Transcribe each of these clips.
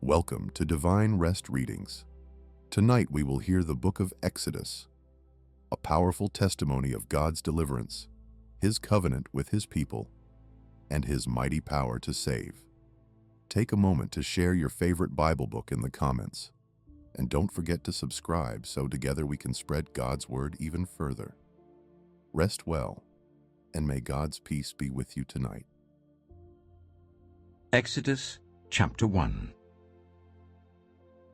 Welcome to Divine Rest Readings. Tonight we will hear the book of Exodus, a powerful testimony of God's deliverance, His covenant with His people, and His mighty power to save. Take a moment to share your favorite Bible book in the comments, and don't forget to subscribe so together we can spread God's word even further. Rest well, and may God's peace be with you tonight. Exodus chapter 1.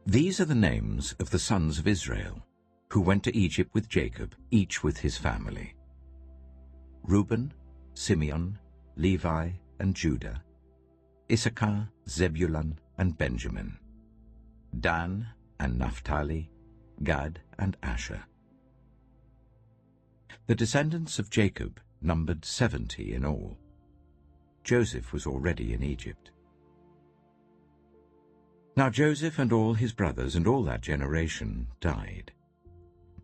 These are the names of the sons of Israel, who went to Egypt with Jacob, each with his family: Reuben, Simeon, Levi, and Judah; Issachar, Zebulun, and Benjamin; Dan and Naphtali, Gad and Asher. The descendants of Jacob numbered 70 in all. Joseph was already in Egypt. Now Joseph and all his brothers and all that generation died.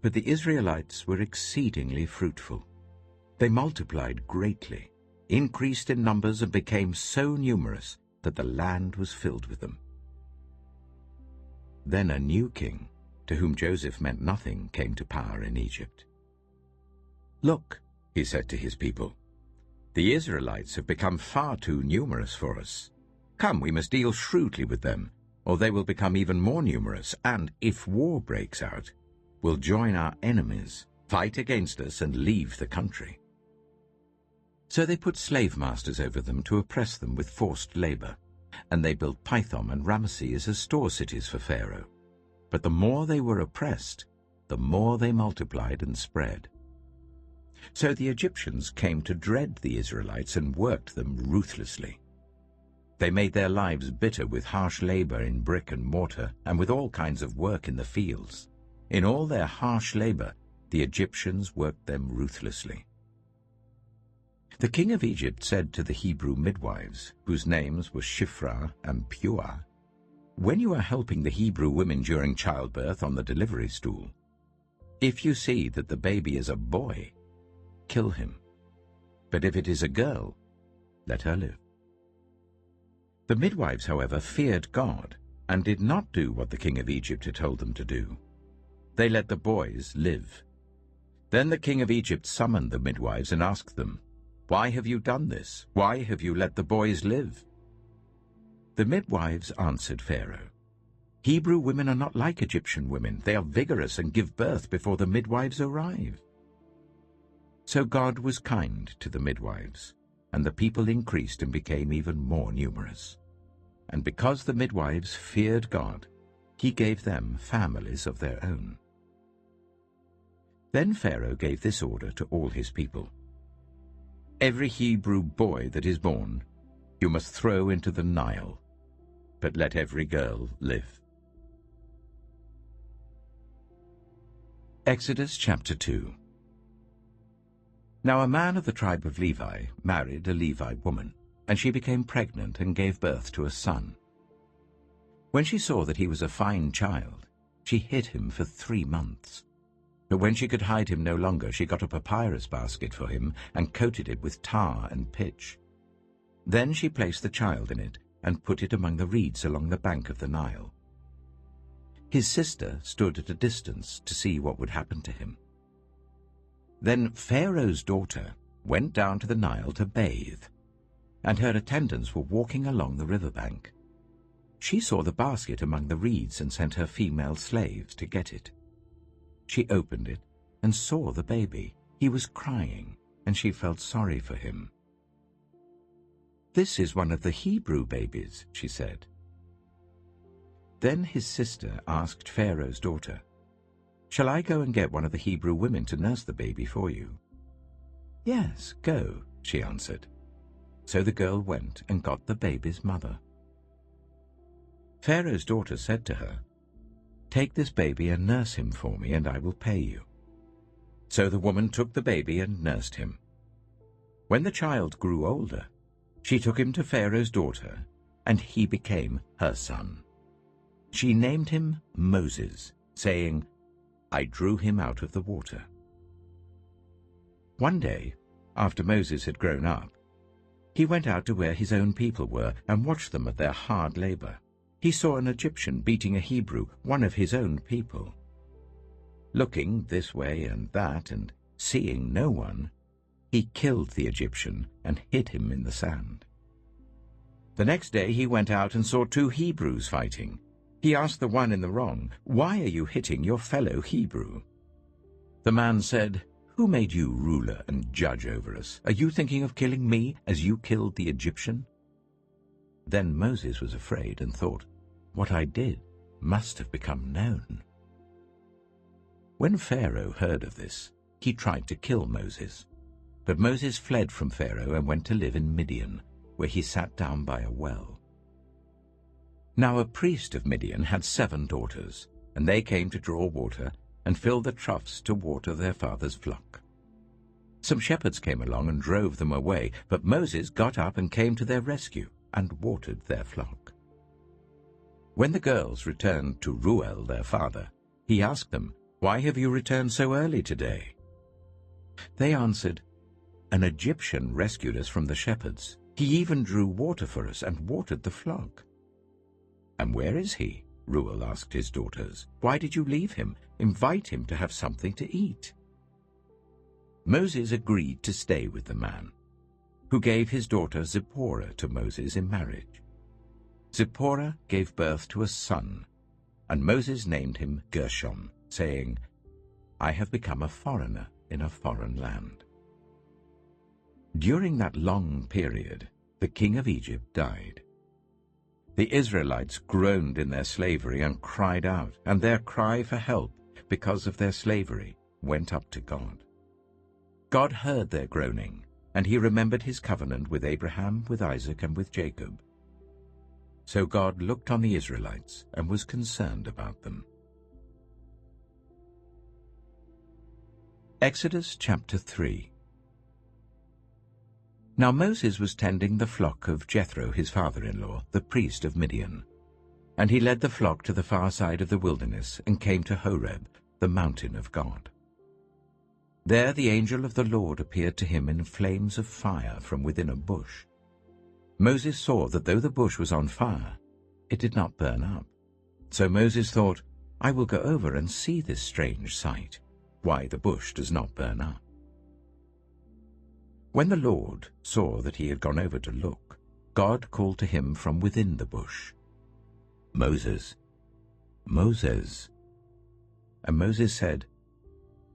But the Israelites were exceedingly fruitful. They multiplied greatly, increased in numbers, and became so numerous that the land was filled with them. Then a new king, to whom Joseph meant nothing, came to power in Egypt. "Look," he said to his people, "the Israelites have become far too numerous for us. Come, we must deal shrewdly with them, or they will become even more numerous, and, if war breaks out, will join our enemies, fight against us, and leave the country." So they put slave masters over them to oppress them with forced labor, and they built Pithom and Ramesses as store cities for Pharaoh. But the more they were oppressed, the more they multiplied and spread. So the Egyptians came to dread the Israelites and worked them ruthlessly. They made their lives bitter with harsh labor in brick and mortar and with all kinds of work in the fields. In all their harsh labor, the Egyptians worked them ruthlessly. The king of Egypt said to the Hebrew midwives, whose names were Shiphrah and Puah, "When you are helping the Hebrew women during childbirth on the delivery stool, if you see that the baby is a boy, kill him. But if it is a girl, let her live." The midwives, however, feared God and did not do what the king of Egypt had told them to do. They let the boys live. Then the king of Egypt summoned the midwives and asked them, "Why have you done this? Why have you let the boys live?" The midwives answered Pharaoh, "Hebrew women are not like Egyptian women. They are vigorous and give birth before the midwives arrive." So God was kind to the midwives, and the people increased and became even more numerous. And because the midwives feared God, He gave them families of their own. Then Pharaoh gave this order to all his people: "Every Hebrew boy that is born you must throw into the Nile, but let every girl live." Exodus chapter 2. Now a man of the tribe of Levi married a Levite woman, and she became pregnant and gave birth to a son. When she saw that he was a fine child, she hid him for 3 months. But when she could hide him no longer, she got a papyrus basket for him and coated it with tar and pitch. Then she placed the child in it and put it among the reeds along the bank of the Nile. His sister stood at a distance to see what would happen to him. Then Pharaoh's daughter went down to the Nile to bathe, and her attendants were walking along the riverbank. She saw the basket among the reeds and sent her female slaves to get it. She opened it and saw the baby. He was crying, and she felt sorry for him. "This is one of the Hebrew babies," she said. Then his sister asked Pharaoh's daughter, "Shall I go and get one of the Hebrew women to nurse the baby for you?" "Yes, go," she answered. So the girl went and got the baby's mother. Pharaoh's daughter said to her, "Take this baby and nurse him for me, and I will pay you." So the woman took the baby and nursed him. When the child grew older, she took him to Pharaoh's daughter, and he became her son. She named him Moses, saying, "I drew him out of the water." One day, after Moses had grown up, he went out to where his own people were and watched them at their hard labor. he saw an Egyptian beating a Hebrew, one of his own people. Looking this way and that and seeing no one, he killed the Egyptian and hid him in the sand. The next day he went out and saw 2 Hebrews fighting. He asked the one in the wrong, "Why are you hitting your fellow Hebrew?" The man said, "Who made you ruler and judge over us? Are you thinking of killing me as you killed the Egyptian?" Then Moses was afraid and thought, "What I did must have become known." When Pharaoh heard of this, he tried to kill Moses. But Moses fled from Pharaoh and went to live in Midian, where he sat down by a well. Now a priest of Midian had 7 daughters, and they came to draw water and fill the troughs to water their father's flock. Some shepherds came along and drove them away, but Moses got up and came to their rescue and watered their flock. When the girls returned to Reuel, their father, he asked them, "Why have you returned so early today?" They answered, "An Egyptian rescued us from the shepherds. He even drew water for us and watered the flock." "And where is he?" Reuel asked his daughters. "Why did you leave him? Invite him to have something to eat." Moses agreed to stay with the man, who gave his daughter Zipporah to Moses in marriage. Zipporah gave birth to a son, and Moses named him Gershom, saying, "I have become a foreigner in a foreign land." During that long period, the king of Egypt died. The Israelites groaned in their slavery and cried out, and their cry for help because of their slavery went up to God. God heard their groaning, and he remembered his covenant with Abraham, with Isaac, and with Jacob. So God looked on the Israelites and was concerned about them. Exodus chapter 3. Now Moses was tending the flock of Jethro, his father-in-law, the priest of Midian. And he led the flock to the far side of the wilderness and came to Horeb, the mountain of God. There the angel of the Lord appeared to him in flames of fire from within a bush. Moses saw that though the bush was on fire, it did not burn up. So Moses thought, "I will go over and see this strange sight, why the bush does not burn up." When the Lord saw that he had gone over to look, God called to him from within the bush, "Moses, Moses." And Moses said,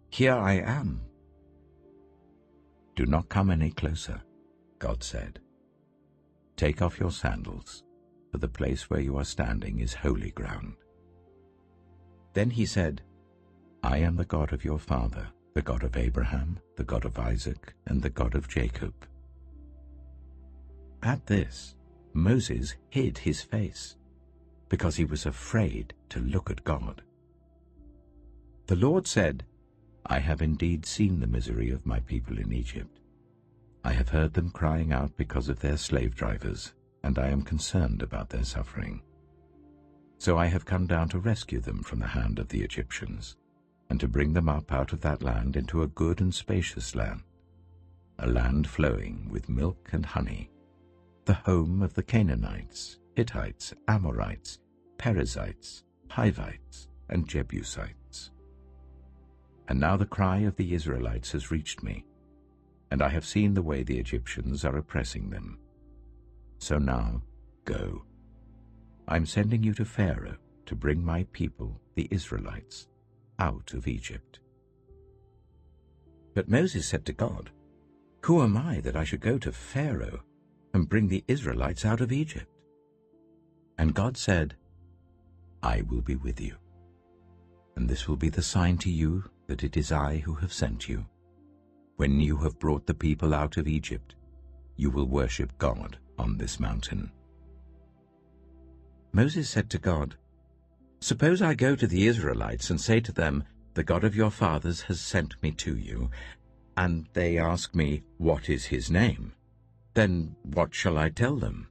"Here I am." "Do not come any closer," God said. "Take off your sandals, for the place where you are standing is holy ground." Then he said, "I am the God of your father, the God of Abraham, the God of Isaac, and the God of Jacob." At this, Moses hid his face, because he was afraid to look at God. The Lord said, "I have indeed seen the misery of my people in Egypt. I have heard them crying out because of their slave drivers, and I am concerned about their suffering. So I have come down to rescue them from the hand of the Egyptians, and to bring them up out of that land into a good and spacious land, a land flowing with milk and honey, the home of the Canaanites, Hittites, Amorites, Perizzites, Hivites, and Jebusites. And now the cry of the Israelites has reached me, and I have seen the way the Egyptians are oppressing them. So now, go. I am sending you to Pharaoh to bring my people, the Israelites, out of Egypt." But Moses said to God, "Who am I that I should go to Pharaoh and bring the Israelites out of Egypt?" And God said, "I will be with you, and this will be the sign to you that it is I who have sent you. When you have brought the people out of Egypt, you will worship God on this mountain." Moses said to God, "Suppose I go to the Israelites and say to them, 'The God of your fathers has sent me to you,' and they ask me, 'What is his name?' Then what shall I tell them?"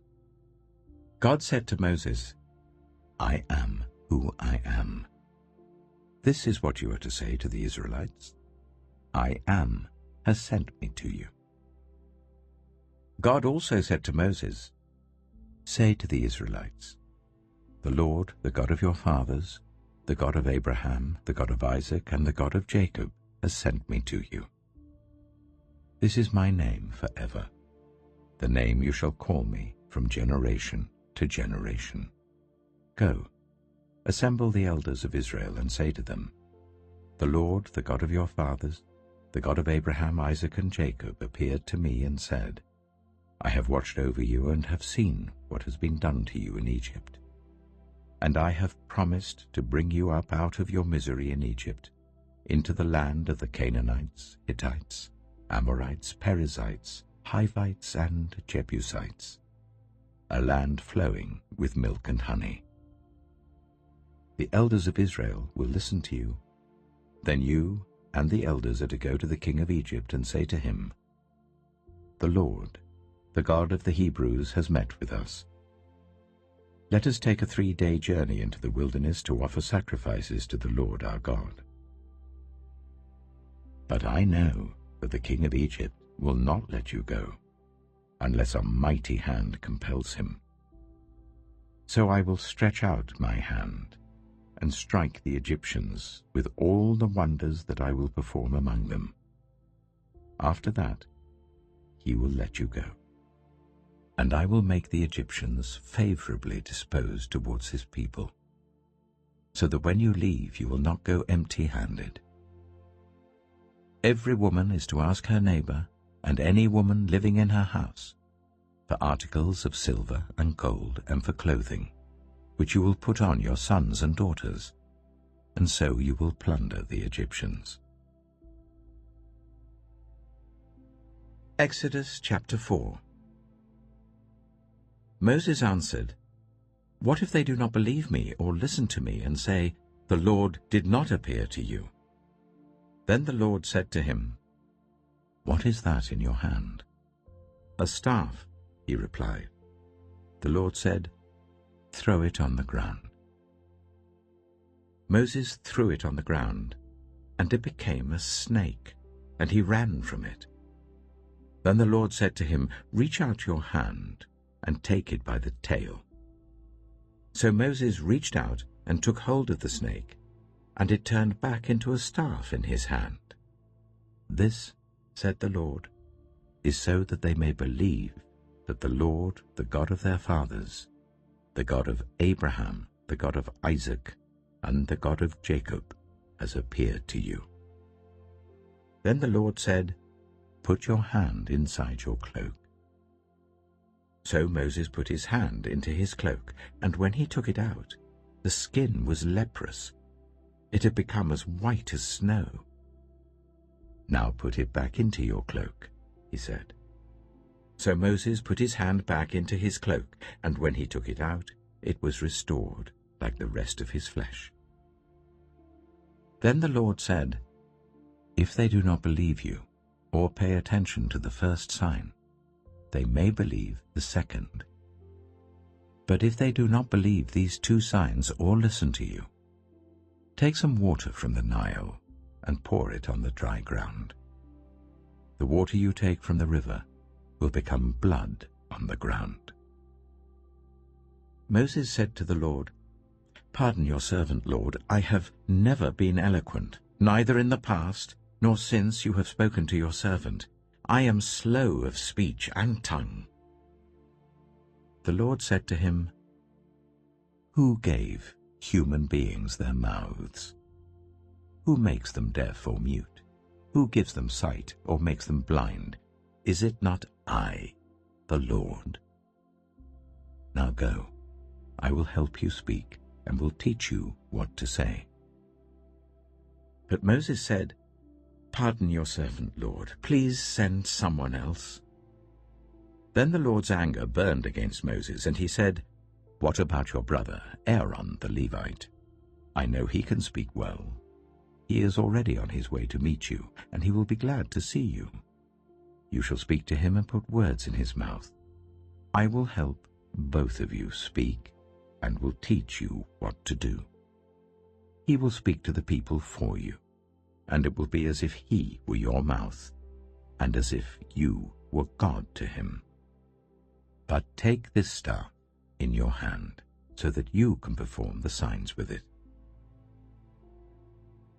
God said to Moses, "I am who I am. This is what you are to say to the Israelites. 'I am has sent me to you.'" God also said to Moses, "Say to the Israelites, The Lord, the God of your fathers, the God of Abraham, the God of Isaac, and the God of Jacob, has sent me to you. This is my name forever, the name you shall call me from generation to generation. Go, assemble the elders of Israel, and say to them, The Lord, the God of your fathers, the God of Abraham, Isaac, and Jacob, appeared to me and said, I have watched over you and have seen what has been done to you in Egypt. And I have promised to bring you up out of your misery in Egypt, into the land of the Canaanites, Hittites, Amorites, Perizzites, Hivites, and Jebusites, a land flowing with milk and honey. The elders of Israel will listen to you. Then you and the elders are to go to the king of Egypt and say to him, The Lord, the God of the Hebrews, has met with us. Let us take a 3-day journey into the wilderness to offer sacrifices to the Lord our God. But I know that the king of Egypt will not let you go, unless a mighty hand compels him. So I will stretch out my hand and strike the Egyptians with all the wonders that I will perform among them. After that, he will let you go. And I will make the Egyptians favorably disposed towards his people, so that when you leave you will not go empty-handed. Every woman is to ask her neighbor, and any woman living in her house, for articles of silver and gold and for clothing, which you will put on your sons and daughters, and so you will plunder the Egyptians. Exodus chapter 4. Moses answered, What if they do not believe me or listen to me and say, The Lord did not appear to you? Then the Lord said to him, What is that in your hand? A staff, he replied. The Lord said, Throw it on the ground. Moses threw it on the ground, and it became a snake, and he ran from it. Then the Lord said to him, Reach out your hand and take it by the tail. So Moses reached out and took hold of the snake, and it turned back into a staff in his hand. This, said the Lord, is so that they may believe that the Lord, the God of their fathers, the God of Abraham, the God of Isaac, and the God of Jacob, has appeared to you. Then the Lord said, Put your hand inside your cloak. So Moses put his hand into his cloak, and when he took it out, the skin was leprous. It had become as white as snow. Now put it back into your cloak, he said. So Moses put his hand back into his cloak, and when he took it out, it was restored like the rest of his flesh. Then the Lord said, If they do not believe you, or pay attention to the first sign, they may believe the second. But if they do not believe these 2 signs or listen to you, take some water from the Nile and pour it on the dry ground. The water you take from the river will become blood on the ground. Moses said to the Lord, Pardon your servant, Lord, I have never been eloquent, neither in the past nor since you have spoken to your servant. I am slow of speech and tongue. The Lord said to him, Who gave human beings their mouths? Who makes them deaf or mute? Who gives them sight or makes them blind? Is it not I, the Lord? Now go, I will help you speak and will teach you what to say. But Moses said, Pardon your servant, Lord. Please send someone else. Then the Lord's anger burned against Moses, and he said, What about your brother, Aaron the Levite? I know he can speak well. He is already on his way to meet you, and he will be glad to see you. You shall speak to him and put words in his mouth. I will help both of you speak, and will teach you what to do. He will speak to the people for you, and it will be as if he were your mouth, and as if you were God to him. But take this staff in your hand, so that you can perform the signs with it."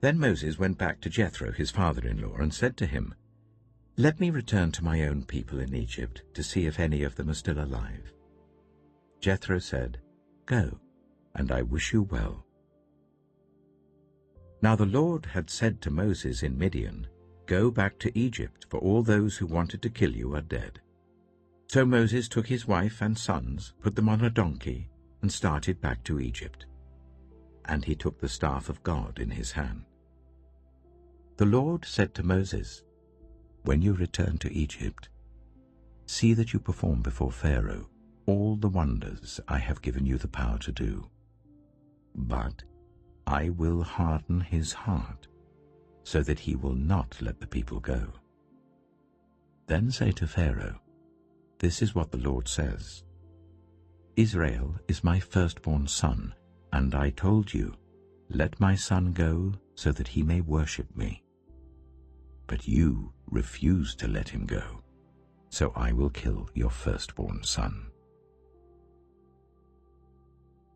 Then Moses went back to Jethro, his father-in-law, and said to him, "Let me return to my own people in Egypt to see if any of them are still alive." Jethro said, "Go, and I wish you well." Now the Lord had said to Moses in Midian, "Go back to Egypt, for all those who wanted to kill you are dead." So Moses took his wife and sons, put them on a donkey, and started back to Egypt. And he took the staff of God in his hand. The Lord said to Moses, "When you return to Egypt, see that you perform before Pharaoh all the wonders I have given you the power to do. But I will harden his heart, so that he will not let the people go. Then say to Pharaoh, 'This is what the Lord says. Israel is my firstborn son, and I told you, let my son go so that he may worship me. But you refused to let him go, so I will kill your firstborn son.'"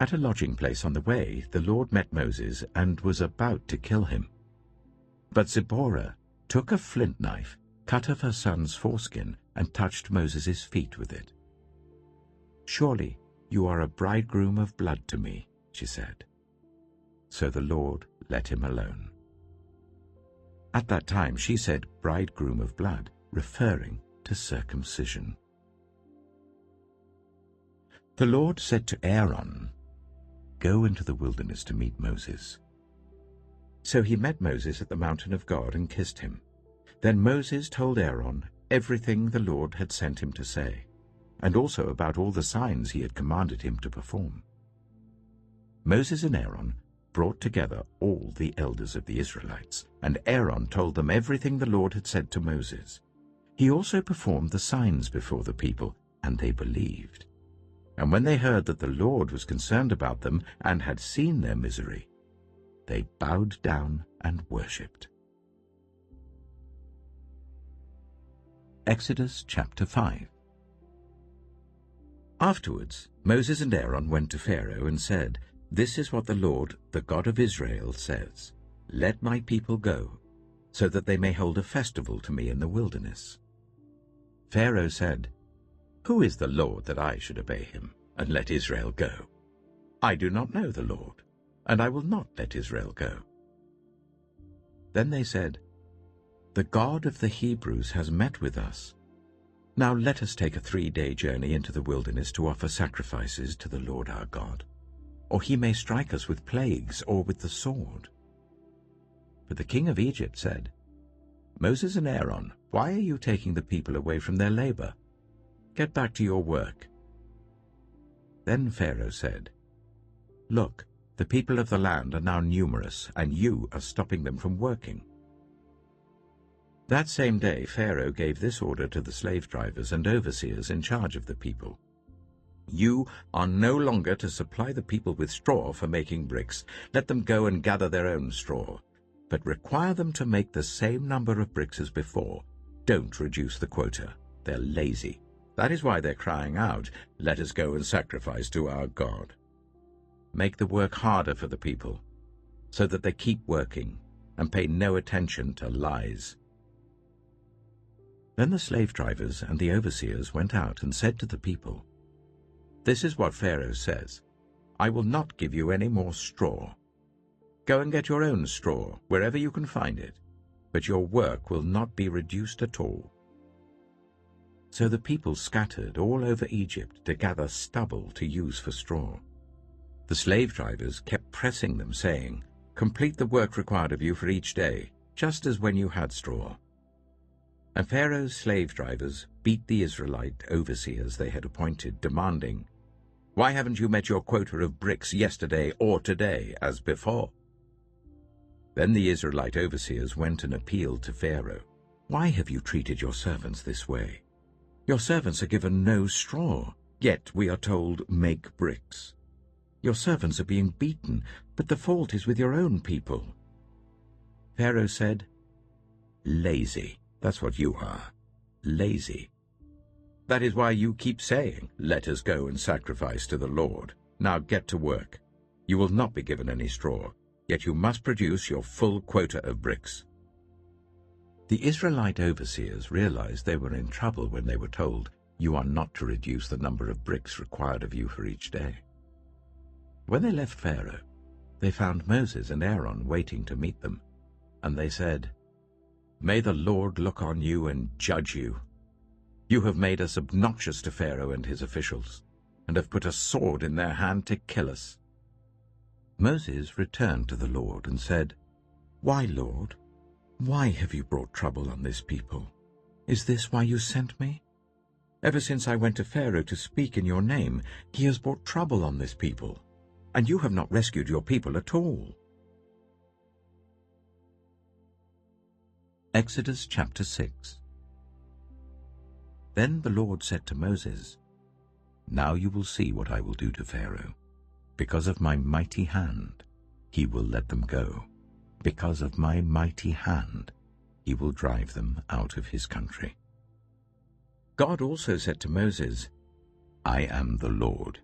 At a lodging place on the way, the Lord met Moses and was about to kill him. But Zipporah took a flint knife, cut off her son's foreskin, and touched Moses' feet with it. "Surely you are a bridegroom of blood to me," she said. So the Lord let him alone. At that time she said bridegroom of blood, referring to circumcision. The Lord said to Aaron, "Go into the wilderness to meet Moses." So he met Moses at the mountain of God and kissed him. Then Moses told Aaron everything the Lord had sent him to say, and also about all the signs he had commanded him to perform. Moses and Aaron brought together all the elders of the Israelites, and Aaron told them everything the Lord had said to Moses. He also performed the signs before the people, and they believed. And when they heard that the Lord was concerned about them and had seen their misery, they bowed down and worshipped. Exodus chapter 5. Afterwards, Moses and Aaron went to Pharaoh and said, "This is what the Lord, the God of Israel, says. Let my people go, so that they may hold a festival to me in the wilderness." Pharaoh said, "Who is the Lord that I should obey him and let Israel go? I do not know the Lord, and I will not let Israel go." Then they said, "The God of the Hebrews has met with us. Now let us take a 3-day journey into the wilderness to offer sacrifices to the Lord our God, or he may strike us with plagues or with the sword." But the king of Egypt said, "Moses and Aaron, why are you taking the people away from their labor? Get back to your work." Then Pharaoh said, "Look, the people of the land are now numerous, and you are stopping them from working." That same day Pharaoh gave this order to the slave drivers and overseers in charge of the people: "You are no longer to supply the people with straw for making bricks. Let them go and gather their own straw, but require them to make the same number of bricks as before. Don't reduce the quota. They're lazy. That is why they're crying out, 'Let us go and sacrifice to our God.' Make the work harder for the people, so that they keep working and pay no attention to lies." Then the slave drivers and the overseers went out and said to the people, "This is what Pharaoh says: I will not give you any more straw. Go and get your own straw wherever you can find it, but your work will not be reduced at all." So the people scattered all over Egypt to gather stubble to use for straw. The slave drivers kept pressing them, saying, "Complete the work required of you for each day, just as when you had straw." And Pharaoh's slave drivers beat the Israelite overseers they had appointed, demanding, "Why haven't you met your quota of bricks yesterday or today as before?" Then the Israelite overseers went and appealed to Pharaoh, "Why have you treated your servants this way? Your servants are given no straw, yet we are told, 'Make bricks.' Your servants are being beaten, but the fault is with your own people." Pharaoh said, "Lazy. That's what you are. Lazy. That is why you keep saying, 'Let us go and sacrifice to the Lord.' Now get to work. You will not be given any straw, yet you must produce your full quota of bricks." The Israelite overseers realized they were in trouble when they were told, "You are not to reduce the number of bricks required of you for each day." When they left Pharaoh, they found Moses and Aaron waiting to meet them, and they said, "May the Lord look on you and judge you. You have made us obnoxious to Pharaoh and his officials, and have put a sword in their hand to kill us." Moses returned to the Lord and said, "Why, Lord? Why have you brought trouble on this people? Is this why you sent me? Ever since I went to Pharaoh to speak in your name, he has brought trouble on this people, and you have not rescued your people at all." Exodus chapter 6. Then the Lord said to Moses, "Now you will see what I will do to Pharaoh. Because of my mighty hand, he will let them go. Because of my mighty hand, he will drive them out of his country." God also said to Moses, "I am the Lord.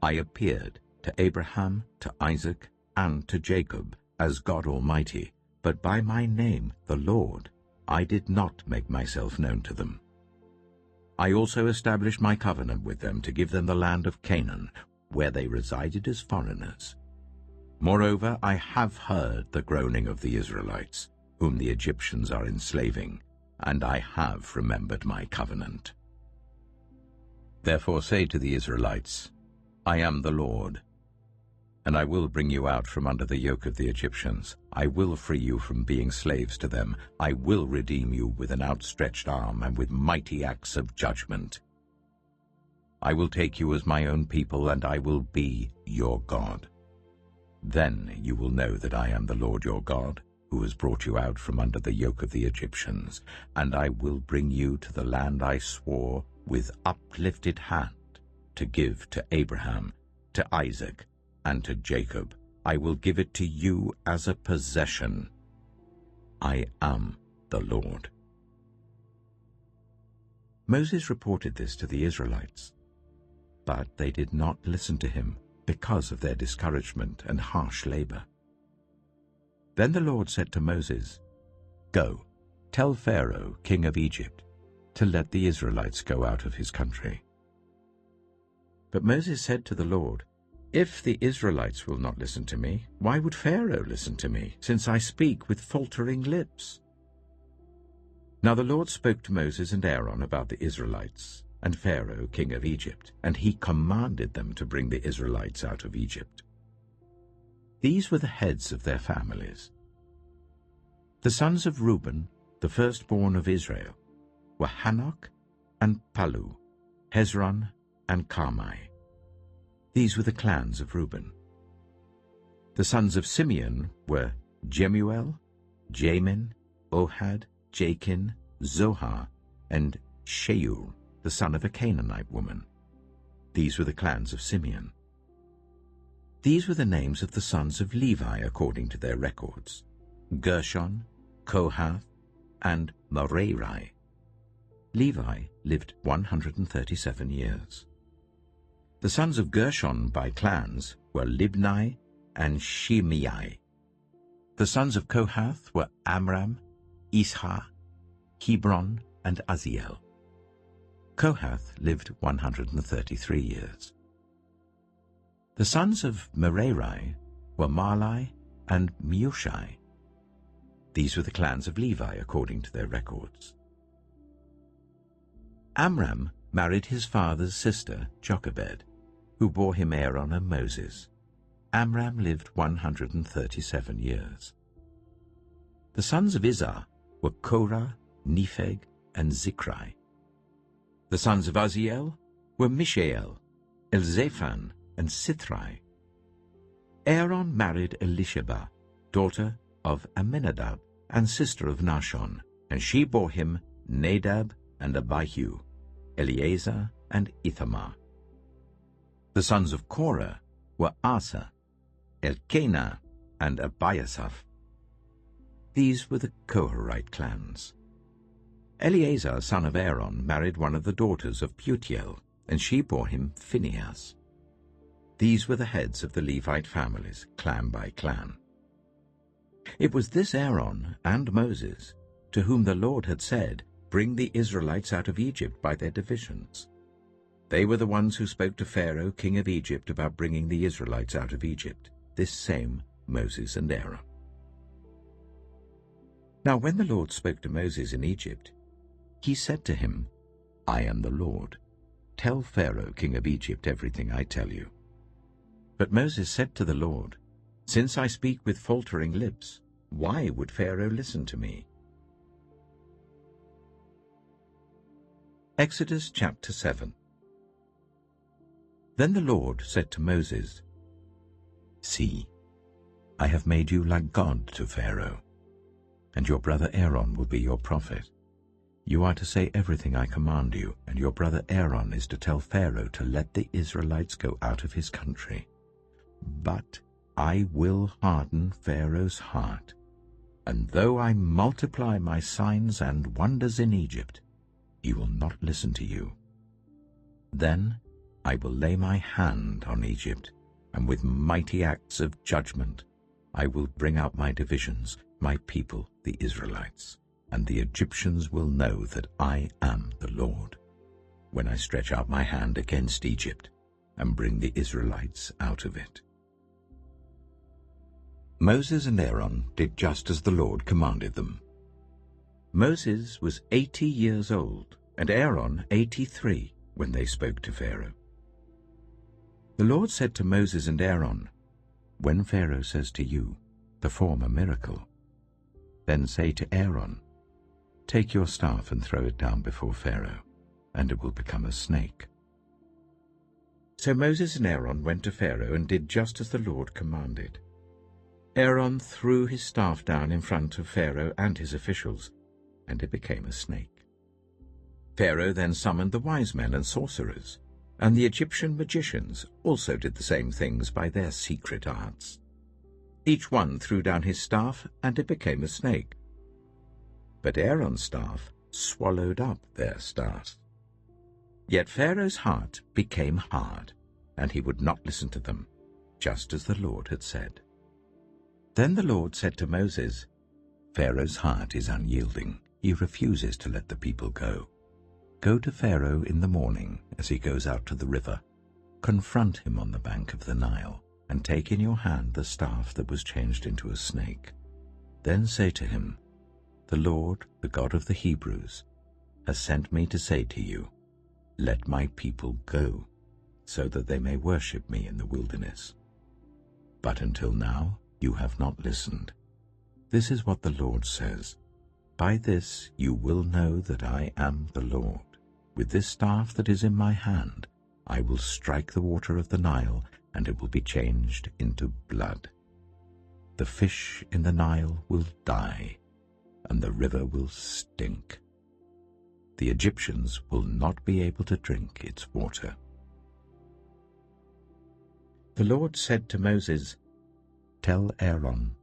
I appeared to Abraham, to Isaac, and to Jacob as God Almighty, but by my name, the Lord, I did not make myself known to them. I also established my covenant with them to give them the land of Canaan, where they resided as foreigners. Moreover, I have heard the groaning of the Israelites, whom the Egyptians are enslaving, and I have remembered my covenant. Therefore say to the Israelites, I am the Lord, and I will bring you out from under the yoke of the Egyptians. I will free you from being slaves to them. I will redeem you with an outstretched arm and with mighty acts of judgment. I will take you as my own people, and I will be your God. Then you will know that I am the Lord your God, who has brought you out from under the yoke of the Egyptians, and I will bring you to the land I swore with uplifted hand to give to Abraham, to Isaac, and to Jacob. I will give it to you as a possession. I am the Lord." Moses reported this to the Israelites, but they did not listen to him because of their discouragement and harsh labor. Then the Lord said to Moses, "Go, tell Pharaoh, king of Egypt, to let the Israelites go out of his country." But Moses said to the Lord, "If the Israelites will not listen to me, why would Pharaoh listen to me, since I speak with faltering lips?" Now the Lord spoke to Moses and Aaron about the Israelites and Pharaoh, king of Egypt, and he commanded them to bring the Israelites out of Egypt. These were the heads of their families. The sons of Reuben, the firstborn of Israel, were Hanok and Palu, Hezron and Carmi. These were the clans of Reuben. The sons of Simeon were Jemuel, Jamin, Ohad, Jachin, Zohar, and Sheur, the son of a Canaanite woman. These were the clans of Simeon. These were the names of the sons of Levi according to their records: Gershon, Kohath, and Merari. Levi lived 137 years. The sons of Gershon by clans were Libni and Shimei. The sons of Kohath were Amram, Ishah, Hebron, and Aziel. Kohath lived 133 years. The sons of Merari were Mahli and Mushai. These were the clans of Levi according to their records. Amram married his father's sister, Jochebed, who bore him Aaron and Moses. Amram lived 137 years. The sons of Izhar were Korah, Nepheg, and Zikri. The sons of Aziel were Mishael, Elzaphan, and Sithri. Aaron married Elisheba, daughter of Amminadab and sister of Nahshon, and she bore him Nadab and Abihu, Eleazar and Ithamar. The sons of Korah were Asa, Elkanah, and Abiasaph. These were the Koharite clans. Eleazar, son of Aaron, married one of the daughters of Putiel, and she bore him Phinehas. These were the heads of the Levite families, clan by clan. It was this Aaron and Moses to whom the Lord had said, "Bring the Israelites out of Egypt by their divisions." They were the ones who spoke to Pharaoh, king of Egypt, about bringing the Israelites out of Egypt, this same Moses and Aaron. Now when the Lord spoke to Moses in Egypt, he said to him, "I am the Lord. Tell Pharaoh, king of Egypt, everything I tell you." But Moses said to the Lord, "Since I speak with faltering lips, why would Pharaoh listen to me?" Exodus chapter 7. Then the Lord said to Moses, "See, I have made you like God to Pharaoh, and your brother Aaron will be your prophet. You are to say everything I command you, and your brother Aaron is to tell Pharaoh to let the Israelites go out of his country. But I will harden Pharaoh's heart, and though I multiply my signs and wonders in Egypt, he will not listen to you. Then I will lay my hand on Egypt, and with mighty acts of judgment I will bring out my divisions, my people, the Israelites, and the Egyptians will know that I am the Lord, when I stretch out my hand against Egypt and bring the Israelites out of it." Moses and Aaron did just as the Lord commanded them. Moses was 80 years old, and Aaron 83, when they spoke to Pharaoh. The Lord said to Moses and Aaron, "When Pharaoh says to you, 'Perform a miracle,' then say to Aaron, 'Take your staff and throw it down before Pharaoh, and it will become a snake.'" So Moses and Aaron went to Pharaoh and did just as the Lord commanded. Aaron threw his staff down in front of Pharaoh and his officials, and it became a snake. Pharaoh then summoned the wise men and sorcerers, and the Egyptian magicians also did the same things by their secret arts. Each one threw down his staff, and it became a snake. But Aaron's staff swallowed up their staffs. Yet Pharaoh's heart became hard, and he would not listen to them, just as the Lord had said. Then the Lord said to Moses, "Pharaoh's heart is unyielding. He refuses to let the people go. Go to Pharaoh in the morning as he goes out to the river. Confront him on the bank of the Nile, and take in your hand the staff that was changed into a snake. Then say to him, 'The Lord, the God of the Hebrews, has sent me to say to you, let my people go, so that they may worship me in the wilderness. But until now you have not listened. This is what the Lord says. By this you will know that I am the Lord. With this staff that is in my hand, I will strike the water of the Nile, and it will be changed into blood. The fish in the Nile will die, and the river will stink. The Egyptians will not be able to drink its water." The Lord said to Moses, "Tell Aaron,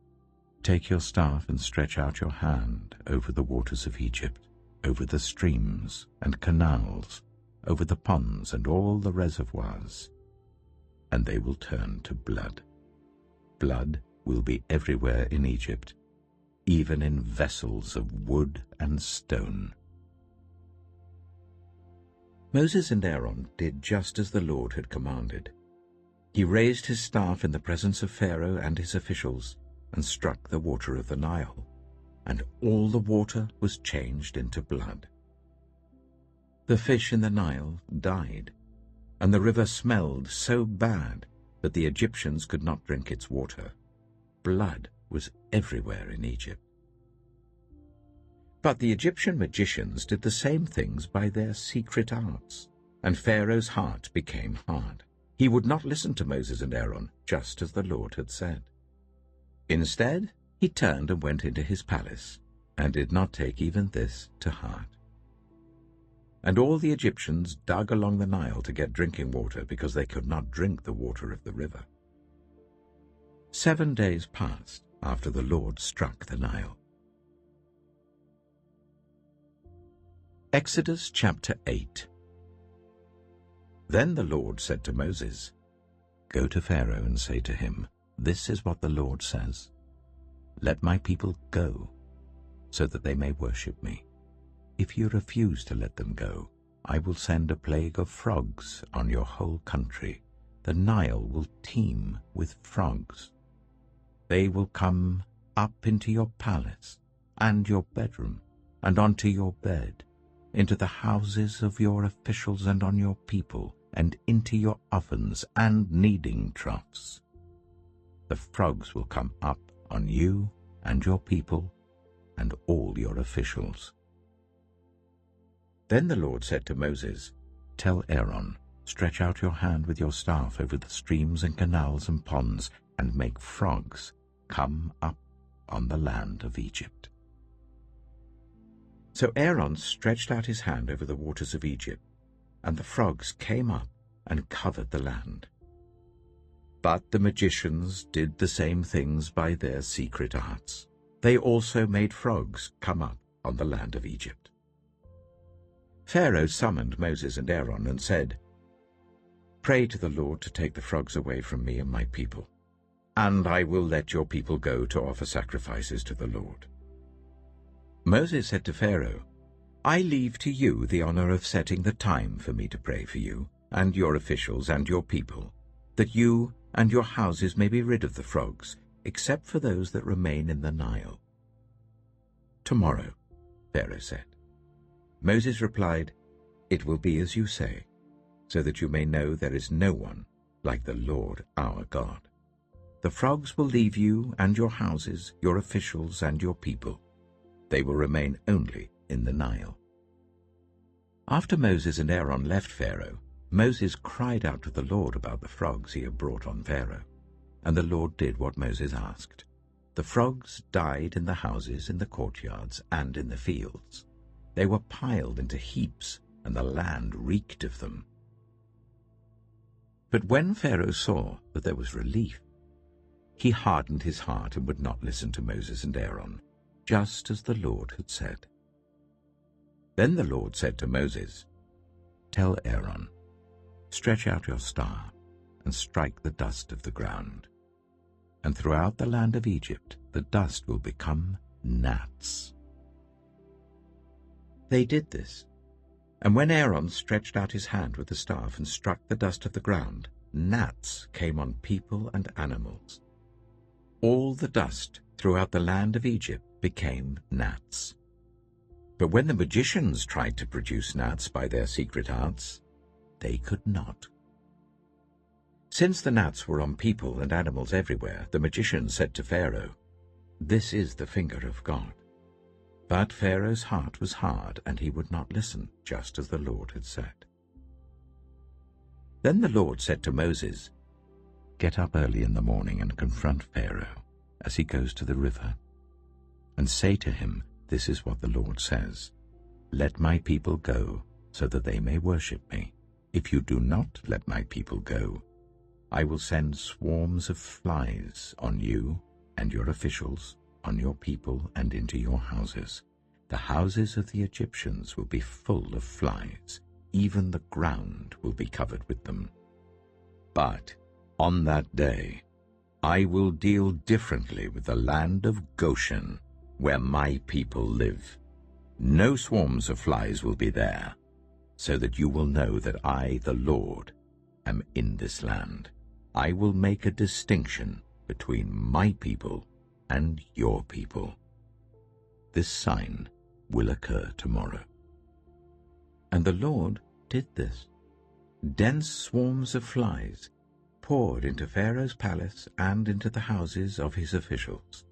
take your staff and stretch out your hand over the waters of Egypt, over the streams and canals, over the ponds and all the reservoirs, and they will turn to blood. Blood will be everywhere in Egypt, even in vessels of wood and stone." Moses and Aaron did just as the Lord had commanded. He raised his staff in the presence of Pharaoh and his officials and struck the water of the Nile, and all the water was changed into blood. The fish in the Nile died, and the river smelled so bad that the Egyptians could not drink its water. Blood was everywhere in Egypt. But the Egyptian magicians did the same things by their secret arts, and Pharaoh's heart became hard. He would not listen to Moses and Aaron, just as the Lord had said. Instead, he turned and went into his palace, and did not take even this to heart. And all the Egyptians dug along the Nile to get drinking water, because they could not drink the water of the river. 7 days passed after the Lord struck the Nile. Exodus chapter 8. Then the Lord said to Moses, "Go to Pharaoh and say to him, 'This is what the Lord says. Let my people go, so that they may worship me. If you refuse to let them go, I will send a plague of frogs on your whole country. The Nile will teem with frogs. They will come up into your palace and your bedroom, and onto your bed, into the houses of your officials and on your people, and into your ovens and kneading troughs. The frogs will come up on you and your people and all your officials.'" Then the Lord said to Moses, "Tell Aaron, stretch out your hand with your staff over the streams and canals and ponds, and make frogs come up on the land of Egypt." So Aaron stretched out his hand over the waters of Egypt, and the frogs came up and covered the land. But the magicians did the same things by their secret arts. They also made frogs come up on the land of Egypt. Pharaoh summoned Moses and Aaron and said, "Pray to the Lord to take the frogs away from me and my people, and I will let your people go to offer sacrifices to the Lord." Moses said to Pharaoh, "I leave to you the honor of setting the time for me to pray for you and your officials and your people, that you and your houses may be rid of the frogs, except for those that remain in the Nile." "Tomorrow," Pharaoh said. Moses replied, "It will be as you say, so that you may know there is no one like the Lord our God. The frogs will leave you and your houses, your officials and your people. They will remain only in the Nile." After Moses and Aaron left Pharaoh, Moses cried out to the Lord about the frogs he had brought on Pharaoh, and the Lord did what Moses asked. The frogs died in the houses, in the courtyards, and in the fields. They were piled into heaps, and the land reeked of them. But when Pharaoh saw that there was relief, he hardened his heart and would not listen to Moses and Aaron, just as the Lord had said. Then the Lord said to Moses, "Tell Aaron, stretch out your staff and strike the dust of the ground, and throughout the land of Egypt the dust will become gnats." They did this, and when Aaron stretched out his hand with the staff and struck the dust of the ground, gnats came on people and animals. All the dust throughout the land of Egypt became gnats. But when the magicians tried to produce gnats by their secret arts, they could not. Since the gnats were on people and animals everywhere, the magicians said to Pharaoh, "This is the finger of God." But Pharaoh's heart was hard, and he would not listen, just as the Lord had said. Then the Lord said to Moses, "Get up early in the morning and confront Pharaoh as he goes to the river, and say to him, 'This is what the Lord says. Let my people go, so that they may worship me. If you do not let my people go, I will send swarms of flies on you and your officials, on your people and into your houses. The houses of the Egyptians will be full of flies. Even the ground will be covered with them. But on that day I will deal differently with the land of Goshen, where my people live. No swarms of flies will be there, so that you will know that I, the Lord, am in this land. I will make a distinction between my people and your people. This sign will occur tomorrow." And the Lord did this. Dense swarms of flies poured into Pharaoh's palace and into the houses of his officials.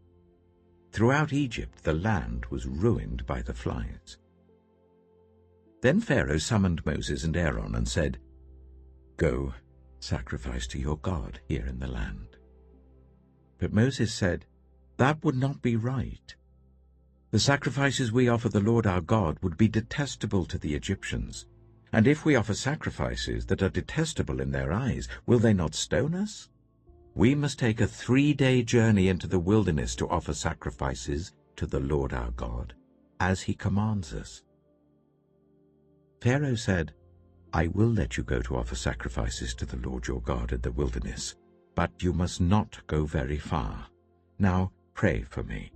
Throughout Egypt the land was ruined by the flies. Then Pharaoh summoned Moses and Aaron and said, "Go, sacrifice to your God here in the land." But Moses said, "That would not be right. The sacrifices we offer the Lord our God would be detestable to the Egyptians. And if we offer sacrifices that are detestable in their eyes, will they not stone us? We must take a 3-day journey into the wilderness to offer sacrifices to the Lord our God, as he commands us." Pharaoh said, I will let you go to offer sacrifices to the Lord your God in the wilderness, but you must not go very far. Now pray for me."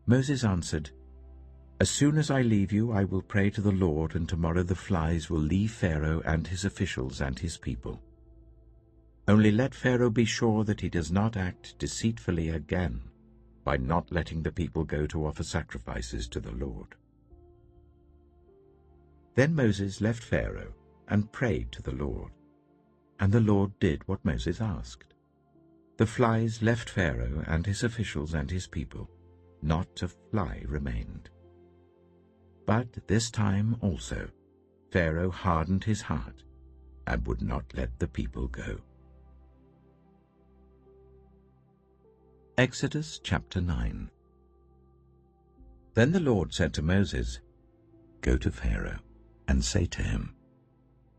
Moses answered, "As soon as I leave you, I will pray to the Lord, and tomorrow the flies will leave Pharaoh and his officials and his people. Only let Pharaoh be sure that he does not act deceitfully again by not letting the people go to offer sacrifices to the Lord." Then Moses left Pharaoh and prayed to the Lord, and the Lord did what Moses asked. The flies left Pharaoh and his officials and his people. Not a fly remained. But this time also Pharaoh hardened his heart and would not let the people go. Exodus chapter 9. Then the Lord said to Moses, "Go to Pharaoh and say to him,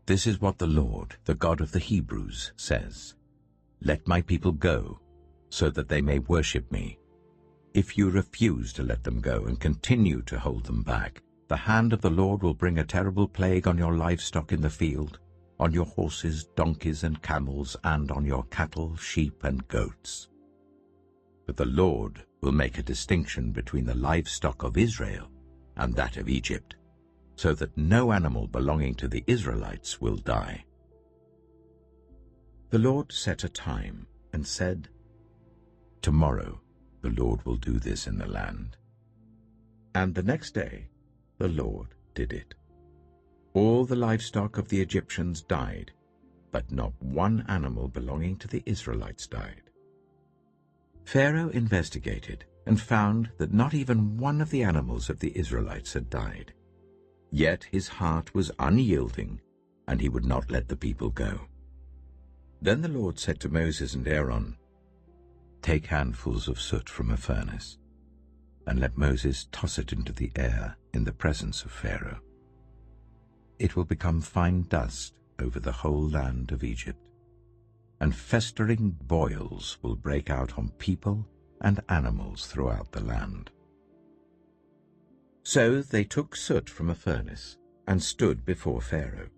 'This is what the Lord, the God of the Hebrews, says. Let my people go, so that they may worship me. If you refuse to let them go and continue to hold them back, the hand of the Lord will bring a terrible plague on your livestock in the field, on your horses, donkeys, and camels, and on your cattle, sheep, and goats. But the Lord will make a distinction between the livestock of Israel and that of Egypt, so that no animal belonging to the Israelites will die.'" The Lord set a time and said, "Tomorrow the Lord will do this in the land." And the next day the Lord did it. All the livestock of the Egyptians died, but not one animal belonging to the Israelites died. Pharaoh investigated and found that not even one of the animals of the Israelites had died. Yet his heart was unyielding, and he would not let the people go. Then the Lord said to Moses and Aaron, "Take handfuls of soot from a furnace, and let Moses toss it into the air in the presence of Pharaoh. It will become fine dust over the whole land of Egypt, and festering boils will break out on people and animals throughout the land." So they took soot from a furnace and stood before Pharaoh.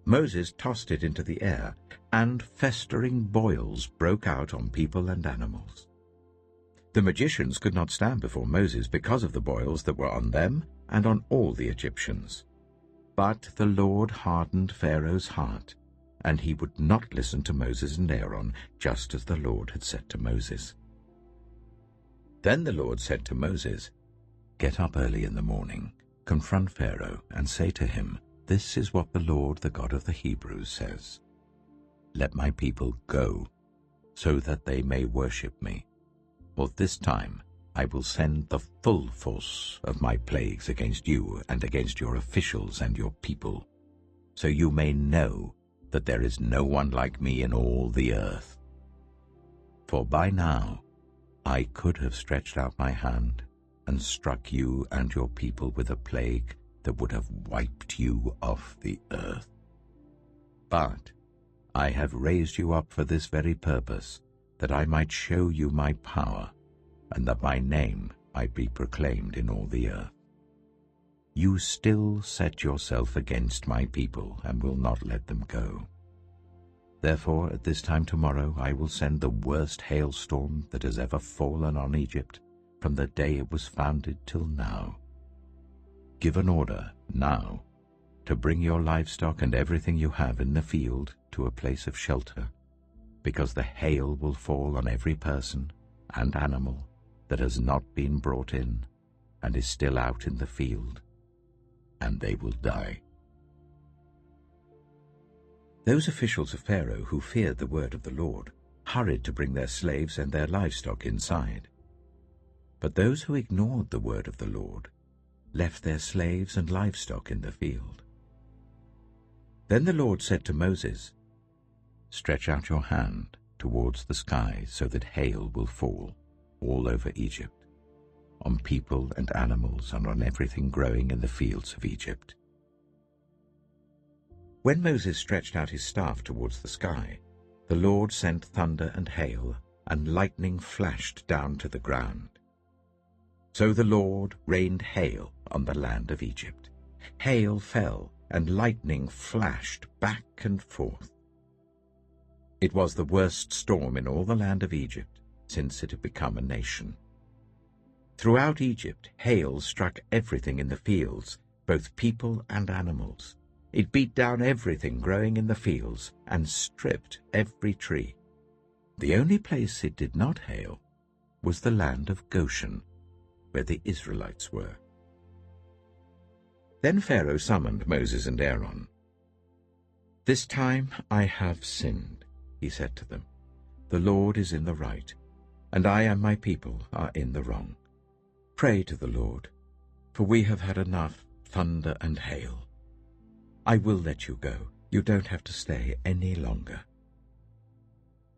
Moses tossed it into the air, and festering boils broke out on people and animals. The magicians could not stand before Moses because of the boils that were on them and on all the Egyptians. But the Lord hardened Pharaoh's heart, and he would not listen to Moses and Aaron, just as the Lord had said to Moses. Then the Lord said to Moses, "Get up early in the morning, confront Pharaoh, and say to him, 'This is what the Lord, the God of the Hebrews, says. Let my people go, so that they may worship me. For this time I will send the full force of my plagues against you and against your officials and your people, so you may know that there is no one like me in all the earth. For by now I could have stretched out my hand and struck you and your people with a plague that would have wiped you off the earth. But I have raised you up for this very purpose, that I might show you my power, and that my name might be proclaimed in all the earth. You still set yourself against my people and will not let them go. Therefore at this time tomorrow I will send the worst hailstorm that has ever fallen on Egypt from the day it was founded till now. Give an order now to bring your livestock and everything you have in the field to a place of shelter, because the hail will fall on every person and animal that has not been brought in and is still out in the field, and they will die." Those officials of Pharaoh who feared the word of the Lord hurried to bring their slaves and their livestock inside. But those who ignored the word of the Lord left their slaves and livestock in the field. Then the Lord said to Moses, "Stretch out your hand towards the sky so that hail will fall all over Egypt, on people and animals and on everything growing in the fields of Egypt." When Moses stretched out his staff towards the sky, the Lord sent thunder and hail, and lightning flashed down to the ground. So the Lord rained hail on the land of Egypt. Hail fell and lightning flashed back and forth. It was the worst storm in all the land of Egypt since it had become a nation. Throughout Egypt, hail struck everything in the fields, both people and animals. It beat down everything growing in the fields and stripped every tree. The only place it did not hail was the land of Goshen, where the Israelites were. Then Pharaoh summoned Moses and Aaron. "This time I have sinned," he said to them. "The Lord is in the right, and I and my people are in the wrong. Pray to the Lord, for we have had enough thunder and hail. I will let you go. You don't have to stay any longer."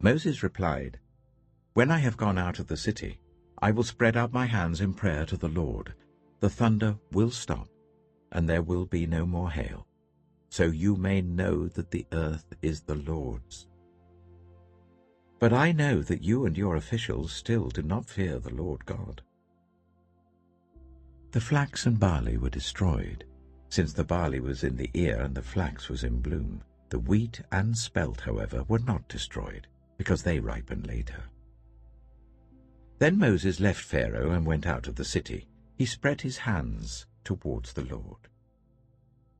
Moses replied, "When I have gone out of the city, I will spread out my hands in prayer to the Lord. The thunder will stop, and there will be no more hail, so you may know that the earth is the Lord's. But I know that you and your officials still do not fear the Lord God." The flax and barley were destroyed, since the barley was in the ear and the flax was in bloom. The wheat and spelt, however, were not destroyed, because they ripened later. Then Moses left Pharaoh and went out of the city. He spread his hands towards the Lord.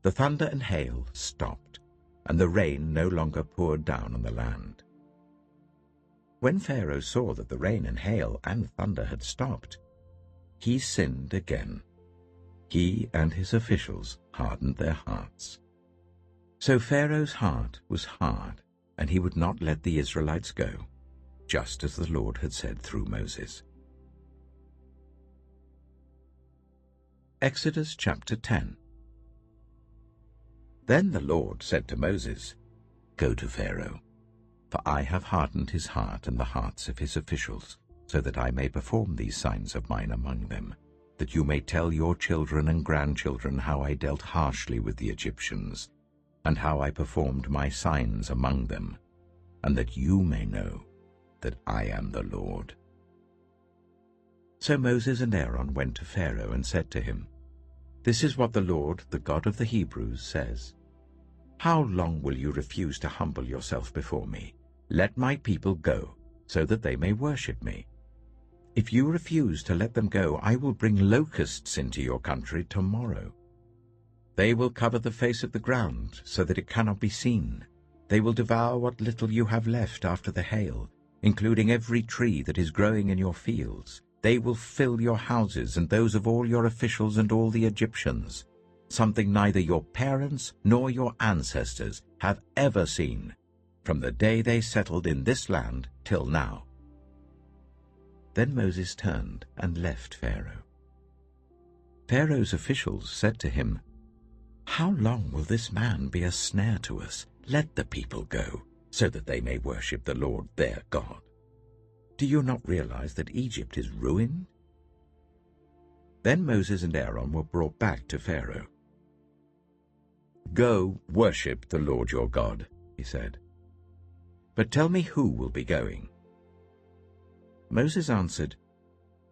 The thunder and hail stopped, and the rain no longer poured down on the land. When Pharaoh saw that the rain and hail and thunder had stopped, he sinned again. He and his officials hardened their hearts. So Pharaoh's heart was hard, and he would not let the Israelites go, just as the Lord had said through Moses. Exodus chapter 10. Then the Lord said to Moses, "Go to Pharaoh, for I have hardened his heart and the hearts of his officials, so that I may perform these signs of mine among them, that you may tell your children and grandchildren how I dealt harshly with the Egyptians, and how I performed my signs among them, and that you may know that I am the Lord." So Moses and Aaron went to Pharaoh and said to him, "This is what the Lord, the God of the Hebrews, says. How long will you refuse to humble yourself before me? Let my people go, so that they may worship me. If you refuse to let them go, I will bring locusts into your country tomorrow. They will cover the face of the ground so that it cannot be seen. They will devour what little you have left after the hail, including every tree that is growing in your fields. They will fill your houses and those of all your officials and all the Egyptians, something neither your parents nor your ancestors have ever seen, from the day they settled in this land till now." Then Moses turned and left Pharaoh. Pharaoh's officials said to him, "How long will this man be a snare to us? Let the people go, so that they may worship the Lord their God. Do you not realize that Egypt is ruined?" Then Moses and Aaron were brought back to Pharaoh. "Go worship the Lord your God," he said. "But tell me who will be going." Moses answered,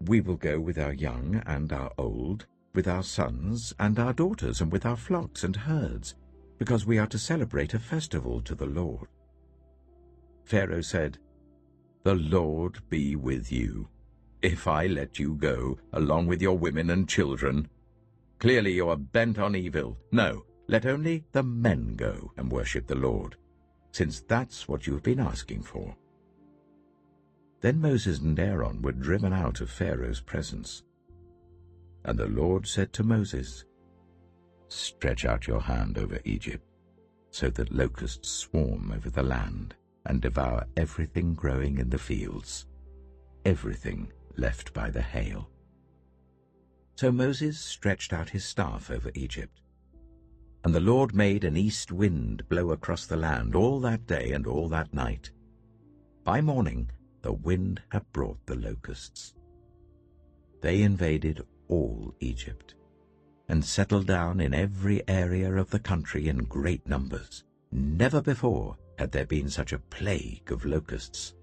"We will go with our young and our old, with our sons and our daughters, and with our flocks and herds, because we are to celebrate a festival to the Lord." Pharaoh said, "The Lord be with you, if I let you go, along with your women and children. Clearly you are bent on evil. No, let only the men go and worship the Lord, since that's what you have been asking for." Then Moses and Aaron were driven out of Pharaoh's presence. And the Lord said to Moses, "Stretch out your hand over Egypt, so that locusts swarm over the land and devour everything growing in the fields, everything left by the hail." So Moses stretched out his staff over Egypt, and the Lord made an east wind blow across the land all that day and all that night. By morning the wind had brought the locusts. They invaded all Egypt, and settled down in every area of the country in great numbers. Never before had there been such a plague of locusts,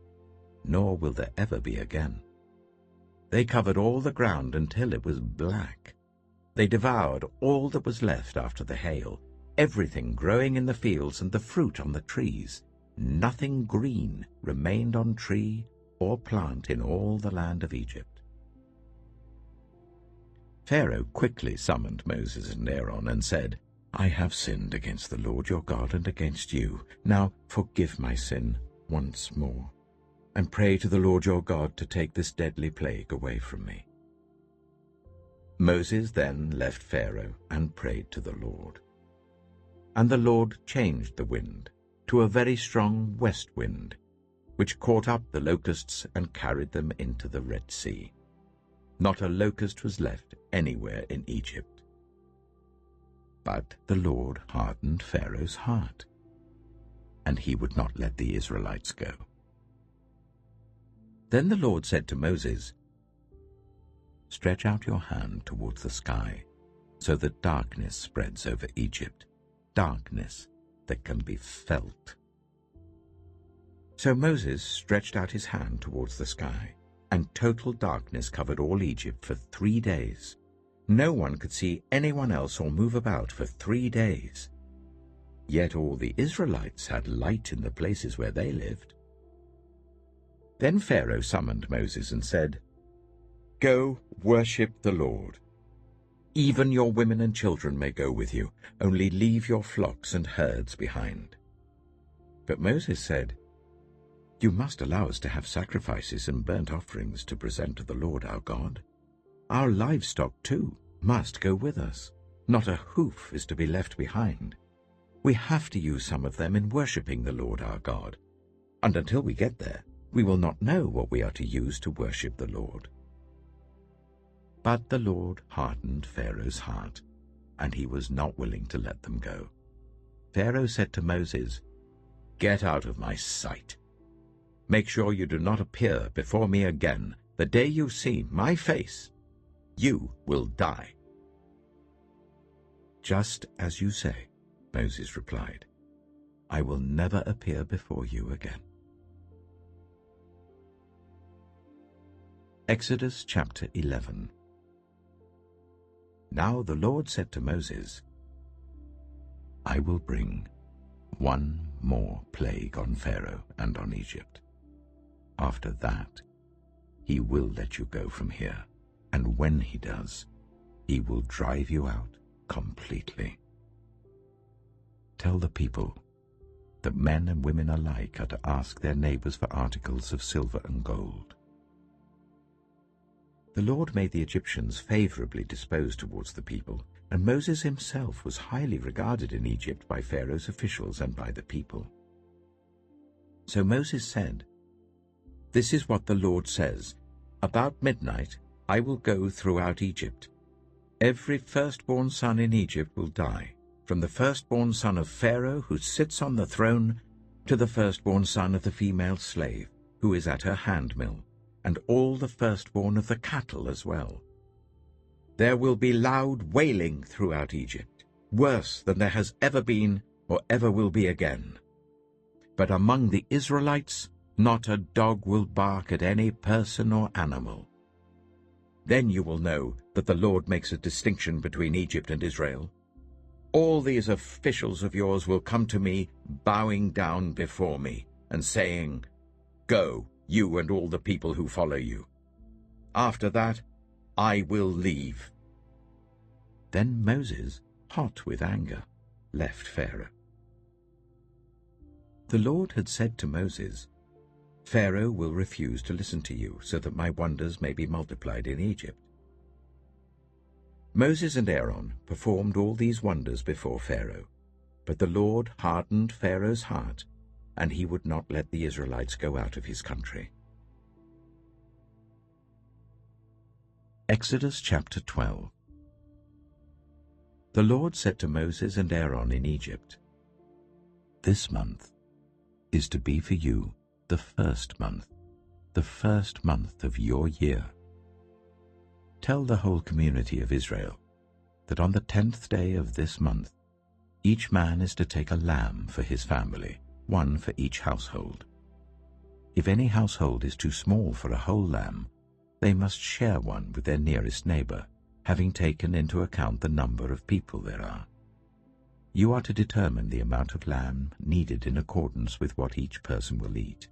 nor will there ever be again. They covered all the ground until it was black. They devoured all that was left after the hail, everything growing in the fields and the fruit on the trees. Nothing green remained on tree or plant in all the land of Egypt. Pharaoh quickly summoned Moses and Aaron and said, "I have sinned against the Lord your God and against you. Now forgive my sin once more, and pray to the Lord your God to take this deadly plague away from me." Moses then left Pharaoh and prayed to the Lord. And the Lord changed the wind to a very strong west wind, which caught up the locusts and carried them into the Red Sea. Not a locust was left anywhere in Egypt. But the Lord hardened Pharaoh's heart, and he would not let the Israelites go. Then the Lord said to Moses, "Stretch out your hand towards the sky, so that darkness spreads over Egypt, darkness that can be felt." So Moses stretched out his hand towards the sky, and total darkness covered all Egypt for 3 days. No one could see anyone else or move about for 3 days. Yet all the Israelites had light in the places where they lived. Then Pharaoh summoned Moses and said, "Go worship the Lord. Even your women and children may go with you, only leave your flocks and herds behind." But Moses said, "You must allow us to have sacrifices and burnt offerings to present to the Lord our God. Our livestock, too, must go with us. Not a hoof is to be left behind. We have to use some of them in worshipping the Lord our God. And until we get there, we will not know what we are to use to worship the Lord." But the Lord hardened Pharaoh's heart, and he was not willing to let them go. Pharaoh said to Moses, "Get out of my sight. Make sure you do not appear before me again. The day you see my face, you will die." "Just as you say," Moses replied. "I will never appear before you again." Exodus chapter 11. Now the Lord said to Moses, "I will bring one more plague on Pharaoh and on Egypt. After that, he will let you go from here, and when he does, he will drive you out completely. Tell the people that men and women alike are to ask their neighbors for articles of silver and gold." The Lord made the Egyptians favorably disposed towards the people, and Moses himself was highly regarded in Egypt by Pharaoh's officials and by the people. So Moses said, "This is what the Lord says, about midnight I will go throughout Egypt. Every firstborn son in Egypt will die, from the firstborn son of Pharaoh who sits on the throne to the firstborn son of the female slave who is at her handmill, and all the firstborn of the cattle as well. There will be loud wailing throughout Egypt, worse than there has ever been or ever will be again. But among the Israelites, not a dog will bark at any person or animal. Then you will know that the Lord makes a distinction between Egypt and Israel. All these officials of yours will come to me, bowing down before me, and saying, 'Go, you and all the people who follow you.' After that, I will leave." Then Moses, hot with anger, left Pharaoh. The Lord had said to Moses, "Pharaoh will refuse to listen to you, so that my wonders may be multiplied in Egypt." Moses and Aaron performed all these wonders before Pharaoh, but the Lord hardened Pharaoh's heart, and he would not let the Israelites go out of his country. Exodus chapter 12. The Lord said to Moses and Aaron in Egypt, "This month is to be for you the first month of your year. Tell the whole community of Israel that on the 10th day of this month, each man is to take a lamb for his family, one for each household. If any household is too small for a whole lamb, they must share one with their nearest neighbor, having taken into account the number of people there are. You are to determine the amount of lamb needed in accordance with what each person will eat.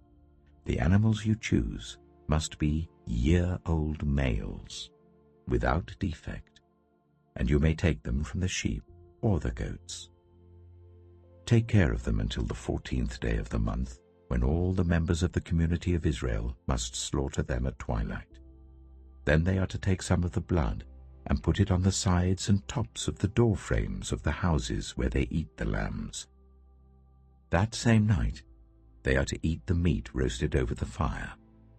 The animals you choose must be year-old males, without defect, and you may take them from the sheep or the goats. Take care of them until the 14th day of the month, when all the members of the community of Israel must slaughter them at twilight. Then they are to take some of the blood and put it on the sides and tops of the door frames of the houses where they eat the lambs. That same night they are to eat the meat roasted over the fire,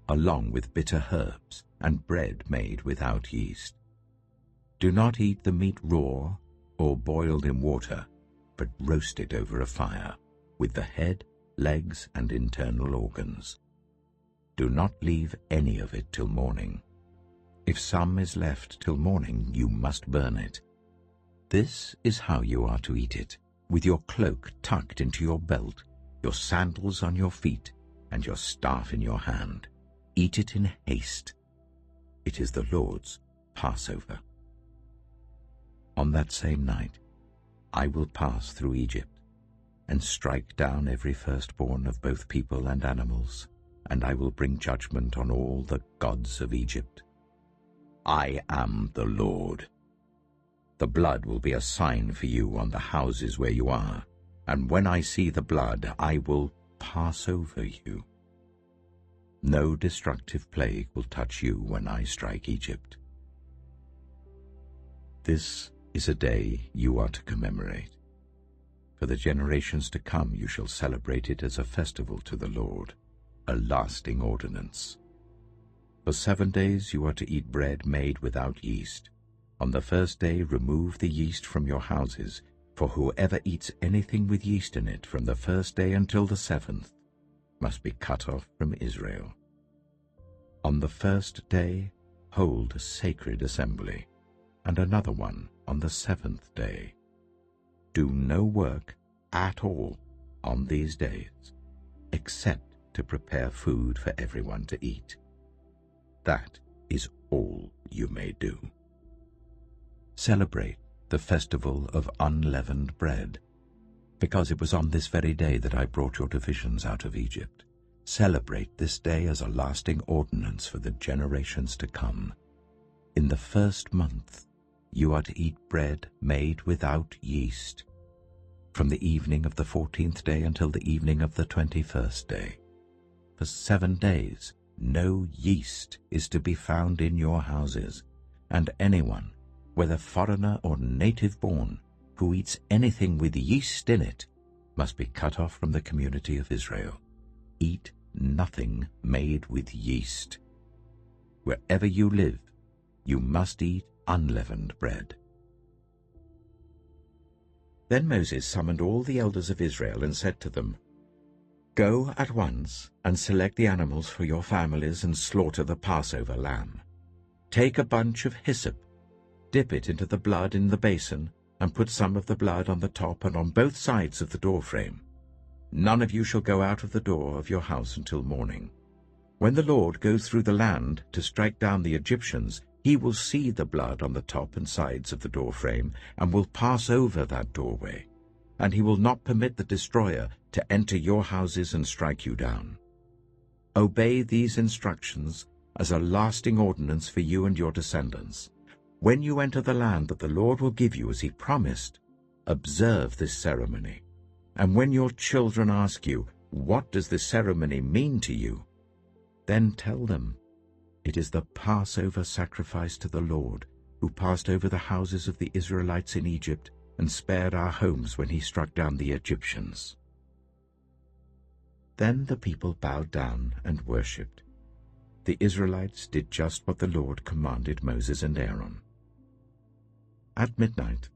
along with bitter herbs and bread made without yeast. Do not eat the meat raw or boiled in water, but roasted over a fire, with the head, legs, and internal organs. Do not leave any of it till morning. If some is left till morning, you must burn it. This is how you are to eat it, with your cloak tucked into your belt, your sandals on your feet, and your staff in your hand. Eat it in haste. It is the Lord's Passover. On that same night, I will pass through Egypt, and strike down every firstborn of both people and animals, and I will bring judgment on all the gods of Egypt. I am the Lord. The blood will be a sign for you on the houses where you are, and when I see the blood, I will pass over you. No destructive plague will touch you when I strike Egypt. This is a day you are to commemorate. For the generations to come you shall celebrate it as a festival to the Lord, a lasting ordinance. For 7 days you are to eat bread made without yeast. On the first day remove the yeast from your houses, for whoever eats anything with yeast in it from the first day until the 7th must be cut off from Israel. On the first day hold a sacred assembly, and another one on the 7th day. Do no work at all on these days, except to prepare food for everyone to eat. That is all you may do. Celebrate the festival of unleavened bread, because it was on this very day that I brought your divisions out of Egypt. Celebrate this day as a lasting ordinance for the generations to come. In the first month you are to eat bread made without yeast, from the evening of the 14th day until the evening of the 21st day. For 7 days no yeast is to be found in your houses, and anyone, whether foreigner or native-born, who eats anything with yeast in it must be cut off from the community of Israel. Eat nothing made with yeast. Wherever you live, you must eat unleavened bread. Then Moses summoned all the elders of Israel and said to them, Go at once and select the animals for your families and slaughter the Passover lamb. Take a bunch of hyssop, dip it into the blood in the basin, and put some of the blood on the top and on both sides of the doorframe. None of you shall go out of the door of your house until morning. When the Lord goes through the land to strike down the Egyptians, he will see the blood on the top and sides of the doorframe and will pass over that doorway, and he will not permit the destroyer to enter your houses and strike you down. Obey these instructions as a lasting ordinance for you and your descendants. When you enter the land that the Lord will give you as he promised, observe this ceremony. And when your children ask you, What does this ceremony mean to you? Then tell them, It is the Passover sacrifice to the Lord, who passed over the houses of the Israelites in Egypt and spared our homes when he struck down the Egyptians. Then the people bowed down and worshipped. The Israelites did just what the Lord commanded Moses and Aaron. At midnight,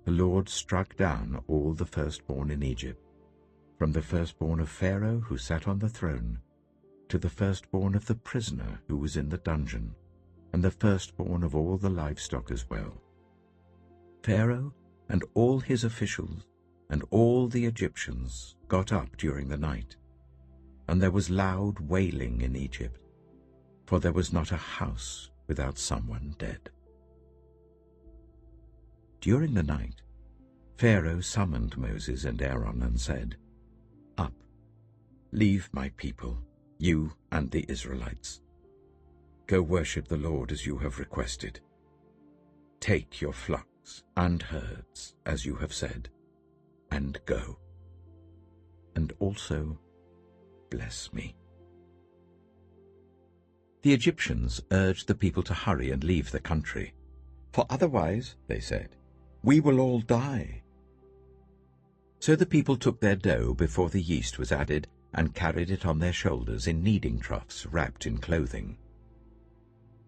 the Lord struck down all the firstborn in Egypt, from the firstborn of Pharaoh who sat on the throne, to the firstborn of the prisoner who was in the dungeon, and the firstborn of all the livestock as well. Pharaoh and all his officials and all the Egyptians got up during the night, and there was loud wailing in Egypt, for there was not a house without someone dead. During the night, Pharaoh summoned Moses and Aaron and said, "Up, leave my people, you and the Israelites. Go worship the Lord as you have requested. Take your flocks and herds, as you have said, and go. And also bless me." The Egyptians urged the people to hurry and leave the country. "For otherwise," they said, "we will all die." So the people took their dough before the yeast was added and carried it on their shoulders in kneading troughs wrapped in clothing.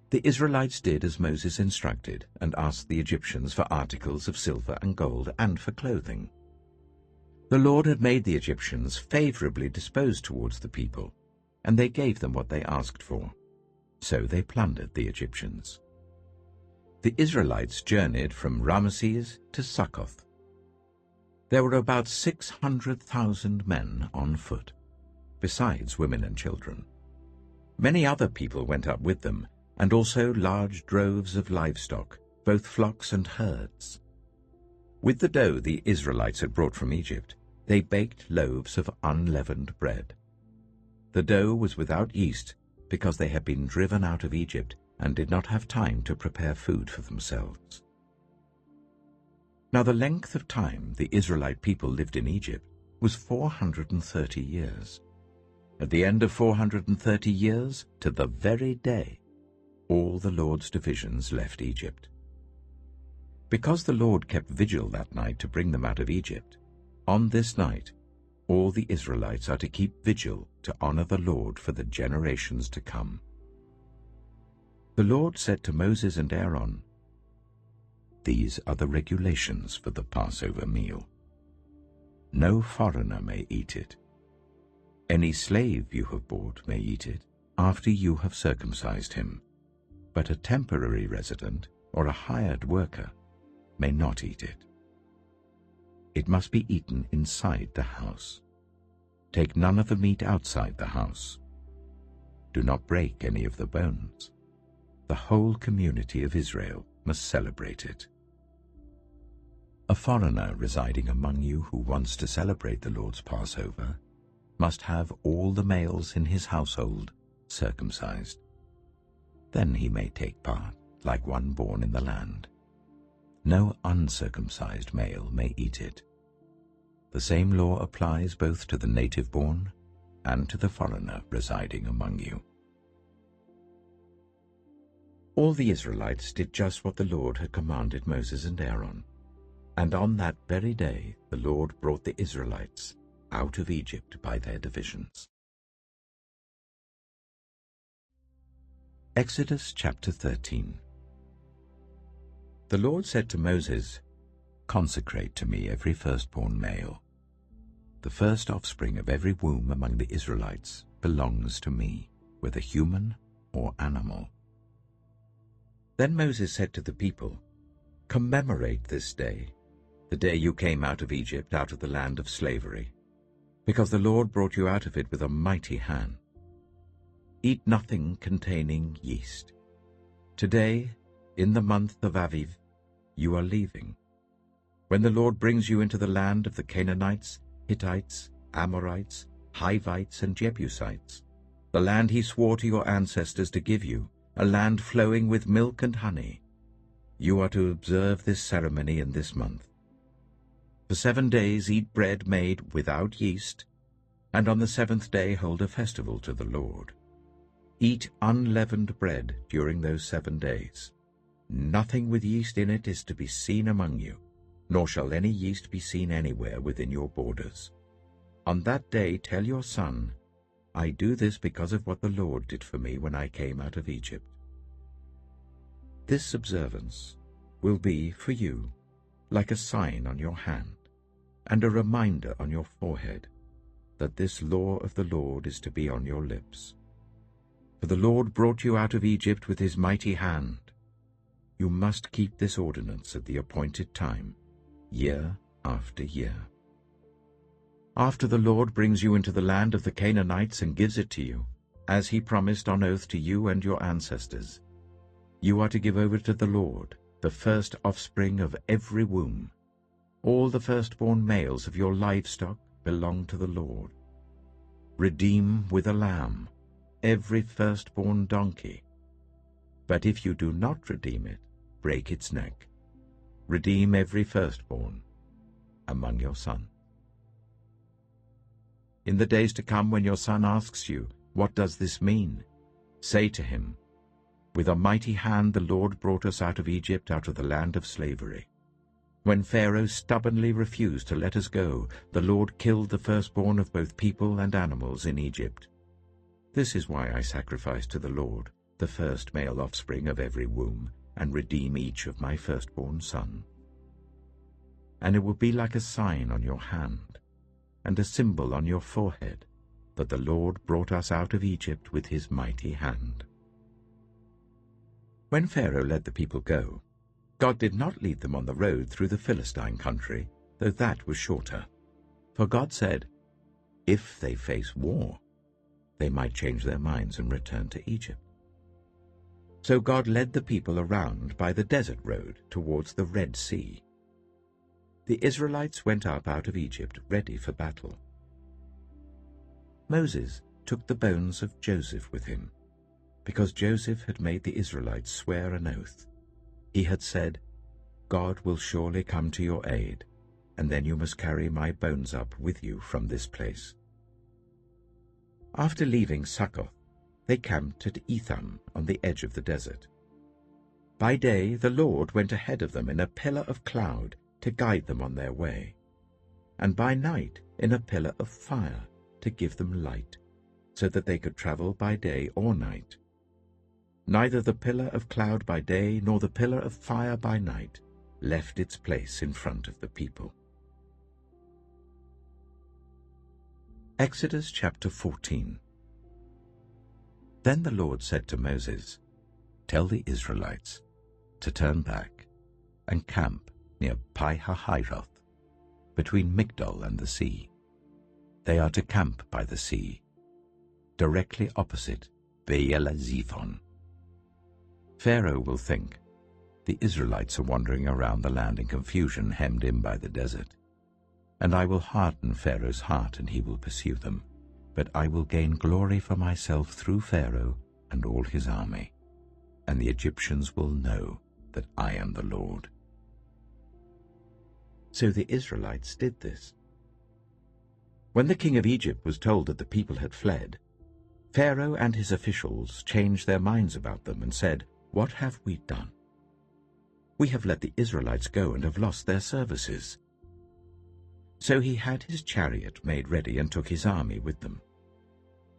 The Israelites did as Moses instructed and asked the Egyptians for articles of silver and gold and for clothing. The Lord had made the Egyptians favorably disposed towards the people, and they gave them what they asked for. So they plundered the Egyptians. The Israelites journeyed from Ramesses to Succoth. There were about 600,000 men on foot, besides women and children. Many other people went up with them, and also large droves of livestock, both flocks and herds. With the dough the Israelites had brought from Egypt, they baked loaves of unleavened bread. The dough was without yeast because they had been driven out of Egypt and did not have time to prepare food for themselves. Now the length of time the Israelite people lived in Egypt was 430 years. At the end of 430 years, to the very day, all the Lord's divisions left Egypt. Because the Lord kept vigil that night to bring them out of Egypt, on this night all the Israelites are to keep vigil to honor the Lord for the generations to come. The Lord said to Moses and Aaron, "These are the regulations for the Passover meal. No foreigner may eat it. Any slave you have bought may eat it after you have circumcised him, but a temporary resident or a hired worker may not eat it. It must be eaten inside the house. Take none of the meat outside the house. Do not break any of the bones. The whole community of Israel must celebrate it. A foreigner residing among you who wants to celebrate the Lord's Passover must have all the males in his household circumcised. Then he may take part, like one born in the land. No uncircumcised male may eat it. The same law applies both to the native-born and to the foreigner residing among you." All the Israelites did just what the Lord had commanded Moses and Aaron, and on that very day the Lord brought the Israelites out of Egypt by their divisions. Exodus chapter 13. The Lord said to Moses, "Consecrate to me every firstborn male. The first offspring of every womb among the Israelites belongs to me, whether human or animal." Then Moses said to the people, "Commemorate this day, the day you came out of Egypt, out of the land of slavery, because the Lord brought you out of it with a mighty hand. Eat nothing containing yeast. Today, in the month of Aviv, you are leaving. When the Lord brings you into the land of the Canaanites, Hittites, Amorites, Hivites, and Jebusites, the land he swore to your ancestors to give you, a land flowing with milk and honey, you are to observe this ceremony in this month. For 7 days eat bread made without yeast, and on the 7th day hold a festival to the Lord. Eat unleavened bread during those 7 days. Nothing with yeast in it is to be seen among you, nor shall any yeast be seen anywhere within your borders. On that day tell your son, I do this because of what the Lord did for me when I came out of Egypt. This observance will be for you like a sign on your hand and a reminder on your forehead that this law of the Lord is to be on your lips. For the Lord brought you out of Egypt with his mighty hand. You must keep this ordinance at the appointed time, year after year. After the Lord brings you into the land of the Canaanites and gives it to you, as he promised on oath to you and your ancestors, you are to give over to the Lord the first offspring of every womb, All the firstborn males of your livestock belong to the Lord. Redeem with a lamb every firstborn donkey. But if you do not redeem it, break its neck. Redeem every firstborn among your sons. In the days to come, when your son asks you, "What does this mean?" say to him, "With a mighty hand the Lord brought us out of Egypt, out of the land of slavery. When Pharaoh stubbornly refused to let us go, the Lord killed the firstborn of both people and animals in Egypt. This is why I sacrifice to the Lord the first male offspring of every womb, and redeem each of my firstborn son. And it will be like a sign on your hand, and a symbol on your forehead, that the Lord brought us out of Egypt with his mighty hand." When Pharaoh let the people go, God did not lead them on the road through the Philistine country, though that was shorter. For God said, if they face war, they might change their minds and return to Egypt. So God led the people around by the desert road towards the Red Sea. The Israelites went up out of Egypt ready for battle. Moses took the bones of Joseph with him, because Joseph had made the Israelites swear an oath. He had said, "God will surely come to your aid, and then you must carry my bones up with you from this place." After leaving Succoth, they camped at Etham on the edge of the desert. By day the Lord went ahead of them in a pillar of cloud to guide them on their way, and by night in a pillar of fire to give them light, so that they could travel by day or night. Neither the pillar of cloud by day nor the pillar of fire by night left its place in front of the people. Exodus chapter 14. Then the Lord said to Moses, "Tell the Israelites to turn back and camp near Pi-hahiroth, between Migdol and the sea. They are to camp by the sea, directly opposite Baal-zephon. Pharaoh will think, the Israelites are wandering around the land in confusion, hemmed in by the desert. And I will harden Pharaoh's heart, and he will pursue them. But I will gain glory for myself through Pharaoh and all his army, and the Egyptians will know that I am the Lord." So the Israelites did this. When the king of Egypt was told that the people had fled, Pharaoh and his officials changed their minds about them and said, "What have we done? We have let the Israelites go and have lost their services." So he had his chariot made ready and took his army with them.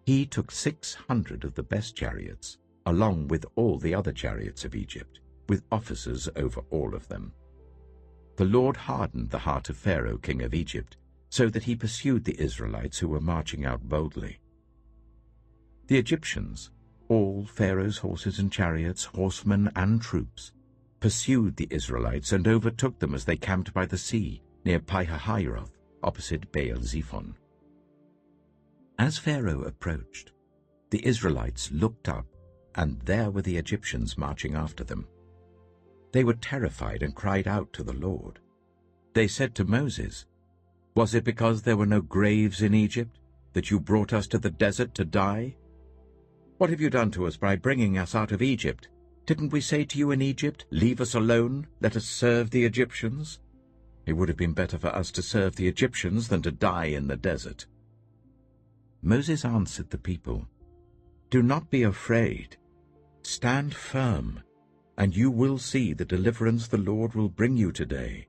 He took 600 of the best chariots, along with all the other chariots of Egypt, with officers over all of them. The Lord hardened the heart of Pharaoh, king of Egypt, so that he pursued the Israelites who were marching out boldly. The Egyptians, all Pharaoh's horses and chariots, horsemen and troops, pursued the Israelites and overtook them as they camped by the sea, near Pi-hahiroth, opposite Baal-zephon. As Pharaoh approached, the Israelites looked up, and there were the Egyptians marching after them. They were terrified and cried out to the Lord. They said to Moses, "Was it because there were no graves in Egypt that you brought us to the desert to die? What have you done to us by bringing us out of Egypt? Didn't we say to you in Egypt, 'Leave us alone, let us serve the Egyptians'? It would have been better for us to serve the Egyptians than to die in the desert." Moses answered the people, "Do not be afraid. Stand firm, and you will see the deliverance the Lord will bring you today.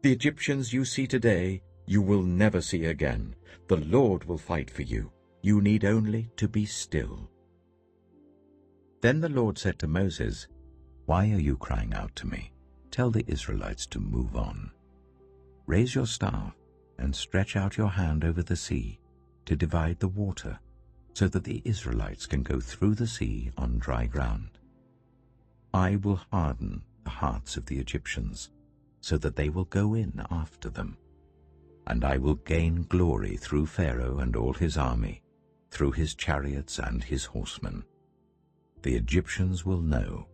The Egyptians you see today, you will never see again. The Lord will fight for you. You need only to be still." Then the Lord said to Moses, "Why are you crying out to me? Tell the Israelites to move on. Raise your staff and stretch out your hand over the sea to divide the water, so that the Israelites can go through the sea on dry ground. I will harden the hearts of the Egyptians, so that they will go in after them. And I will gain glory through Pharaoh and all his army, through his chariots and his horsemen. The Egyptians will know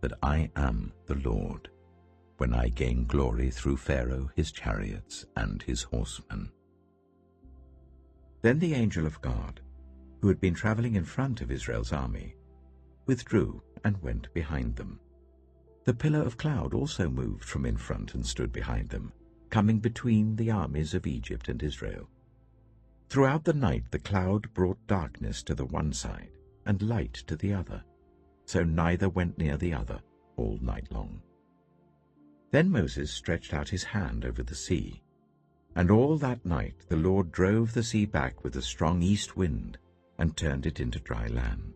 that I am the Lord, when I gain glory through Pharaoh, his chariots, and his horsemen." Then the angel of God, who had been traveling in front of Israel's army, withdrew and went behind them. The pillar of cloud also moved from in front and stood behind them, coming between the armies of Egypt and Israel. Throughout the night the cloud brought darkness to the one side and light to the other, so neither went near the other all night long. Then Moses stretched out his hand over the sea, and all that night the Lord drove the sea back with a strong east wind and turned it into dry land.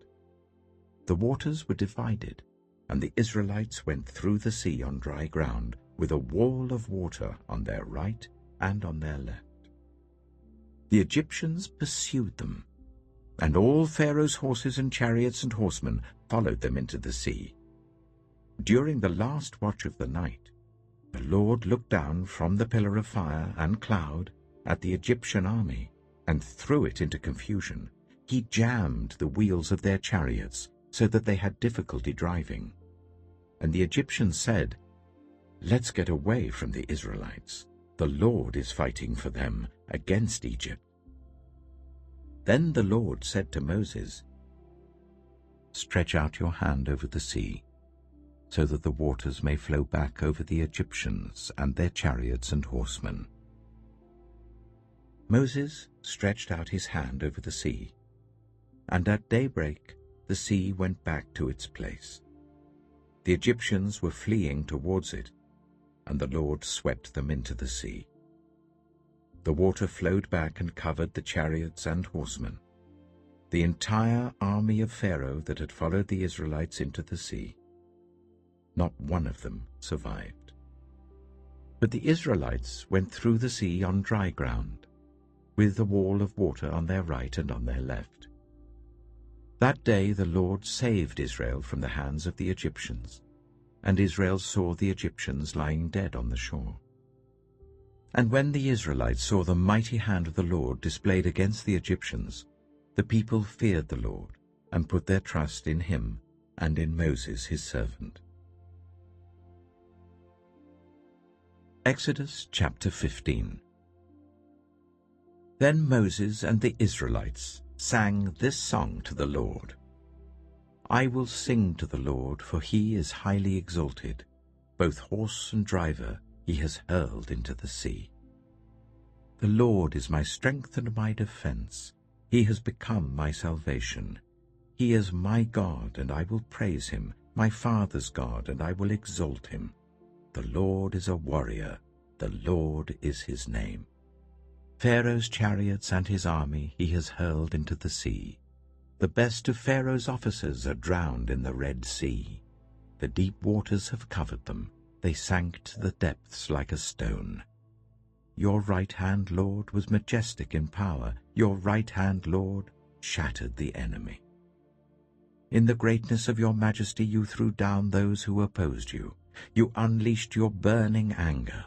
The waters were divided, and the Israelites went through the sea on dry ground, with a wall of water on their right and on their left. The Egyptians pursued them, and all Pharaoh's horses and chariots and horsemen followed them into the sea. During the last watch of the night, the Lord looked down from the pillar of fire and cloud at the Egyptian army and threw it into confusion. He jammed the wheels of their chariots so that they had difficulty driving. And the Egyptians said, "Let's get away from the Israelites. The Lord is fighting for them against Egypt." Then the Lord said to Moses, "Stretch out your hand over the sea, so that the waters may flow back over the Egyptians and their chariots and horsemen." Moses stretched out his hand over the sea, and at daybreak the sea went back to its place. The Egyptians were fleeing towards it, and the Lord swept them into the sea. The water flowed back and covered the chariots and horsemen, the entire army of Pharaoh that had followed the Israelites into the sea. Not one of them survived. But the Israelites went through the sea on dry ground, with a wall of water on their right and on their left. That day the Lord saved Israel from the hands of the Egyptians, and Israel saw the Egyptians lying dead on the shore. And when the Israelites saw the mighty hand of the Lord displayed against the Egyptians, the people feared the Lord and put their trust in him and in Moses his servant. Exodus chapter 15. Then Moses and the Israelites sang this song to the Lord. "I will sing to the Lord, for he is highly exalted. Both horse and driver he has hurled into the sea. The Lord is my strength and my defense. He has become my salvation. He is my God, and I will praise him, my father's God, and I will exalt him. The Lord is a warrior. The Lord is his name. Pharaoh's chariots and his army he has hurled into the sea. The best of Pharaoh's officers are drowned in the Red Sea. The deep waters have covered them. They sank to the depths like a stone. Your right hand, Lord, was majestic in power. Your right hand, Lord, shattered the enemy. In the greatness of your majesty you threw down those who opposed you. You unleashed your burning anger.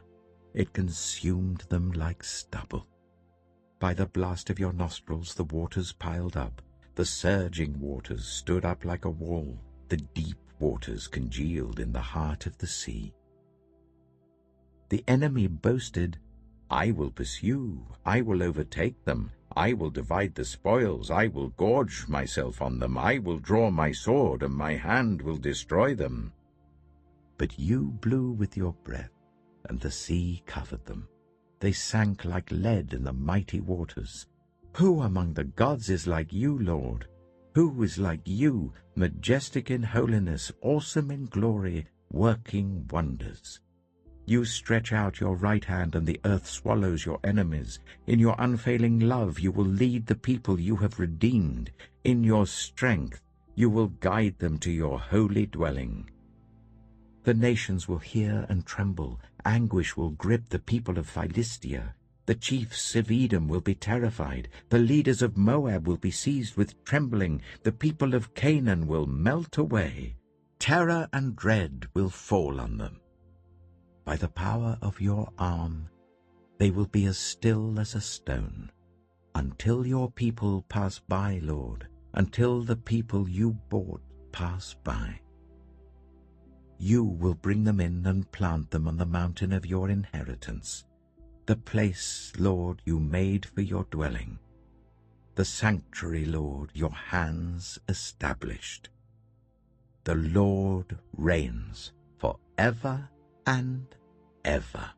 It consumed them like stubble. By the blast of your nostrils the waters piled up. The surging waters stood up like a wall. The deep waters congealed in the heart of the sea. The enemy boasted, "I will pursue, I will overtake them, I will divide the spoils, I will gorge myself on them, I will draw my sword, and my hand will destroy them." But you blew with your breath, and the sea covered them. They sank like lead in the mighty waters. Who among the gods is like you, Lord? Who is like you, majestic in holiness, awesome in glory, working wonders? You stretch out your right hand, and the earth swallows your enemies. In your unfailing love you will lead the people you have redeemed. In your strength you will guide them to your holy dwelling. The nations will hear and tremble. Anguish will grip the people of Philistia. The chiefs of Edom will be terrified. The leaders of Moab will be seized with trembling. The people of Canaan will melt away. Terror and dread will fall on them. By the power of your arm, they will be as still as a stone, until your people pass by, Lord, until the people you bought pass by. you will bring them in and plant them on the mountain of your inheritance, the place, Lord, you made for your dwelling, the sanctuary, Lord, your hands established. The Lord reigns forever and ever.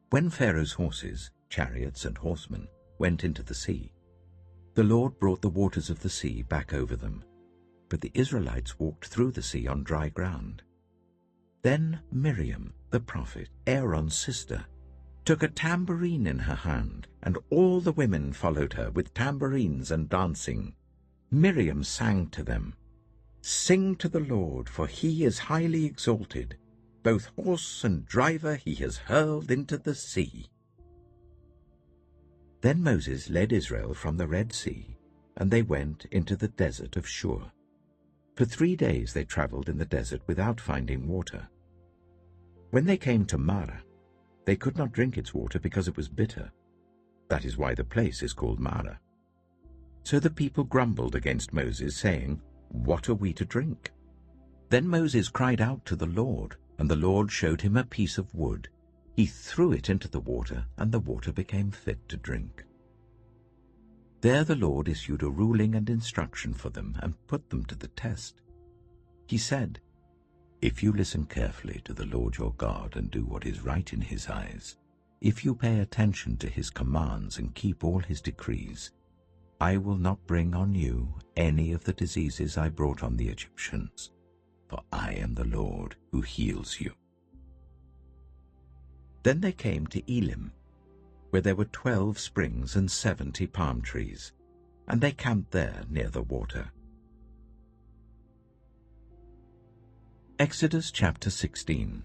When Pharaoh's horses, chariots, and horsemen went into the sea, the Lord brought the waters of the sea back over them, but the Israelites walked through the sea on dry ground. Then Miriam, the prophet, Aaron's sister, took a tambourine in her hand, and all the women followed her with tambourines and dancing. Miriam sang to them, "Sing to the Lord, for he is highly exalted. Both horse and driver he has hurled into the sea." Then Moses led Israel from the Red Sea, and they went into the desert of Shur. For 3 days they traveled in the desert without finding water. When they came to Marah, they could not drink its water because it was bitter. That is why the place is called Marah. So the people grumbled against Moses, saying, "What are we to drink?" Then Moses cried out to the Lord, and the Lord showed him a piece of wood. He threw it into the water, and the water became fit to drink. There the Lord issued a ruling and instruction for them and put them to the test. He said, "If you listen carefully to the Lord your God and do what is right in his eyes, if you pay attention to his commands and keep all his decrees, I will not bring on you any of the diseases I brought on the Egyptians, for I am the Lord who heals you." Then they came to Elim, where there were 12 springs and 70 palm trees, and they camped there near the water. Exodus chapter 16.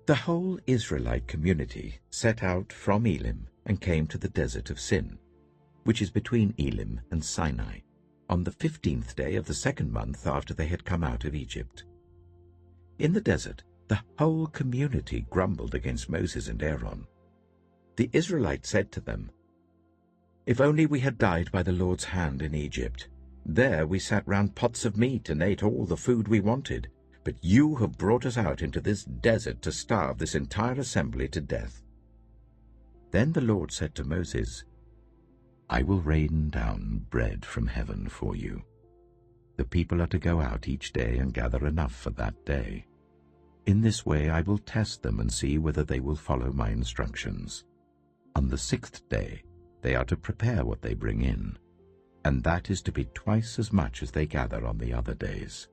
The whole Israelite community set out from Elim and came to the desert of Sin, which is between Elim and Sinai, on the 15th day of the 2nd month after they had come out of Egypt. In the desert, the whole community grumbled against Moses and Aaron. The Israelites said to them, "If only we had died by the Lord's hand in Egypt. There we sat round pots of meat and ate all the food we wanted. But you have brought us out into this desert to starve this entire assembly to death." Then the Lord said to Moses, "I will rain down bread from heaven for you. The people are to go out each day and gather enough for that day. In this way I will test them and see whether they will follow my instructions. On the 6th day they are to prepare what they bring in, and that is to be twice as much as they gather on the other days."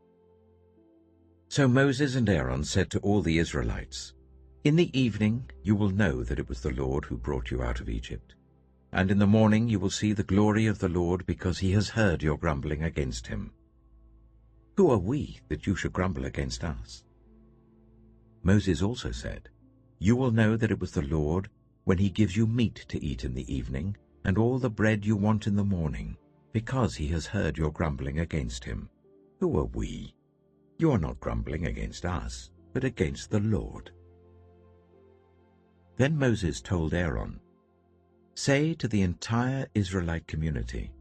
So Moses and Aaron said to all the Israelites, "In the evening you will know that it was the Lord who brought you out of Egypt, and in the morning you will see the glory of the Lord, because he has heard your grumbling against him. Who are we that you should grumble against us?" Moses also said, "You will know that it was the Lord when he gives you meat to eat in the evening and all the bread you want in the morning, because he has heard your grumbling against him. Who are we? You are not grumbling against us, but against the Lord." Then Moses told Aaron, "Say to the entire Israelite community,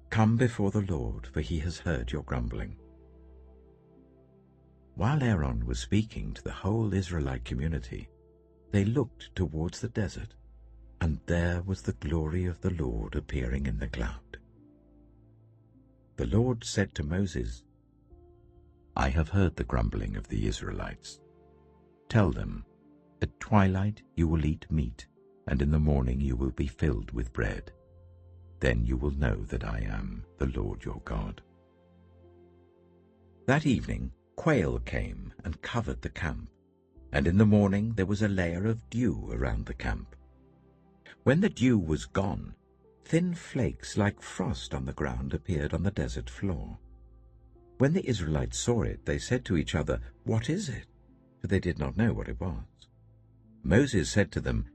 'Come before the Lord, for he has heard your grumbling.'" While Aaron was speaking to the whole Israelite community, they looked towards the desert, and there was the glory of the Lord appearing in the cloud. The Lord said to Moses, "I have heard the grumbling of the Israelites. Tell them, at twilight you will eat meat, and in the morning you will be filled with bread. Then you will know that I am the Lord your God." That evening quail came and covered the camp, and in the morning there was a layer of dew around the camp. When the dew was gone, thin flakes like frost on the ground appeared on the desert floor. When the Israelites saw it, they said to each other, "What is it?" For they did not know what it was. Moses said to them,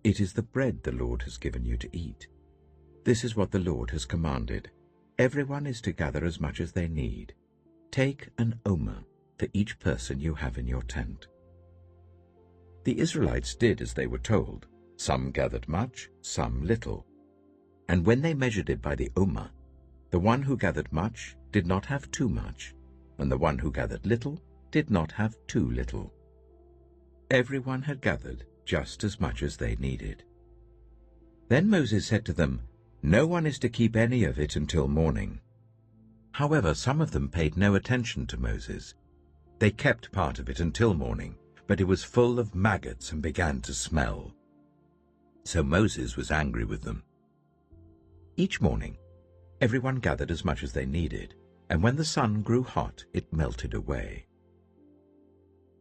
"It is the bread the Lord has given you to eat. This is what the Lord has commanded. Everyone is to gather as much as they need. Take an omer for each person you have in your tent." The Israelites did as they were told. Some gathered much, some little. And when they measured it by the omer, the one who gathered much did not have too much, and the one who gathered little did not have too little. Everyone had gathered just as much as they needed. Then Moses said to them, "No one is to keep any of it until morning." However, some of them paid no attention to Moses. They kept part of it until morning, but it was full of maggots and began to smell. So Moses was angry with them. Each morning, everyone gathered as much as they needed, and when the sun grew hot, it melted away.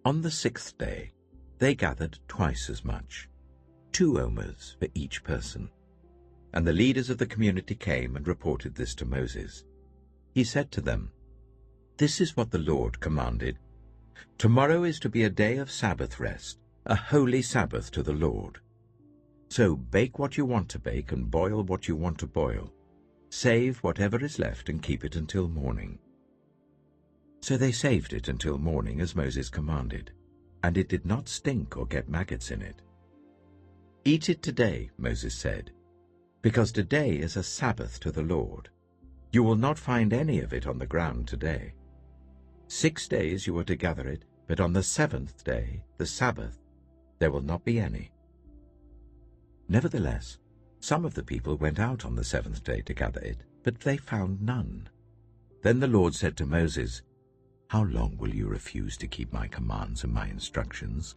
On the 6th day, they gathered twice as much, 2 omers for each person. And the leaders of the community came and reported this to Moses. He said to them, "This is what the Lord commanded. Tomorrow is to be a day of Sabbath rest, a holy Sabbath to the Lord. So bake what you want to bake and boil what you want to boil. Save whatever is left and keep it until morning." So they saved it until morning as Moses commanded, and it did not stink or get maggots in it. "Eat it today," Moses said, "because today is a Sabbath to the Lord. You will not find any of it on the ground today. 6 days you are to gather it, but on the 7th day, the Sabbath, there will not be any." Nevertheless, some of the people went out on the 7th day to gather it, but they found none. Then the Lord said to Moses, "How long will you refuse to keep my commands and my instructions?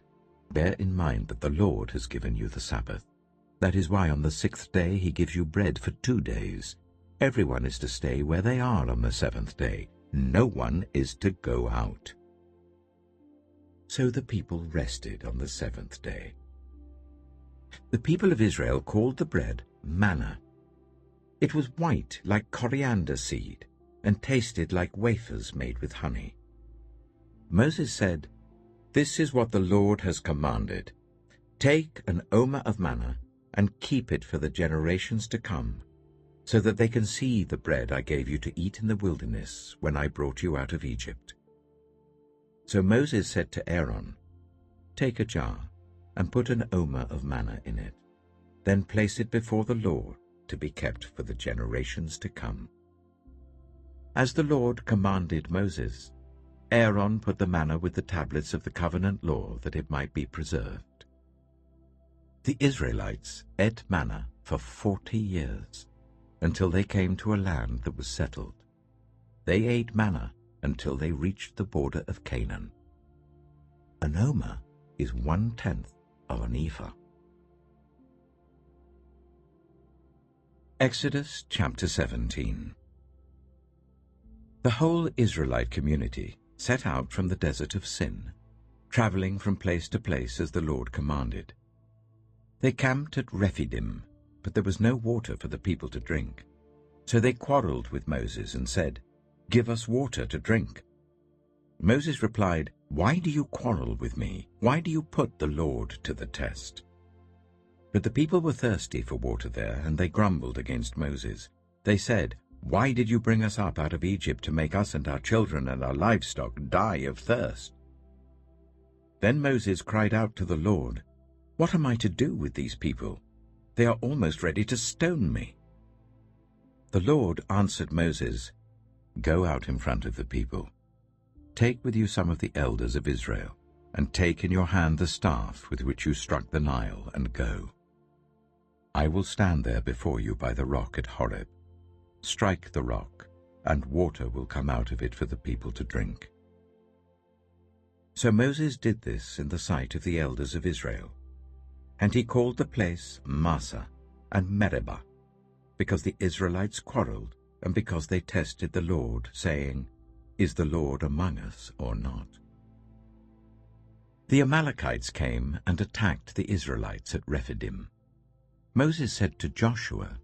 Bear in mind that the Lord has given you the Sabbath. That is why on the 6th day he gives you bread for 2 days. Everyone is to stay where they are on the 7th day. No one is to go out." So the people rested on the 7th day. The people of Israel called the bread manna. It was white like coriander seed and tasted like wafers made with honey. Moses said, "This is what the Lord has commanded. Take an omer of manna and keep it for the generations to come, so that they can see the bread I gave you to eat in the wilderness when I brought you out of Egypt." So Moses said to Aaron, "Take a jar and put an omer of manna in it. Then place it before the Lord to be kept for the generations to come." As the Lord commanded Moses, Aaron put the manna with the tablets of the covenant law that it might be preserved. The Israelites ate manna for 40 years, until they came to a land that was settled. They ate manna until they reached the border of Canaan. An omer is 1/10 of an ephah. Exodus chapter 17. The whole Israelite community set out from the desert of Sin, traveling from place to place as the Lord commanded. They camped at Rephidim, but there was no water for the people to drink. So they quarreled with Moses and said, "Give us water to drink." Moses replied, "Why do you quarrel with me? Why do you put the Lord to the test?" But the people were thirsty for water there, and they grumbled against Moses. They said, "Why did you bring us up out of Egypt to make us and our children and our livestock die of thirst?" Then Moses cried out to the Lord, "What am I to do with these people? They are almost ready to stone me." The Lord answered Moses, "Go out in front of the people. Take with you some of the elders of Israel, and take in your hand the staff with which you struck the Nile, and go. I will stand there before you by the rock at Horeb. Strike the rock, and water will come out of it for the people to drink." So Moses did this in the sight of the elders of Israel, and he called the place Massah and Meribah, because the Israelites quarreled, and because they tested the Lord, saying, "Is the Lord among us or not?" The Amalekites came and attacked the Israelites at Rephidim. Moses said to Joshua,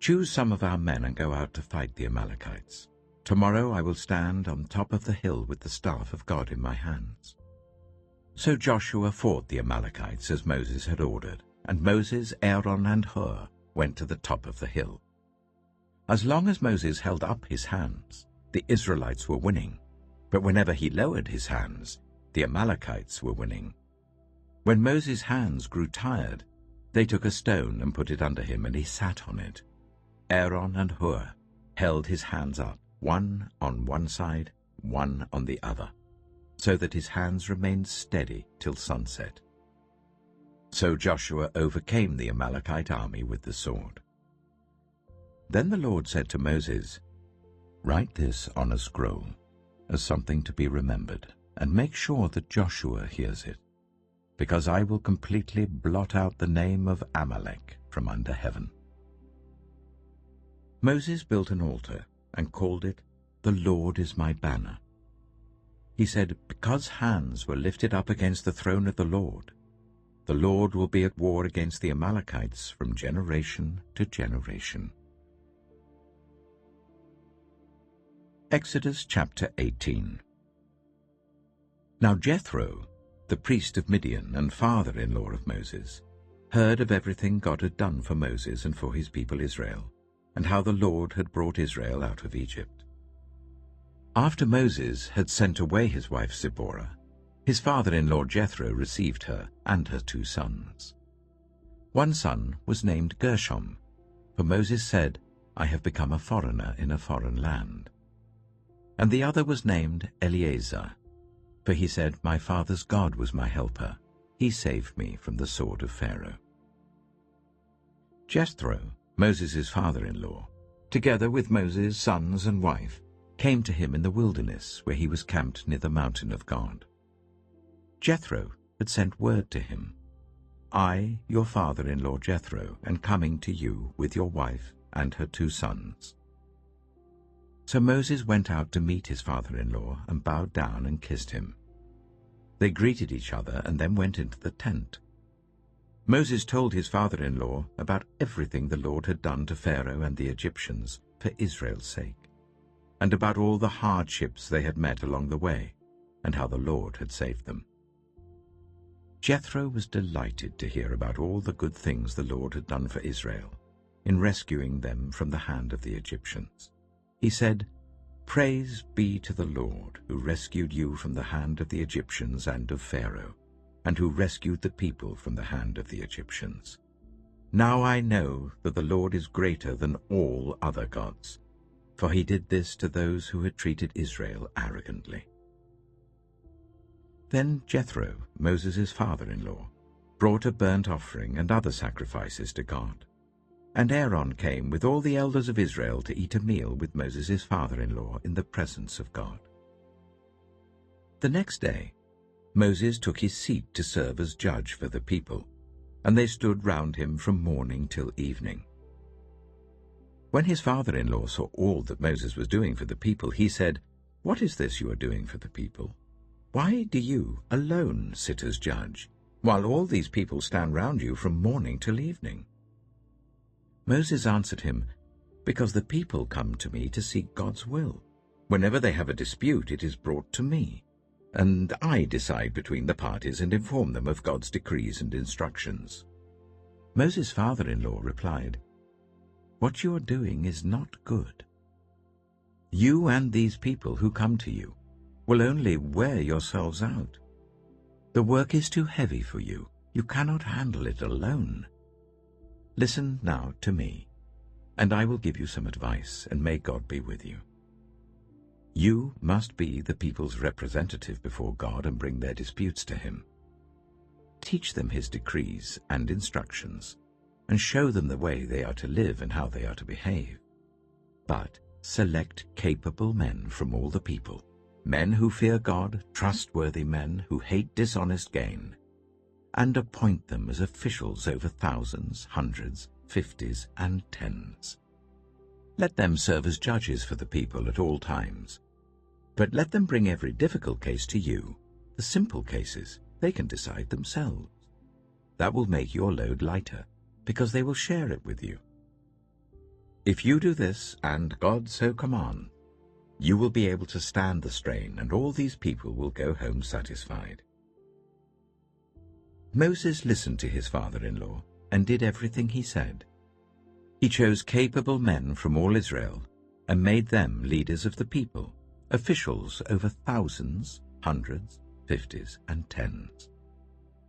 "Choose some of our men and go out to fight the Amalekites. Tomorrow I will stand on top of the hill with the staff of God in my hands." So Joshua fought the Amalekites as Moses had ordered, and Moses, Aaron, and Hur went to the top of the hill. As long as Moses held up his hands, the Israelites were winning, but whenever he lowered his hands, the Amalekites were winning. When Moses' hands grew tired, they took a stone and put it under him, and he sat on it. Aaron and Hur held his hands up, one on one side one on the other, so that his hands remained steady till sunset. So Joshua overcame the Amalekite army with the sword. Then the Lord said to Moses, "Write this on a scroll as something to be remembered, and make sure that Joshua hears it, because I will completely blot out the name of Amalek from under heaven." Moses built an altar and called it, "The Lord is my banner." He said, "Because hands were lifted up against the throne of the Lord will be at war against the Amalekites from generation to generation." Exodus chapter 18. Now Jethro, the priest of Midian and father-in-law of Moses, heard of everything God had done for Moses and for his people Israel, and how the Lord had brought Israel out of Egypt. After Moses had sent away his wife Zipporah, his father-in-law Jethro received her and her 2 sons. One son was named Gershom, for Moses said, "I have become a foreigner in a foreign land." And the other was named Eleazar, for he said, "My father's God was my helper. He saved me from the sword of Pharaoh." Jethro, Moses' father-in-law, together with Moses' sons and wife, came to him in the wilderness where he was camped near the mountain of God. Jethro had sent word to him, "I, your father-in-law Jethro, am coming to you with your wife and her 2 sons." So Moses went out to meet his father-in-law and bowed down and kissed him. They greeted each other and then went into the tent. Moses told his father-in-law about everything the Lord had done to Pharaoh and the Egyptians for Israel's sake, and about all the hardships they had met along the way, and how the Lord had saved them. Jethro was delighted to hear about all the good things the Lord had done for Israel in rescuing them from the hand of the Egyptians. He said, "Praise be to the Lord, who rescued you from the hand of the Egyptians and of Pharaoh, and who rescued the people from the hand of the Egyptians. Now I know that the Lord is greater than all other gods, for he did this to those who had treated Israel arrogantly." Then Jethro, Moses' father-in-law, brought a burnt offering and other sacrifices to God. And Aaron came with all the elders of Israel to eat a meal with Moses' father-in-law in the presence of God. The next day, Moses took his seat to serve as judge for the people, and they stood round him from morning till evening. When his father-in-law saw all that Moses was doing for the people, he said, "What is this you are doing for the people? Why do you alone sit as judge, while all these people stand round you from morning till evening?" Moses answered him, "Because the people come to me to seek God's will. Whenever they have a dispute, it is brought to me, and I decide between the parties and inform them of God's decrees and instructions." Moses' father-in-law replied, "What you are doing is not good. You and these people who come to you will only wear yourselves out. The work is too heavy for you. You cannot handle it alone. Listen now to me, and I will give you some advice, and may God be with you. You must be the people's representative before God and bring their disputes to him. Teach them his decrees and instructions, and show them the way they are to live and how they are to behave. But select capable men from all the people, men who fear God, trustworthy men who hate dishonest gain, and appoint them as officials over thousands, hundreds, fifties, and tens. Let them serve as judges for the people at all times. But let them bring every difficult case to you. The simple cases they can decide themselves. That will make your load lighter, because they will share it with you. If you do this, and God so command, you will be able to stand the strain, and all these people will go home satisfied." Moses listened to his father-in-law and did everything he said. He chose capable men from all Israel and made them leaders of the people, officials over thousands, hundreds, fifties, and tens.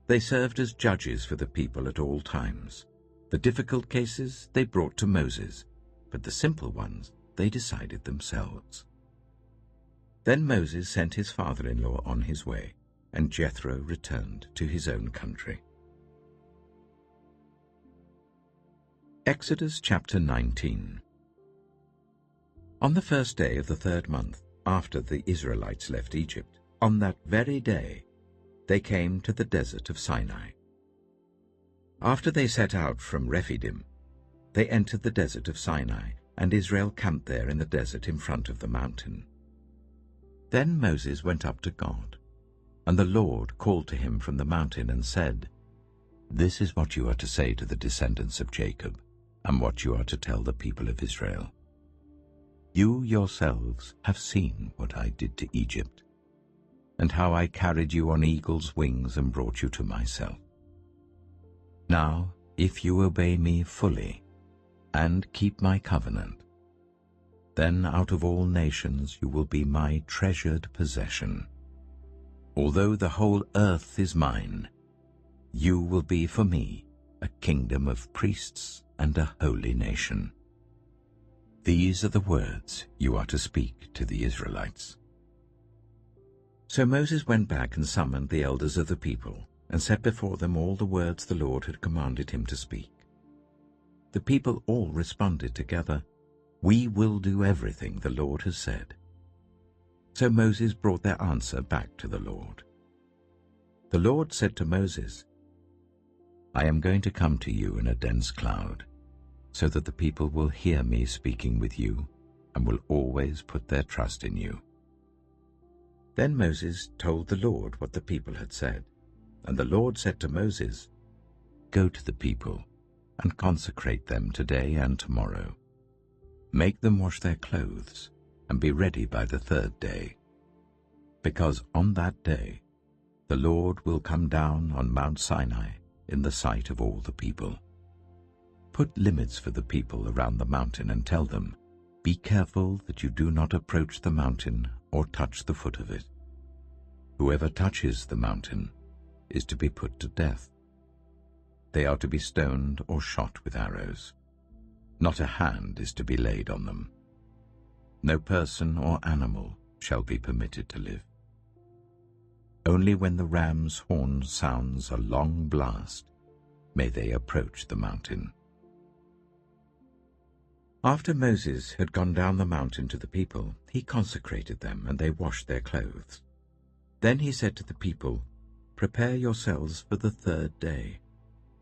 They served as judges for the people at all times. The difficult cases they brought to Moses, but the simple ones they decided themselves. Then Moses sent his father-in-law on his way, and Jethro returned to his own country. Exodus chapter 19. On the first day of the 3rd month, after the Israelites left Egypt, on that very day they came to the desert of Sinai. After they set out from Rephidim, they entered the desert of Sinai, and Israel camped there in the desert in front of the mountain. Then Moses went up to God, and the Lord called to him from the mountain and said, "This is what you are to say to the descendants of Jacob, and what you are to tell the people of Israel. You yourselves have seen what I did to Egypt, and how I carried you on eagle's wings and brought you to myself. Now, if you obey me fully and keep my covenant, then out of all nations you will be my treasured possession. Although the whole earth is mine, you will be for me a kingdom of priests and a holy nation. These are the words you are to speak to the Israelites." So Moses went back and summoned the elders of the people, and set before them all the words the Lord had commanded him to speak. The people all responded together, "We will do everything the Lord has said." So Moses brought their answer back to the Lord. The Lord said to Moses, "I am going to come to you in a dense cloud, so that the people will hear me speaking with you and will always put their trust in you." Then Moses told the Lord what the people had said, and the Lord said to Moses, "Go to the people and consecrate them today and tomorrow. Make them wash their clothes and be ready by the 3rd day, because on that day the Lord will come down on Mount Sinai in the sight of all the people. Put limits for the people around the mountain and tell them, 'Be careful that you do not approach the mountain or touch the foot of it. Whoever touches the mountain is to be put to death. They are to be stoned or shot with arrows. Not a hand is to be laid on them. No person or animal shall be permitted to live. Only when the ram's horn sounds a long blast may they approach the mountain." After Moses had gone down the mountain to the people, he consecrated them, and they washed their clothes. Then he said to the people, "Prepare yourselves for the 3rd day.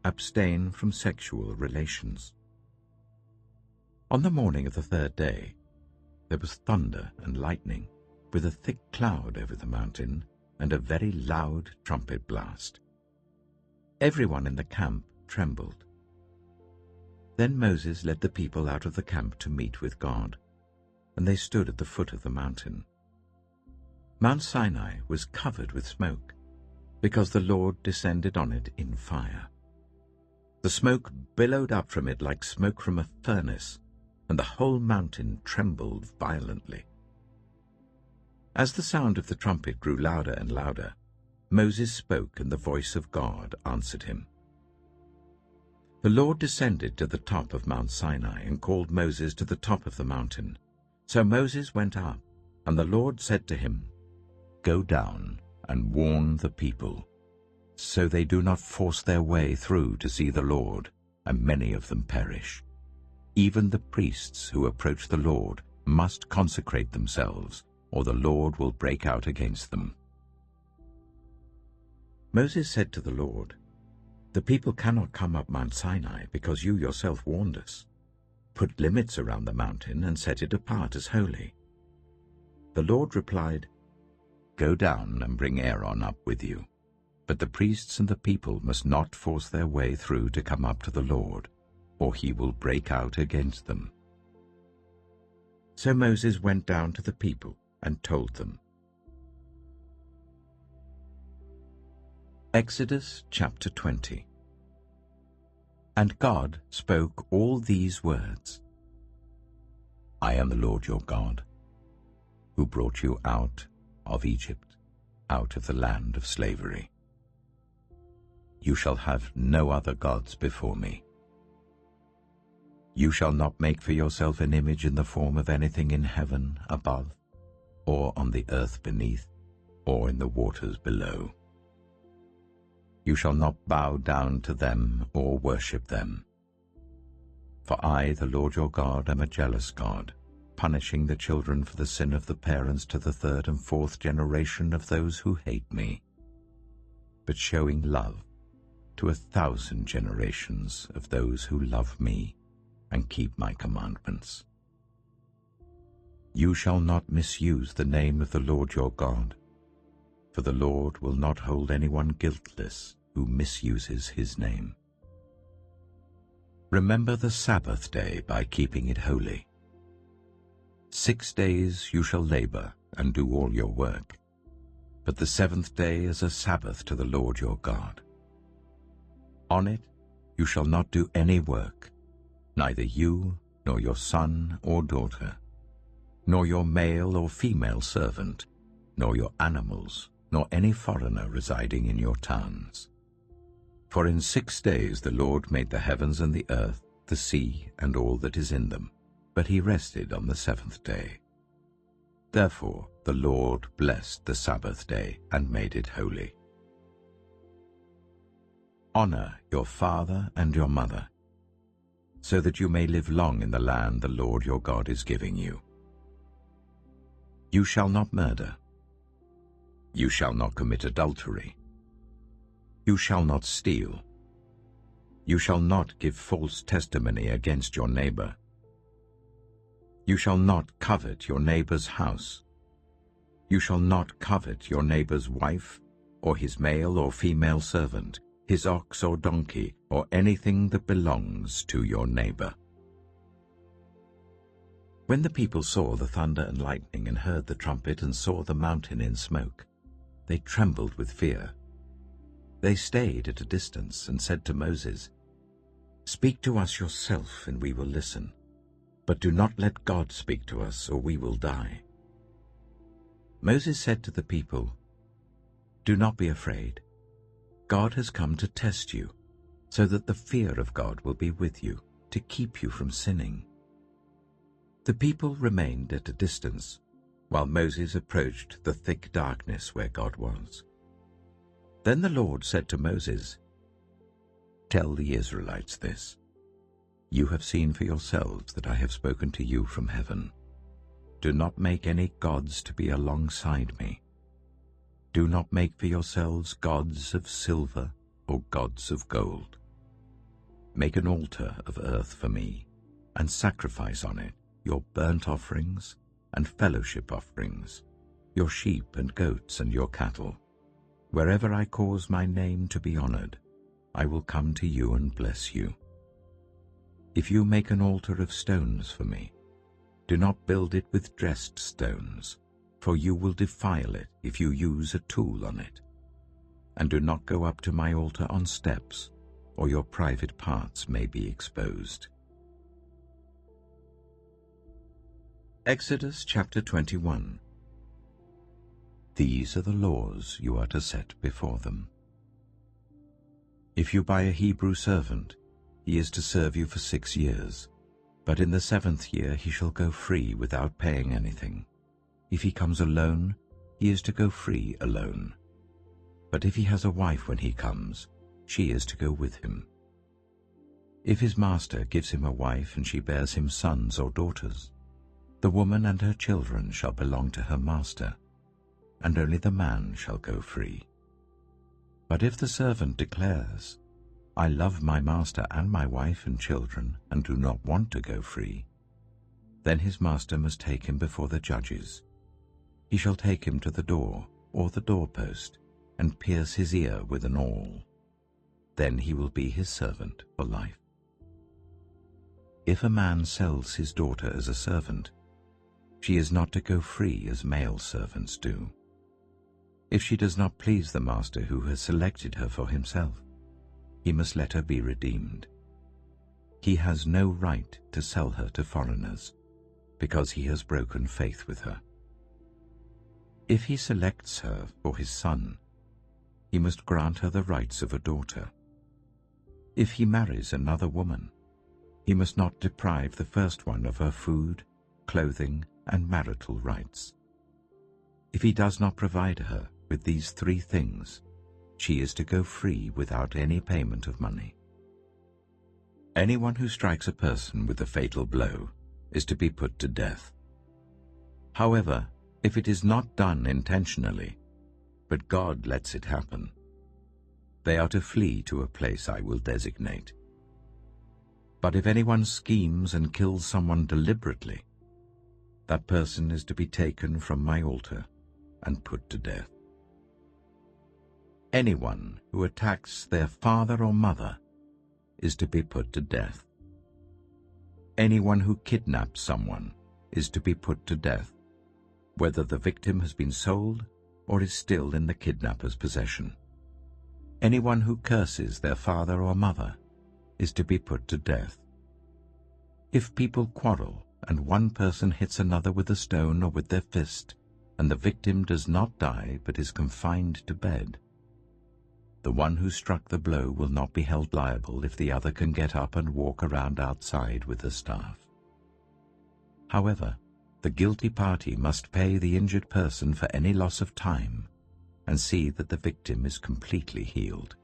Abstain from sexual relations." On the morning of the 3rd day, there was thunder and lightning, with a thick cloud over the mountain, and a very loud trumpet blast. Everyone in the camp trembled. Then Moses led the people out of the camp to meet with God, and they stood at the foot of the mountain. Mount Sinai was covered with smoke, because the Lord descended on it in fire. The smoke billowed up from it like smoke from a furnace, and the whole mountain trembled violently. As the sound of the trumpet grew louder and louder, Moses spoke, and the voice of God answered him. The Lord descended to the top of Mount Sinai and called Moses to the top of the mountain. So Moses went up, and the Lord said to him, "Go down and warn the people, so they do not force their way through to see the Lord, and many of them perish. Even the priests who approach the Lord must consecrate themselves, or the Lord will break out against them." Moses said to the Lord, "The people cannot come up Mount Sinai because you yourself warned us. Put limits around the mountain and set it apart as holy." The Lord replied, "Go down and bring Aaron up with you. But the priests and the people must not force their way through to come up to the Lord, or he will break out against them." So Moses went down to the people and told them. Exodus chapter 20. And God spoke all these words: "I am the Lord your God, who brought you out of Egypt, out of the land of slavery. You shall have no other gods before me. You shall not make for yourself an image in the form of anything in heaven above, or on the earth beneath, or in the waters below. You shall not bow down to them or worship them. For I, the Lord your God, am a jealous God, punishing the children for the sin of the parents to the third and fourth generation of those who hate me, but showing love to 1,000 generations of those who love me and keep my commandments. You shall not misuse the name of the Lord your God, for the Lord will not hold anyone guiltless who misuses his name. Remember the Sabbath day by keeping it holy. 6 days you shall labor and do all your work, but the seventh day is a Sabbath to the Lord your God. On it you shall not do any work, neither you, nor your son or daughter, nor your male or female servant, nor your animals, nor any foreigner residing in your towns. For in 6 days the Lord made the heavens and the earth, the sea, and all that is in them, but he rested on the seventh day. Therefore the Lord blessed the Sabbath day and made it holy. Honor your father and your mother, so that you may live long in the land the Lord your God is giving you. You shall not murder. You shall not commit adultery. You shall not steal. You shall not give false testimony against your neighbor. You shall not covet your neighbor's house. You shall not covet your neighbor's wife, or his male or female servant, his ox or donkey, or anything that belongs to your neighbor. When the people saw the thunder and lightning and heard the trumpet and saw the mountain in smoke, they trembled with fear. They stayed at a distance and said to Moses, "Speak to us yourself, and we will listen. But do not let God speak to us, or we will die." Moses said to the people, "Do not be afraid. God has come to test you, so that the fear of God will be with you, to keep you from sinning." The people remained at a distance, while Moses approached the thick darkness where God was. Then the Lord said to Moses, "Tell the Israelites this. You have seen for yourselves that I have spoken to you from heaven. Do not make any gods to be alongside me. Do not make for yourselves gods of silver or gods of gold. Make an altar of earth for me, and sacrifice on it your burnt offerings and fellowship offerings, your sheep and goats and your cattle. Wherever I cause my name to be honored, I will come to you and bless you. If you make an altar of stones for me, do not build it with dressed stones, for you will defile it if you use a tool on it. And do not go up to my altar on steps, or your private parts may be exposed." Exodus chapter 21. These are the laws you are to set before them. If you buy a Hebrew servant, he is to serve you for 6 years, but in the 7th year he shall go free without paying anything. If he comes alone, he is to go free alone. But if he has a wife when he comes, she is to go with him. If his master gives him a wife and she bears him sons or daughters, the woman and her children shall belong to her master, and only the man shall go free. But if the servant declares, "I love my master and my wife and children, and do not want to go free," then his master must take him before the judges. He shall take him to the door or the doorpost, and pierce his ear with an awl. Then he will be his servant for life. If a man sells his daughter as a servant, she is not to go free as male servants do. If she does not please the master who has selected her for himself, he must let her be redeemed. He has no right to sell her to foreigners, because he has broken faith with her. If he selects her for his son, he must grant her the rights of a daughter. If he marries another woman, he must not deprive the first one of her food, clothing, and marital rights. If he does not provide her with these 3 things, she is to go free without any payment of money. Anyone who strikes a person with a fatal blow is to be put to death. However, if it is not done intentionally, but God lets it happen, they are to flee to a place I will designate. But if anyone schemes and kills someone deliberately, that person is to be taken from my altar and put to death. Anyone who attacks their father or mother is to be put to death. Anyone who kidnaps someone is to be put to death, whether the victim has been sold or is still in the kidnapper's possession. Anyone who curses their father or mother is to be put to death. If people quarrel and one person hits another with a stone or with their fist, and the victim does not die but is confined to bed, the one who struck the blow will not be held liable if the other can get up and walk around outside with the staff. However, the guilty party must pay the injured person for any loss of time and see that the victim is completely healed.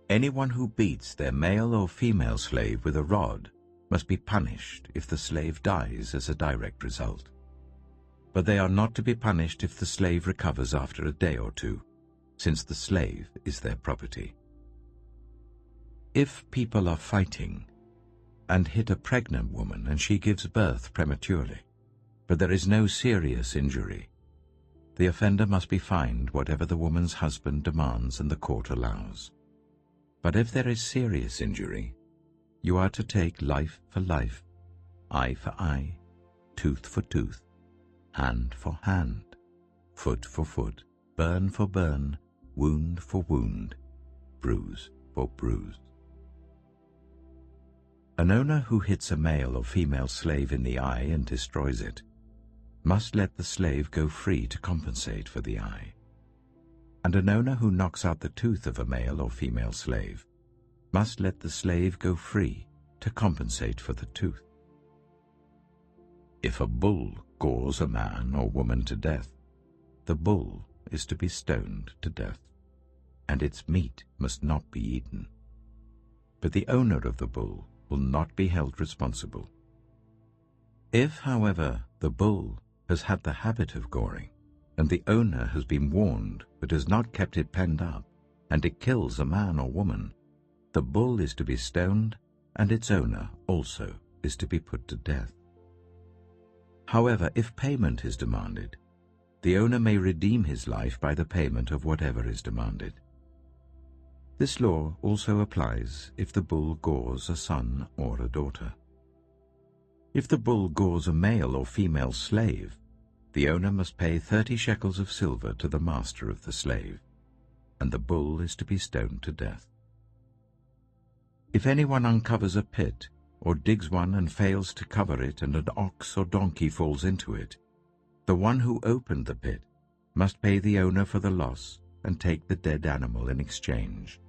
Anyone who beats their male or female slave with a rod must be punished if the slave dies as a direct result. But they are not to be punished if the slave recovers after a day or 2, since the slave is their property. If people are fighting and hit a pregnant woman and she gives birth prematurely, but there is no serious injury, the offender must be fined whatever the woman's husband demands and the court allows. But if there is serious injury, you are to take life for life, eye for eye, tooth for tooth, hand for hand, foot for foot, burn for burn, wound for wound, bruise for bruise. An owner who hits a male or female slave in the eye and destroys it must let the slave go free to compensate for the eye. And an owner who knocks out the tooth of a male or female slave must let the slave go free to compensate for the tooth. If a bull gores a man or woman to death, the bull is to be stoned to death, and its meat must not be eaten. But the owner of the bull will not be held responsible. If, however, the bull has had the habit of goring, and the owner has been warned but has not kept it penned up, and it kills a man or woman, the bull is to be stoned, and its owner also is to be put to death. However, if payment is demanded, the owner may redeem his life by the payment of whatever is demanded. This law also applies if the bull gores a son or a daughter. If the bull gores a male or female slave, the owner must pay 30 shekels of silver to the master of the slave, and the bull is to be stoned to death. If anyone uncovers a pit, or digs one and fails to cover it, and an ox or donkey falls into it, the one who opened the pit must pay the owner for the loss and take the dead animal in exchange.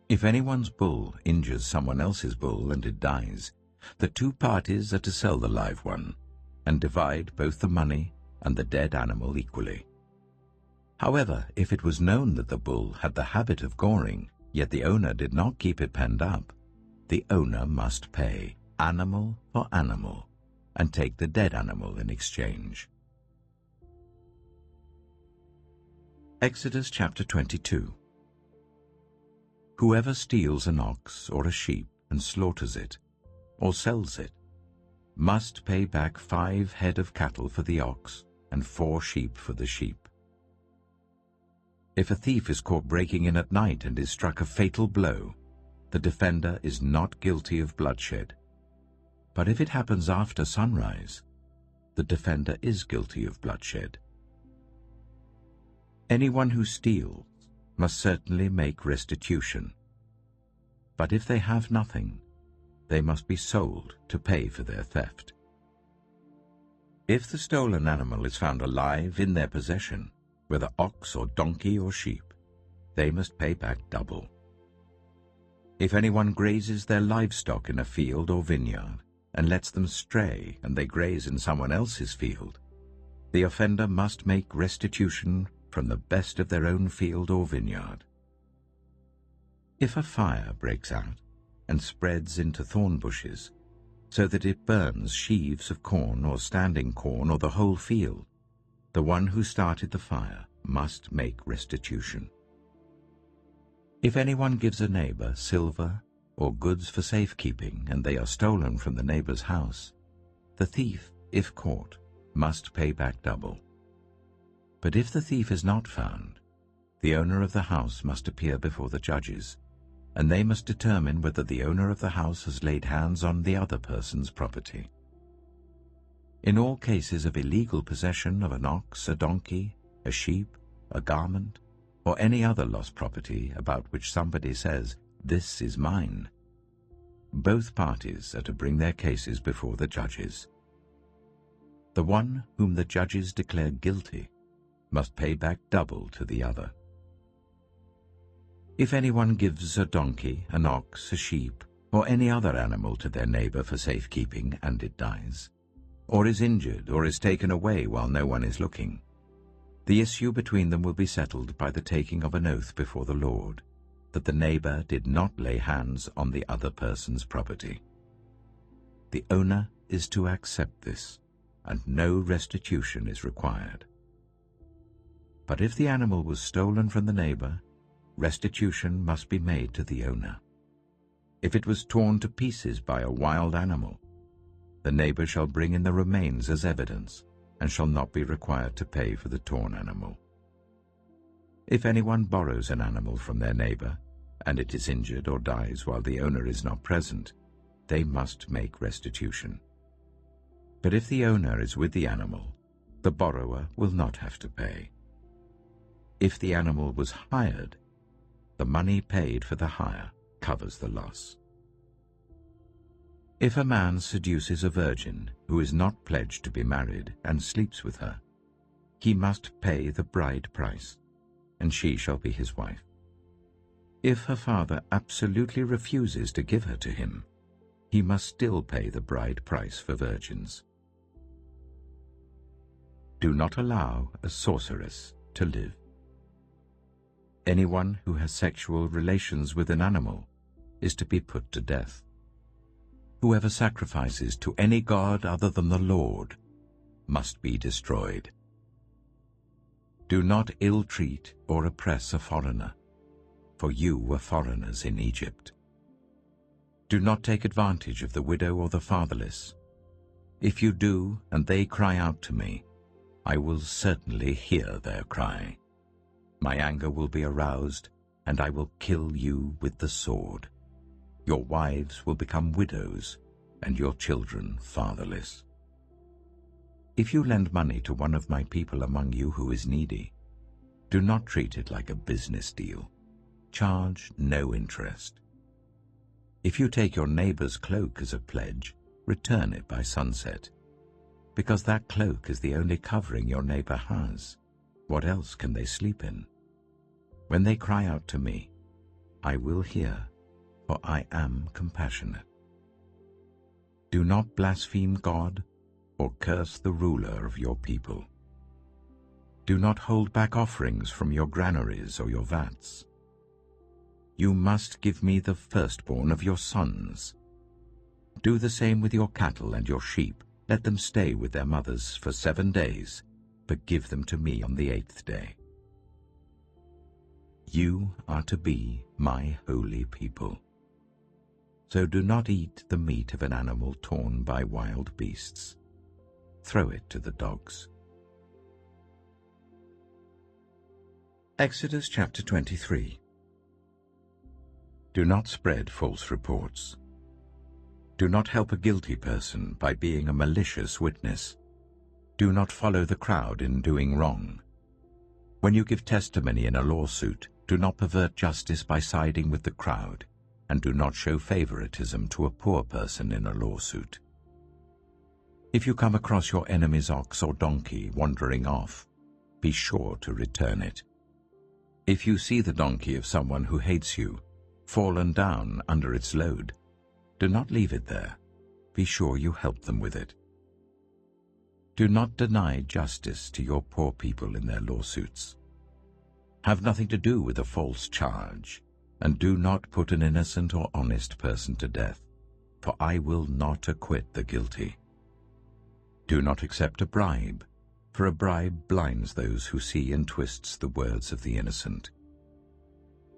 If anyone's bull injures someone else's bull and it dies, the 2 parties are to sell the live one and divide both the money and the dead animal equally. However, if it was known that the bull had the habit of goring, yet the owner did not keep it penned up, the owner must pay animal for animal and take the dead animal in exchange. Exodus chapter 22. Whoever steals an ox or a sheep and slaughters it, or sells it, must pay back 5 head of cattle for the ox and 4 sheep for the sheep. If a thief is caught breaking in at night and is struck a fatal blow, the defender is not guilty of bloodshed. But if it happens after sunrise, the defender is guilty of bloodshed. Anyone who steals must certainly make restitution. But if they have nothing, they must be sold to pay for their theft. If the stolen animal is found alive in their possession, whether ox or donkey or sheep, they must pay back double. If anyone grazes their livestock in a field or vineyard and lets them stray and they graze in someone else's field, The offender must make restitution from the best of their own field or vineyard. If a fire breaks out and spreads into thorn bushes, so that it burns sheaves of corn or standing corn or the whole field, the one who started the fire must make restitution. If anyone gives a neighbor silver or goods for safekeeping and they are stolen from the neighbor's house, the thief, if caught, must pay back double. But if the thief is not found, the owner of the house must appear before the judges, and they must determine whether the owner of the house has laid hands on the other person's property. In all cases of illegal possession of an ox, a donkey, a sheep, a garment, or any other lost property about which somebody says, "This is mine," both parties are to bring their cases before the judges. The one whom the judges declare guilty must pay back double to the other. If anyone gives a donkey, an ox, a sheep, or any other animal to their neighbor for safekeeping and it dies, or is injured or is taken away while no one is looking, the issue between them will be settled by the taking of an oath before the Lord, that the neighbor did not lay hands on the other person's property. The owner is to accept this, and no restitution is required. But if the animal was stolen from the neighbor, restitution must be made to the owner. If it was torn to pieces by a wild animal, the neighbor shall bring in the remains as evidence and shall not be required to pay for the torn animal. If anyone borrows an animal from their neighbor, and it is injured or dies while the owner is not present, they must make restitution. But if the owner is with the animal, the borrower will not have to pay. If the animal was hired, the money paid for the hire covers the loss. If a man seduces a virgin who is not pledged to be married and sleeps with her, he must pay the bride price, and she shall be his wife. If her father absolutely refuses to give her to him, he must still pay the bride price for virgins. Do not allow a sorceress to live. Anyone who has sexual relations with an animal is to be put to death. Whoever sacrifices to any god other than the Lord must be destroyed. Do not ill-treat or oppress a foreigner, for you were foreigners in Egypt. Do not take advantage of the widow or the fatherless. If you do, and they cry out to me, I will certainly hear their cry. My anger will be aroused, and I will kill you with the sword. Your wives will become widows, and your children fatherless. If you lend money to one of my people among you who is needy, do not treat it like a business deal. Charge no interest. If you take your neighbor's cloak as a pledge, return it by sunset, because that cloak is the only covering your neighbor has. What else can they sleep in? When they cry out to me, I will hear, for I am compassionate. Do not blaspheme God or curse the ruler of your people. Do not hold back offerings from your granaries or your vats. You must give me the firstborn of your sons. Do the same with your cattle and your sheep. Let them stay with their mothers for 7 days, but give them to me on the 8th day. You are to be my holy people. So do not eat the meat of an animal torn by wild beasts. Throw it to the dogs. Exodus chapter 23. Do not spread false reports. Do not help a guilty person by being a malicious witness. Do not follow the crowd in doing wrong. When you give testimony in a lawsuit, do not pervert justice by siding with the crowd, and do not show favoritism to a poor person in a lawsuit. If you come across your enemy's ox or donkey wandering off, be sure to return it. If you see the donkey of someone who hates you, fallen down under its load, do not leave it there. Be sure you help them with it. Do not deny justice to your poor people in their lawsuits. Have nothing to do with a false charge, and do not put an innocent or honest person to death, for I will not acquit the guilty. Do not accept a bribe, for a bribe blinds those who see and twists the words of the innocent.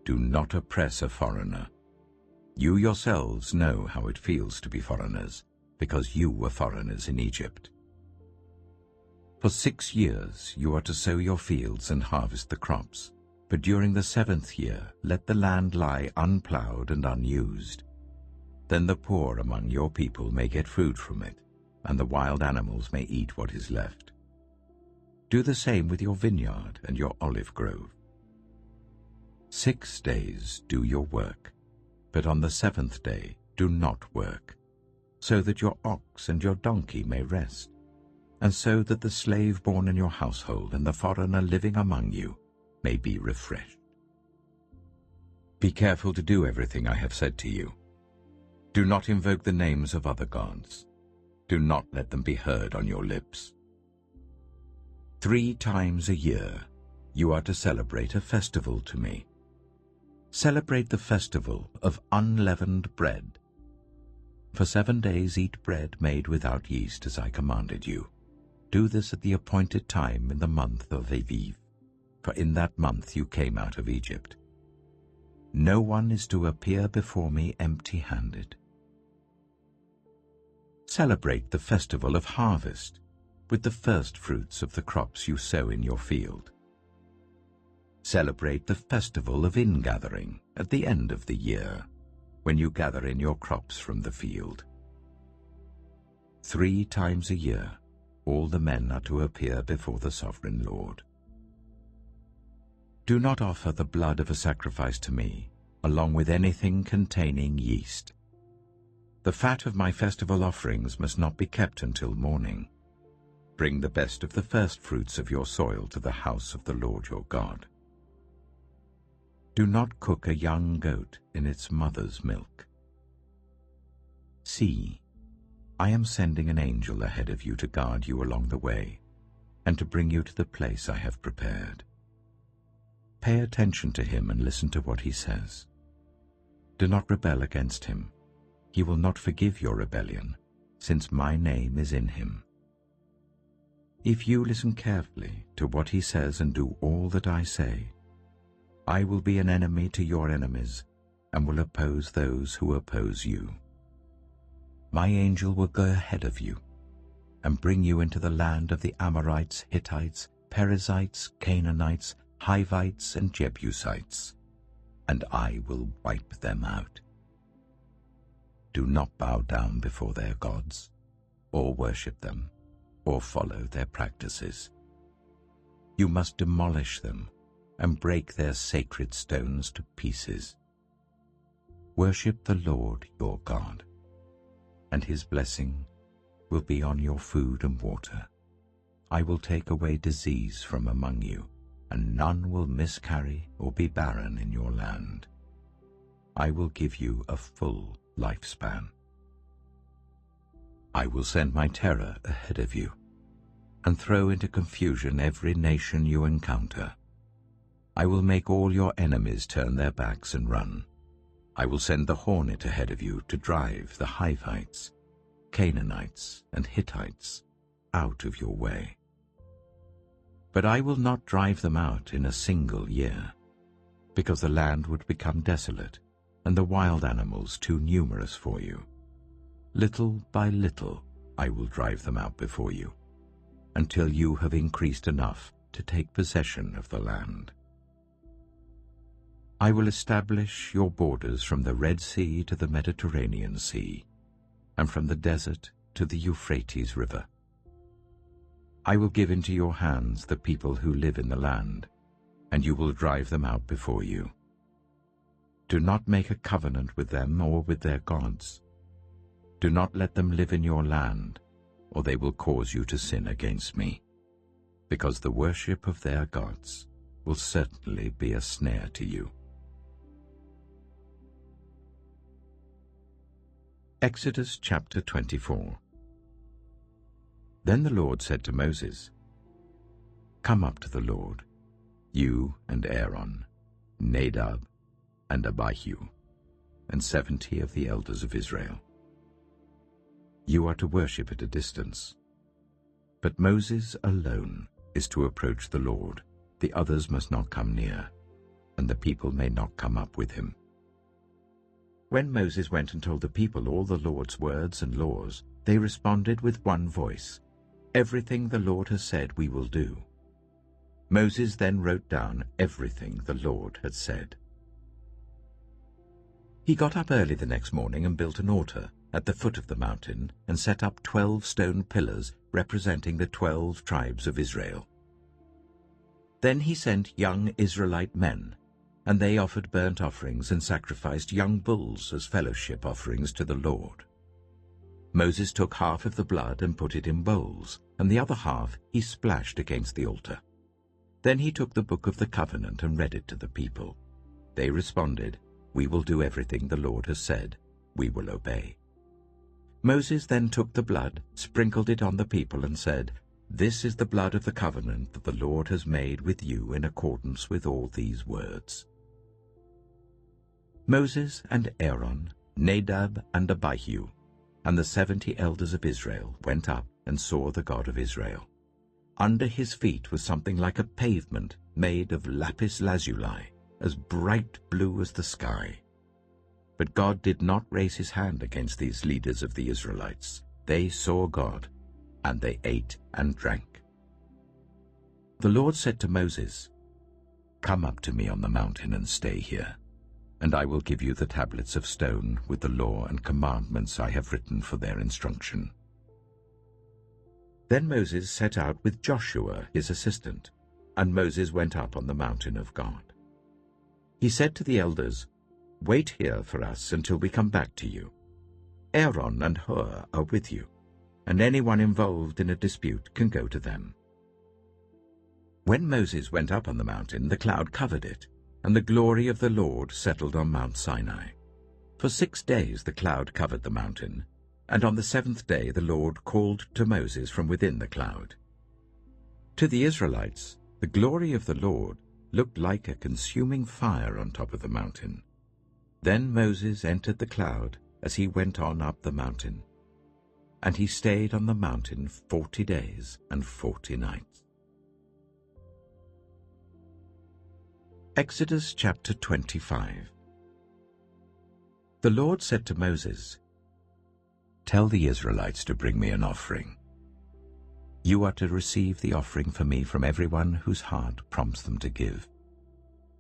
Do not oppress a foreigner. You yourselves know how it feels to be foreigners, because you were foreigners in Egypt. For 6 years you are to sow your fields and harvest the crops, but during the 7th year let the land lie unplowed and unused. Then the poor among your people may get food from it, and the wild animals may eat what is left. Do the same with your vineyard and your olive grove. 6 days do your work, but on the 7th day do not work, so that your ox and your donkey may rest, and so that the slave born in your household and the foreigner living among you may be refreshed. Be careful to do everything I have said to you. Do not invoke the names of other gods. Do not let them be heard on your lips. 3 times a year you are to celebrate a festival to me. Celebrate the festival of unleavened bread. For 7 days eat bread made without yeast as I commanded you. Do this at the appointed time in the month of Aviv, for in that month you came out of Egypt. No one is to appear before me empty-handed. Celebrate the festival of harvest with the first fruits of the crops you sow in your field. Celebrate the festival of ingathering at the end of the year, when you gather in your crops from the field. 3 times a year all the men are to appear before the sovereign Lord. Do not offer the blood of a sacrifice to me, along with anything containing yeast. The fat of my festival offerings must not be kept until morning. Bring the best of the first fruits of your soil to the house of the Lord your God. Do not cook a young goat in its mother's milk. See, I am sending an angel ahead of you to guard you along the way, and to bring you to the place I have prepared. Pay attention to him and listen to what he says. Do not rebel against him. He will not forgive your rebellion, since my name is in him. If you listen carefully to what he says and do all that I say, I will be an enemy to your enemies and will oppose those who oppose you. My angel will go ahead of you and bring you into the land of the Amorites, Hittites, Perizzites, Canaanites, Hivites, and Jebusites, and I will wipe them out. Do not bow down before their gods, or worship them, or follow their practices. You must demolish them and break their sacred stones to pieces. Worship the Lord your God, and his blessing will be on your food and water. I will take away disease from among you, and none will miscarry or be barren in your land. I will give you a full lifespan. I will send my terror ahead of you, and throw into confusion every nation you encounter. I will make all your enemies turn their backs and run. I will send the hornet ahead of you to drive the Hivites, Canaanites, and Hittites out of your way. But I will not drive them out in a single year, because the land would become desolate and the wild animals too numerous for you. Little by little I will drive them out before you, until you have increased enough to take possession of the land. I will establish your borders from the Red Sea to the Mediterranean Sea, and from the desert to the Euphrates River. I will give into your hands the people who live in the land, and you will drive them out before you. Do not make a covenant with them or with their gods. Do not let them live in your land, or they will cause you to sin against me, because the worship of their gods will certainly be a snare to you. Exodus chapter 24. Then the Lord said to Moses, "Come up to the Lord, you and Aaron, Nadab and Abihu, and 70 of the elders of Israel. You are to worship at a distance. But Moses alone is to approach the Lord. The others must not come near, and the people may not come up with him." When Moses went and told the people all the Lord's words and laws, they responded with one voice, "Everything the Lord has said we will do." Moses then wrote down everything the Lord had said. He got up early the next morning and built an altar at the foot of the mountain and set up 12 stone pillars representing the 12 tribes of Israel. Then he sent young Israelite men, and they offered burnt offerings and sacrificed young bulls as fellowship offerings to the Lord. Moses took half of the blood and put it in bowls, and the other half he splashed against the altar. Then he took the book of the covenant and read it to the people. They responded, "We will do everything the Lord has said. We will obey." Moses then took the blood, sprinkled it on the people, and said, "This is the blood of the covenant that the Lord has made with you in accordance with all these words." Moses and Aaron, Nadab and Abihu, and the 70 elders of Israel went up and saw the God of Israel. Under his feet was something like a pavement made of lapis lazuli, as bright blue as the sky. But God did not raise his hand against these leaders of the Israelites. They saw God, and they ate and drank. The Lord said to Moses, "Come up to me on the mountain and stay here, and I will give you the tablets of stone with the law and commandments I have written for their instruction." Then Moses set out with Joshua his assistant, and Moses went up on the mountain of God. He said to the elders, "Wait here for us until we come back to you. Aaron and Hur are with you, and anyone involved in a dispute can go to them." When Moses went up on the mountain, the cloud covered it, and the glory of the Lord settled on Mount Sinai. For 6 days the cloud covered the mountain, and on the 7th day the Lord called to Moses from within the cloud. To the Israelites, the glory of the Lord looked like a consuming fire on top of the mountain. Then Moses entered the cloud as he went on up the mountain, and he stayed on the mountain 40 days and 40 nights. Exodus chapter 25. The Lord said to Moses, "Tell the Israelites to bring me an offering. You are to receive the offering for me from everyone whose heart prompts them to give.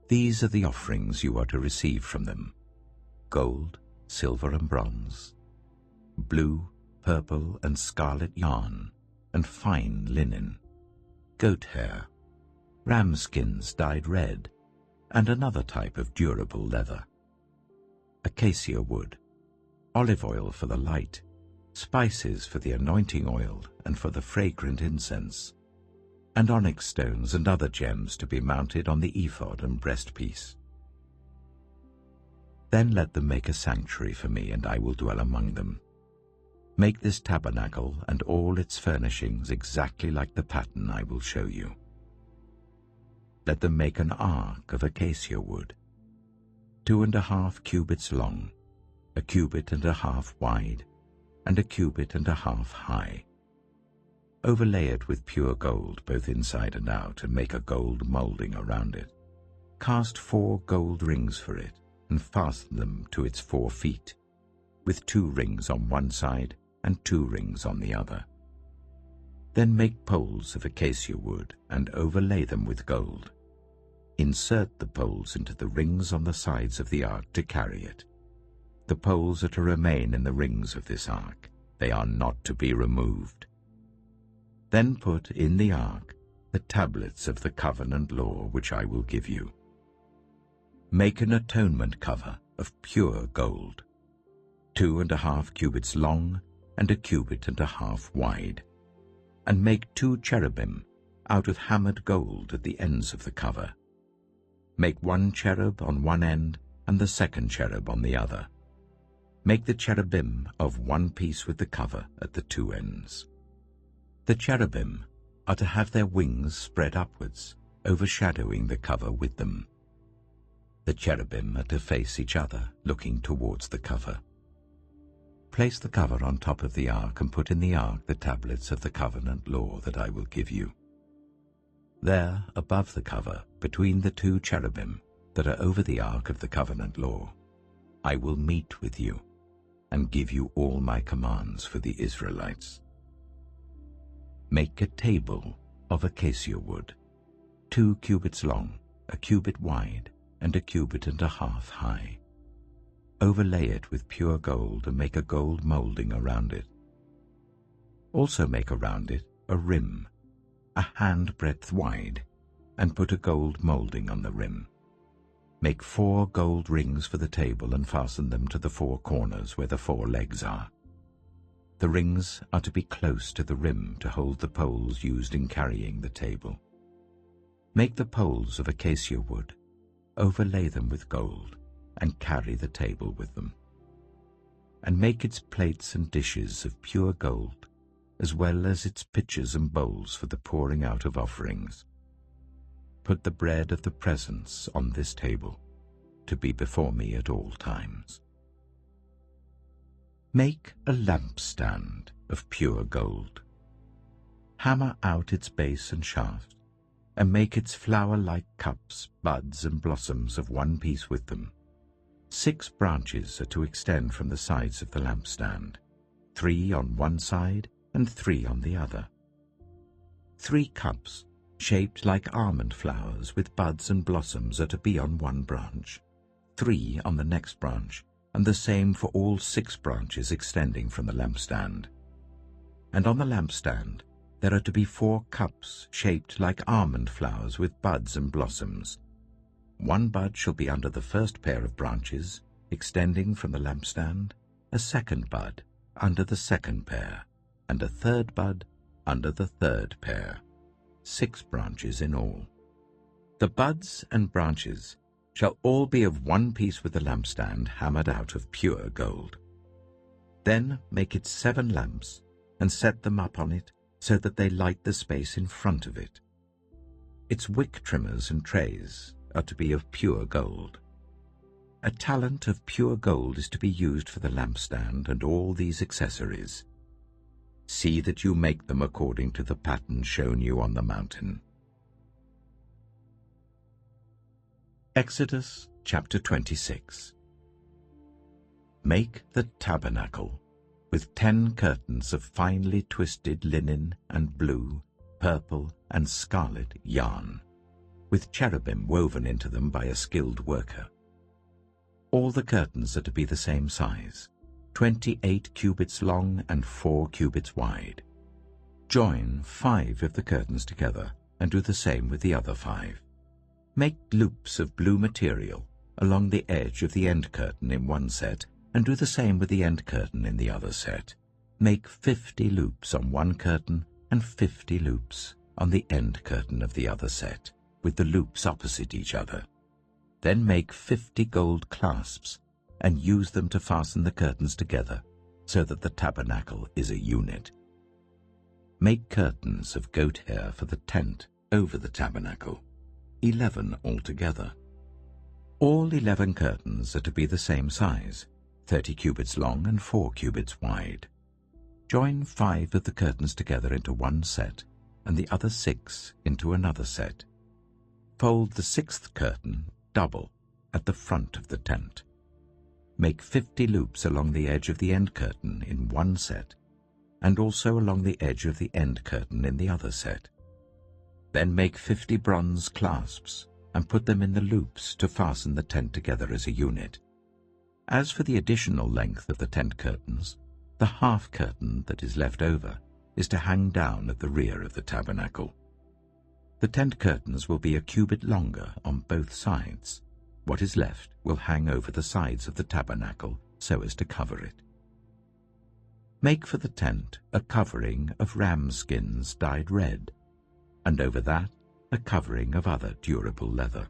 These are the offerings you are to receive from them: gold, silver and bronze, blue, purple and scarlet yarn, and fine linen, goat hair, ram skins dyed red, and another type of durable leather, acacia wood, olive oil for the light, spices for the anointing oil and for the fragrant incense, and onyx stones and other gems to be mounted on the ephod and breastpiece. Then let them make a sanctuary for me, and I will dwell among them. Make this tabernacle and all its furnishings exactly like the pattern I will show you. Let them make an ark of acacia wood, 2.5 cubits long, 1.5 cubits wide, and 1.5 cubits high. Overlay it with pure gold both inside and out, and make a gold molding around it. Cast 4 gold rings for it, and fasten them to its 4 feet, with 2 rings on one side and 2 rings on the other. Then make poles of acacia wood and overlay them with gold. Insert the poles into the rings on the sides of the ark to carry it. The poles are to remain in the rings of this ark. They are not to be removed. Then put in the ark the tablets of the covenant law which I will give you. Make an atonement cover of pure gold, 2.5 cubits long and 1.5 cubits wide, and make 2 cherubim out of hammered gold at the ends of the cover. Make 1 cherub on one end and the 2nd cherub on the other. Make the cherubim of one piece with the cover at the 2 ends. The cherubim are to have their wings spread upwards, overshadowing the cover with them. The cherubim are to face each other, looking towards the cover. Place the cover on top of the ark and put in the ark the tablets of the covenant law that I will give you. There, above the cover, between the two cherubim that are over the ark of the covenant law, I will meet with you and give you all my commands for the Israelites. Make a table of acacia wood, 2 cubits long, a cubit wide, and a cubit and a half high. Overlay it with pure gold and make a gold molding around it. Also make around it a rim, a handbreadth wide, and put a gold molding on the rim. Make 4 gold rings for the table and fasten them to the 4 corners where the 4 legs are. The rings are to be close to the rim to hold the poles used in carrying the table. Make the poles of acacia wood, overlay them with gold, and carry the table with them. And make its plates and dishes of pure gold, as well as its pitchers and bowls for the pouring out of offerings. Put the bread of the presence on this table, to be before me at all times. Make a lampstand of pure gold. Hammer out its base and shaft, and make its flower-like cups, buds, and blossoms of one piece with them. 6 branches are to extend from the sides of the lampstand, 3 on one side and 3 on the other. 3 cups, shaped like almond flowers with buds and blossoms, are to be on one branch, 3 on the next branch, and the same for all 6 branches extending from the lampstand. And on the lampstand there are to be 4 cups shaped like almond flowers with buds and blossoms. 1 bud shall be under the first pair of branches extending from the lampstand, a 2nd bud under the 2nd pair, and a 3rd bud under the 3rd pair. 6 branches in all. The buds and branches shall all be of one piece with the lampstand hammered out of pure gold. Then make it 7 lamps, and set them up on it so that they light the space in front of it. Its wick trimmers and trays are to be of pure gold. A talent of pure gold is to be used for the lampstand and all these accessories. See that you make them according to the pattern shown you on the mountain. Exodus chapter 26. Make the tabernacle with 10 curtains of finely twisted linen and blue, purple, and scarlet yarn, with cherubim woven into them by a skilled worker. All the curtains are to be the same size, 28 cubits long and 4 cubits wide. Join 5 of the curtains together and do the same with the other 5. Make loops of blue material along the edge of the end curtain in one set and do the same with the end curtain in the other set. Make 50 loops on one curtain and 50 loops on the end curtain of the other set, with the loops opposite each other. Then make 50 gold clasps and use them to fasten the curtains together so that the tabernacle is a unit. Make curtains of goat hair for the tent over the tabernacle, 11 altogether. All 11 curtains are to be the same size, 30 cubits long and 4 cubits wide. Join 5 of the curtains together into one set and the other 6 into another set. Fold the 6th curtain double at the front of the tent. Make 50 loops along the edge of the end curtain in one set, and also along the edge of the end curtain in the other set. Then make 50 bronze clasps and put them in the loops to fasten the tent together as a unit. As for the additional length of the tent curtains, the half curtain that is left over is to hang down at the rear of the tabernacle. The tent curtains will be a cubit longer on both sides. What is left will hang over the sides of the tabernacle so as to cover it. Make for the tent a covering of ram skins dyed red, and over that a covering of other durable leather.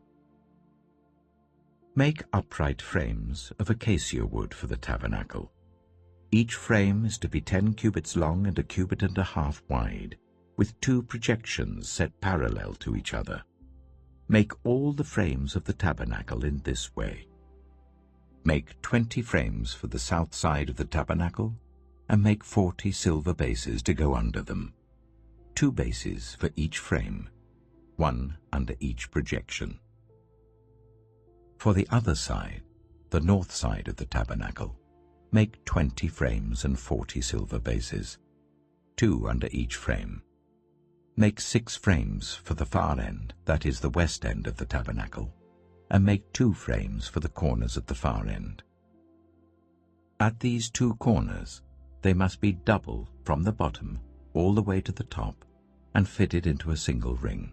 Make upright frames of acacia wood for the tabernacle. Each frame is to be 10 cubits long and a cubit and a half wide, with 2 projections set parallel to each other. Make all the frames of the tabernacle in this way. Make 20 frames for the south side of the tabernacle, and make 40 silver bases to go under them, 2 bases for each frame, 1 under each projection. For the other side, the north side of the tabernacle, make 20 frames and 40 silver bases, 2 under each frame. Make 6 frames for the far end, that is the west end of the tabernacle, and make 2 frames for the corners at the far end. At these 2 corners, they must be double from the bottom all the way to the top and fitted into a single ring.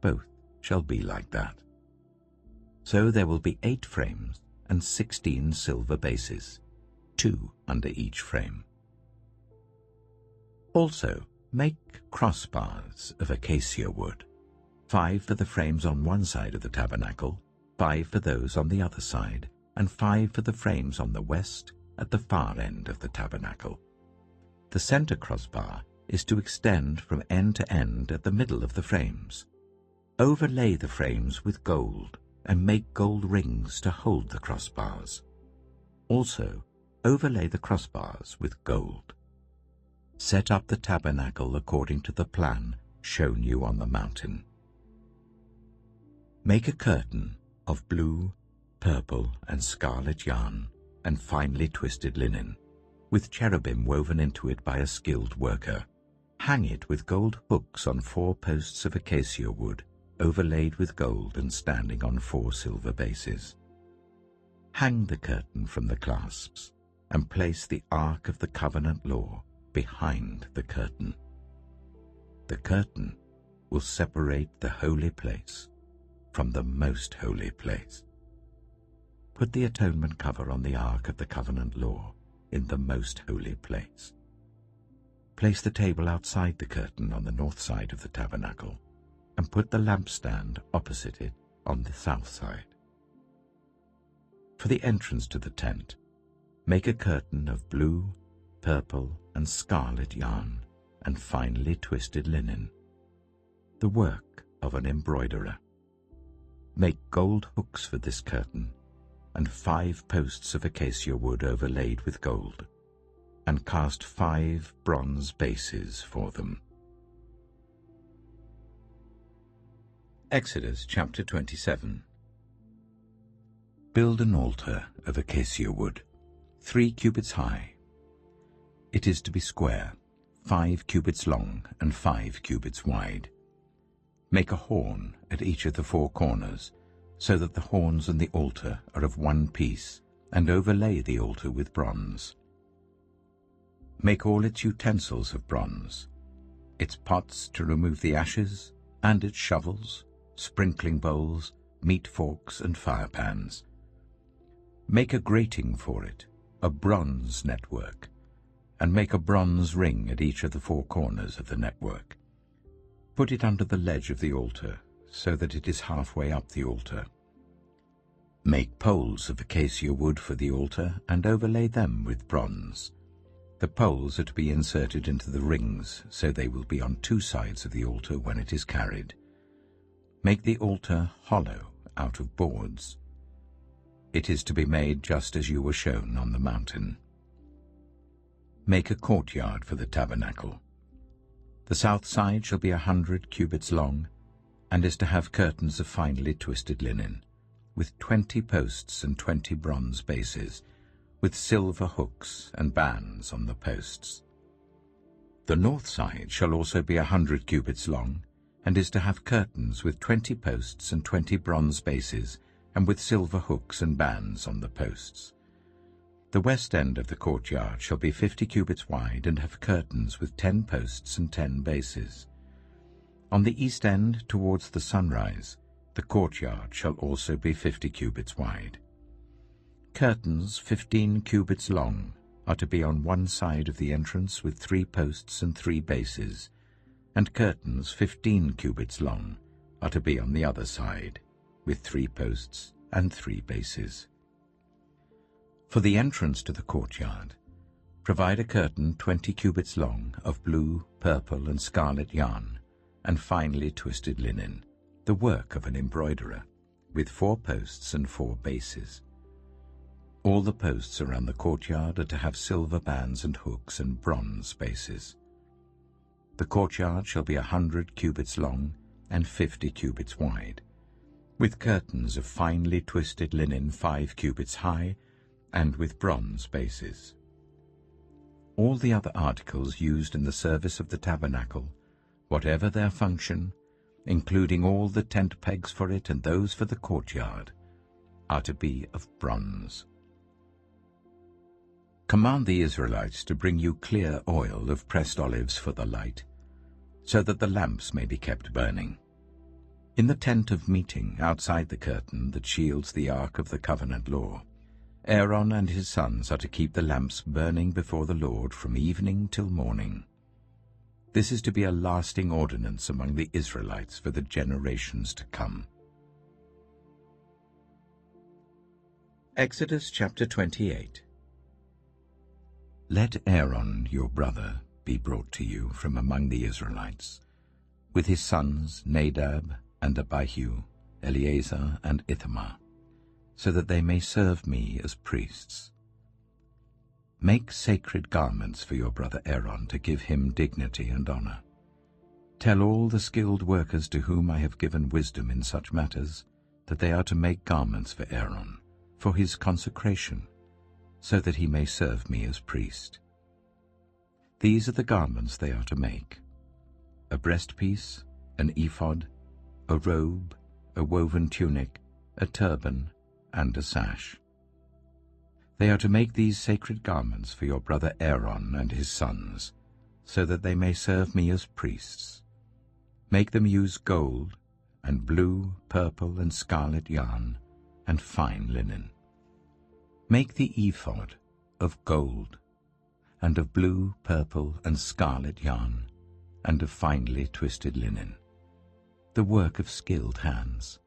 Both shall be like that. So there will be 8 frames and 16 silver bases, 2 under each frame. Also, make crossbars of acacia wood, 5 for the frames on one side of the tabernacle, 5 for those on the other side, and 5 for the frames on the west at the far end of the tabernacle. The center crossbar is to extend from end to end at the middle of the frames. Overlay the frames with gold and make gold rings to hold the crossbars. Also, overlay the crossbars with gold. Set up the tabernacle according to the plan shown you on the mountain. Make a curtain of blue, purple, and scarlet yarn and finely twisted linen, with cherubim woven into it by a skilled worker. Hang it with gold hooks on 4 posts of acacia wood, overlaid with gold and standing on 4 silver bases. Hang the curtain from the clasps, and place the Ark of the Covenant Law behind the curtain. The curtain will separate the holy place from the most holy place. Put the atonement cover on the Ark of the Covenant Law in the most holy place. Place the table outside the curtain on the north side of the tabernacle, and put the lampstand opposite it on the south side. For the entrance to the tent, make a curtain of blue, purple, and scarlet yarn and finely twisted linen, the work of an embroiderer. Make gold hooks for this curtain, and 5 posts of acacia wood overlaid with gold, and cast 5 bronze bases for them. Exodus chapter 27. Build an altar of acacia wood, 3 cubits high. It is to be square, 5 cubits long and 5 cubits wide. Make a horn at each of the 4 corners, so that the horns and the altar are of one piece, and overlay the altar with bronze. Make all its utensils of bronze, its pots to remove the ashes, and its shovels, sprinkling bowls, meat forks, and fire pans. Make a grating for it, a bronze network, and make a bronze ring at each of the 4 corners of the network. Put it under the ledge of the altar, so that it is halfway up the altar. Make poles of acacia wood for the altar, and overlay them with bronze. The poles are to be inserted into the rings, so they will be on 2 sides of the altar when it is carried. Make the altar hollow out of boards. It is to be made just as you were shown on the mountain. Make a courtyard for the tabernacle. The south side shall be 100 cubits long, and is to have curtains of finely twisted linen, with 20 posts and 20 bronze bases, with silver hooks and bands on the posts. The north side shall also be 100 cubits long, and is to have curtains with 20 posts and 20 bronze bases, and with silver hooks and bands on the posts. The west end of the courtyard shall be 50 cubits wide, and have curtains with 10 posts and 10 bases. On the east end, towards the sunrise, the courtyard shall also be 50 cubits wide. Curtains 15 cubits long are to be on one side of the entrance with 3 posts and 3 bases, and curtains 15 cubits long are to be on the other side, with 3 posts and 3 bases. For the entrance to the courtyard, Provide a curtain 20 cubits long of blue, purple, and scarlet yarn, and finely twisted linen, the work of an embroiderer, with 4 posts and 4 bases. All the posts around the courtyard are to have silver bands and hooks and bronze bases. The courtyard shall be 100 cubits long and 50 cubits wide, with curtains of finely twisted linen 5 cubits high, and with bronze bases. All the other articles used in the service of the tabernacle, whatever their function, including all the tent pegs for it and those for the courtyard, are to be of bronze. Command the Israelites to bring you clear oil of pressed olives for the light, so that the lamps may be kept burning. In the tent of meeting outside the curtain that shields the ark of the covenant law, Aaron and his sons are to keep the lamps burning before the Lord from evening till morning. This is to be a lasting ordinance among the Israelites for the generations to come. Exodus chapter 28. Let Aaron your brother be brought to you from among the Israelites, with his sons Nadab and Abihu, Eleazar and Ithamar, so that they may serve me as priests. Make sacred garments for your brother Aaron to give him dignity and honor. Tell all the skilled workers to whom I have given wisdom in such matters that they are to make garments for Aaron, for his consecration, so that he may serve me as priest. These are the garments they are to make: a breastpiece, an ephod, a robe, a woven tunic, a turban, and a sash. They are to make these sacred garments for your brother Aaron and his sons, so that they may serve me as priests. Make them use gold, and blue, purple, and scarlet yarn, and fine linen. Make the ephod of gold, and of blue, purple, and scarlet yarn, and of finely twisted linen, the work of skilled hands.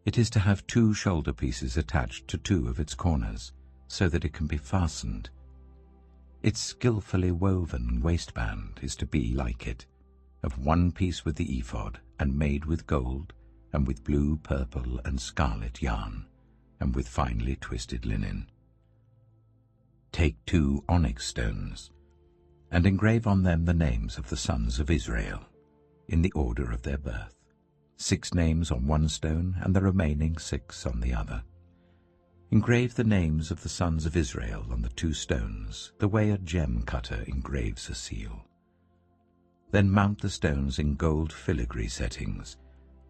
It is to have 2 shoulder pieces attached to 2 of its corners, so that it can be fastened. Its skillfully woven waistband is to be like it, of 1 piece with the ephod, and made with gold, and with blue, purple, and scarlet yarn, and with finely twisted linen. Take 2 onyx stones, and engrave on them the names of the sons of Israel, in the order of their birth, 6 names on 1 stone, and the remaining 6 on the other. Engrave the names of the sons of Israel on the 2 stones, the way a gem cutter engraves a seal. Then mount the stones in gold filigree settings,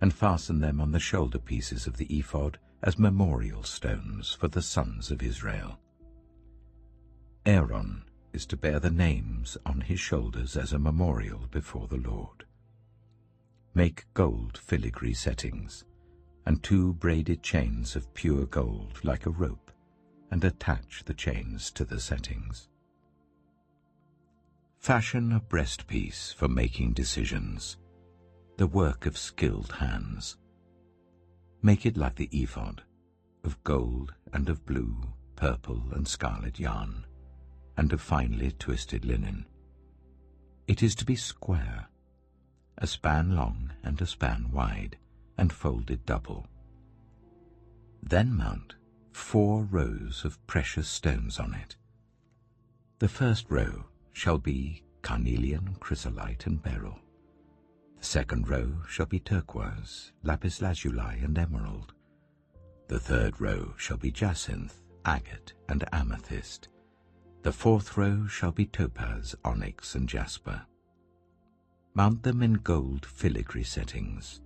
and fasten them on the shoulder pieces of the ephod as memorial stones for the sons of Israel. Aaron is to bear the names on his shoulders as a memorial before the Lord. Make gold filigree settings, and 2 braided chains of pure gold like a rope, and attach the chains to the settings. Fashion a breastpiece for making decisions, the work of skilled hands. Make it like the ephod, of gold and of blue, purple, and scarlet yarn, and of finely twisted linen. It is to be square, a span long and a span wide, and folded double. Then mount 4 rows of precious stones on it. The first row shall be carnelian, chrysolite, and beryl. The second row shall be turquoise, lapis lazuli, and emerald. The third row shall be jacinth, agate, and amethyst. The fourth row shall be topaz, onyx, and jasper. Mount them in gold filigree settings.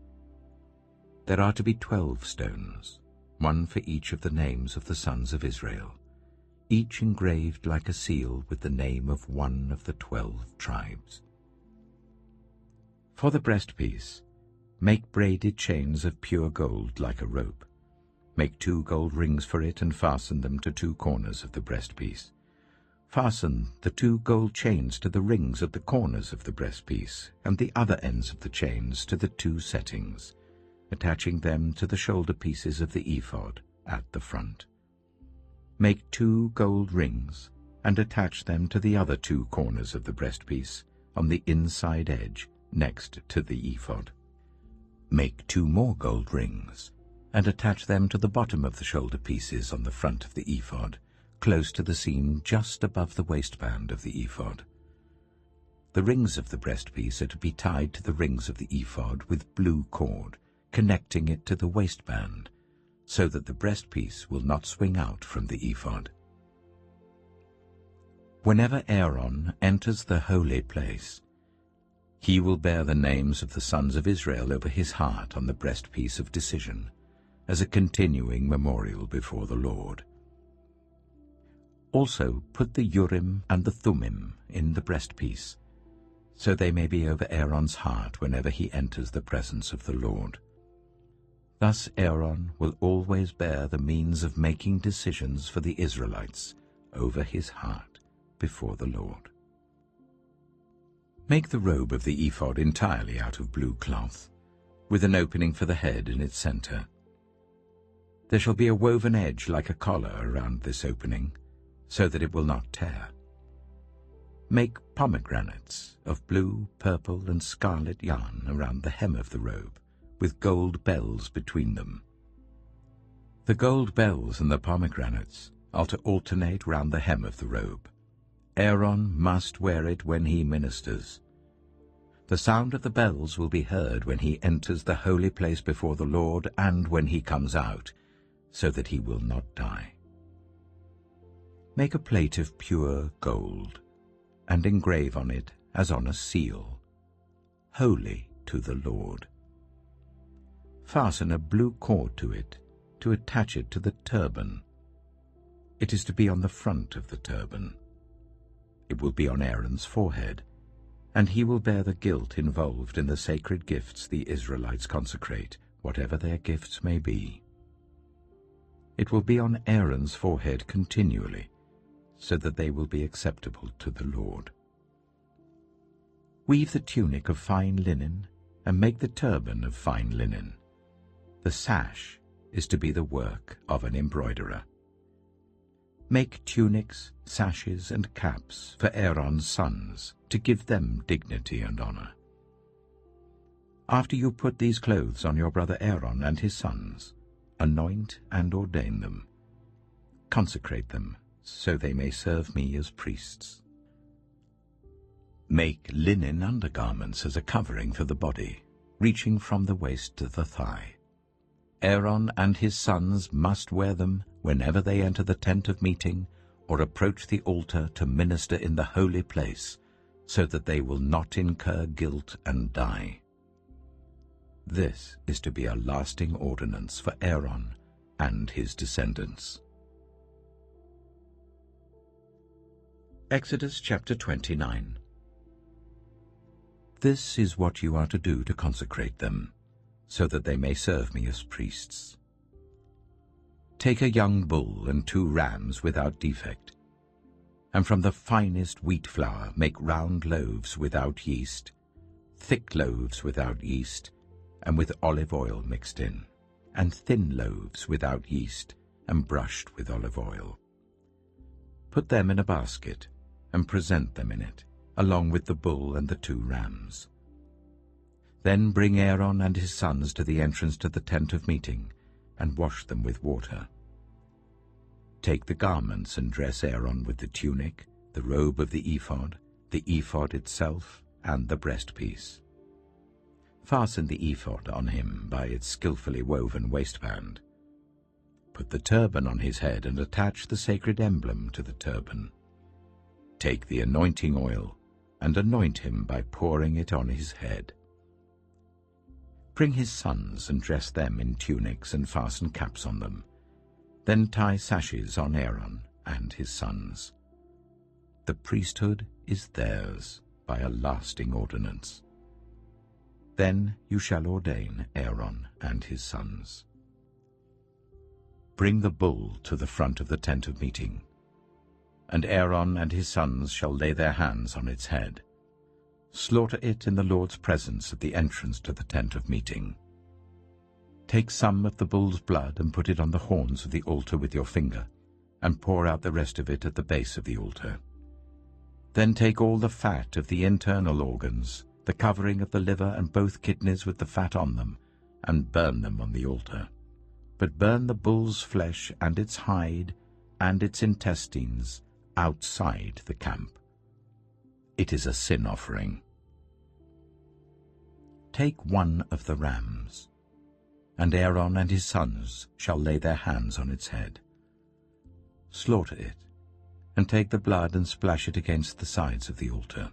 There are to be 12 stones, 1 for each of the names of the sons of Israel, each engraved like a seal with the name of one of the 12 tribes. For the breastpiece, make braided chains of pure gold like a rope. Make 2 gold rings for it and fasten them to 2 corners of the breastpiece. Fasten the 2 gold chains to the rings at the corners of the breastpiece, and the other ends of the chains to the 2 settings, attaching them to the shoulder pieces of the ephod at the front. Make 2 gold rings and attach them to the other 2 corners of the breastpiece on the inside edge next to the ephod. Make 2 more gold rings and attach them to the bottom of the shoulder pieces on the front of the ephod, close to the seam just above the waistband of the ephod. The rings of the breastpiece are to be tied to the rings of the ephod with blue cord, connecting it to the waistband, so that the breastpiece will not swing out from the ephod. Whenever Aaron enters the holy place, he will bear the names of the sons of Israel over his heart on the breastpiece of decision, as a continuing memorial before the Lord. Also put the Urim and the Thummim in the breastpiece, so they may be over Aaron's heart whenever he enters the presence of the Lord. Thus Aaron will always bear the means of making decisions for the Israelites over his heart before the Lord. Make the robe of the ephod entirely out of blue cloth, with an opening for the head in its center. There shall be a woven edge like a collar around this opening, so that it will not tear. Make pomegranates of blue, purple, and scarlet yarn around the hem of the robe, with gold bells between them. The gold bells and the pomegranates are to alternate round the hem of the robe. Aaron must wear it when he ministers. The sound of the bells will be heard when he enters the holy place before the Lord and when he comes out, so that he will not die. Make a plate of pure gold, and engrave on it, as on a seal, "Holy to the Lord." Fasten a blue cord to it, to attach it to the turban. It is to be on the front of the turban. It will be on Aaron's forehead, and he will bear the guilt involved in the sacred gifts the Israelites consecrate, whatever their gifts may be. It will be on Aaron's forehead continually, so that they will be acceptable to the Lord. Weave the tunic of fine linen, and make the turban of fine linen. The sash is to be the work of an embroiderer. Make tunics, sashes, and caps for Aaron's sons, to give them dignity and honor. After you put these clothes on your brother Aaron and his sons, anoint and ordain them. Consecrate them, so they may serve me as priests. Make linen undergarments as a covering for the body, reaching from the waist to the thigh. Aaron and his sons must wear them whenever they enter the tent of meeting or approach the altar to minister in the holy place, so that they will not incur guilt and die. This is to be a lasting ordinance for Aaron and his descendants. Exodus chapter 29. This is what you are to do to consecrate them, so that they may serve me as priests. Take a young bull and 2 rams without defect, and from the finest wheat flour make round loaves without yeast, thick loaves without yeast, and with olive oil mixed in, and thin loaves without yeast, and brushed with olive oil. Put them in a basket, and present them in it, along with the bull and the 2 rams. Then bring Aaron and his sons to the entrance to the tent of meeting, and wash them with water. Take the garments and dress Aaron with the tunic, the robe of the ephod itself, and the breastpiece. Fasten the ephod on him by its skillfully woven waistband. Put the turban on his head and attach the sacred emblem to the turban. Take the anointing oil and anoint him by pouring it on his head. Bring his sons and dress them in tunics and fasten caps on them. Then tie sashes on Aaron and his sons. The priesthood is theirs by a lasting ordinance. Then you shall ordain Aaron and his sons. Bring the bull to the front of the tent of meeting, and Aaron and his sons shall lay their hands on its head. Slaughter it in the Lord's presence at the entrance to the tent of meeting. Take some of the bull's blood and put it on the horns of the altar with your finger, and pour out the rest of it at the base of the altar. Then take all the fat of the internal organs, the covering of the liver and both kidneys with the fat on them, and burn them on the altar. But burn the bull's flesh and its hide and its intestines outside the camp. It is a sin offering. Take one of the rams, and Aaron and his sons shall lay their hands on its head. Slaughter it, and take the blood and splash it against the sides of the altar.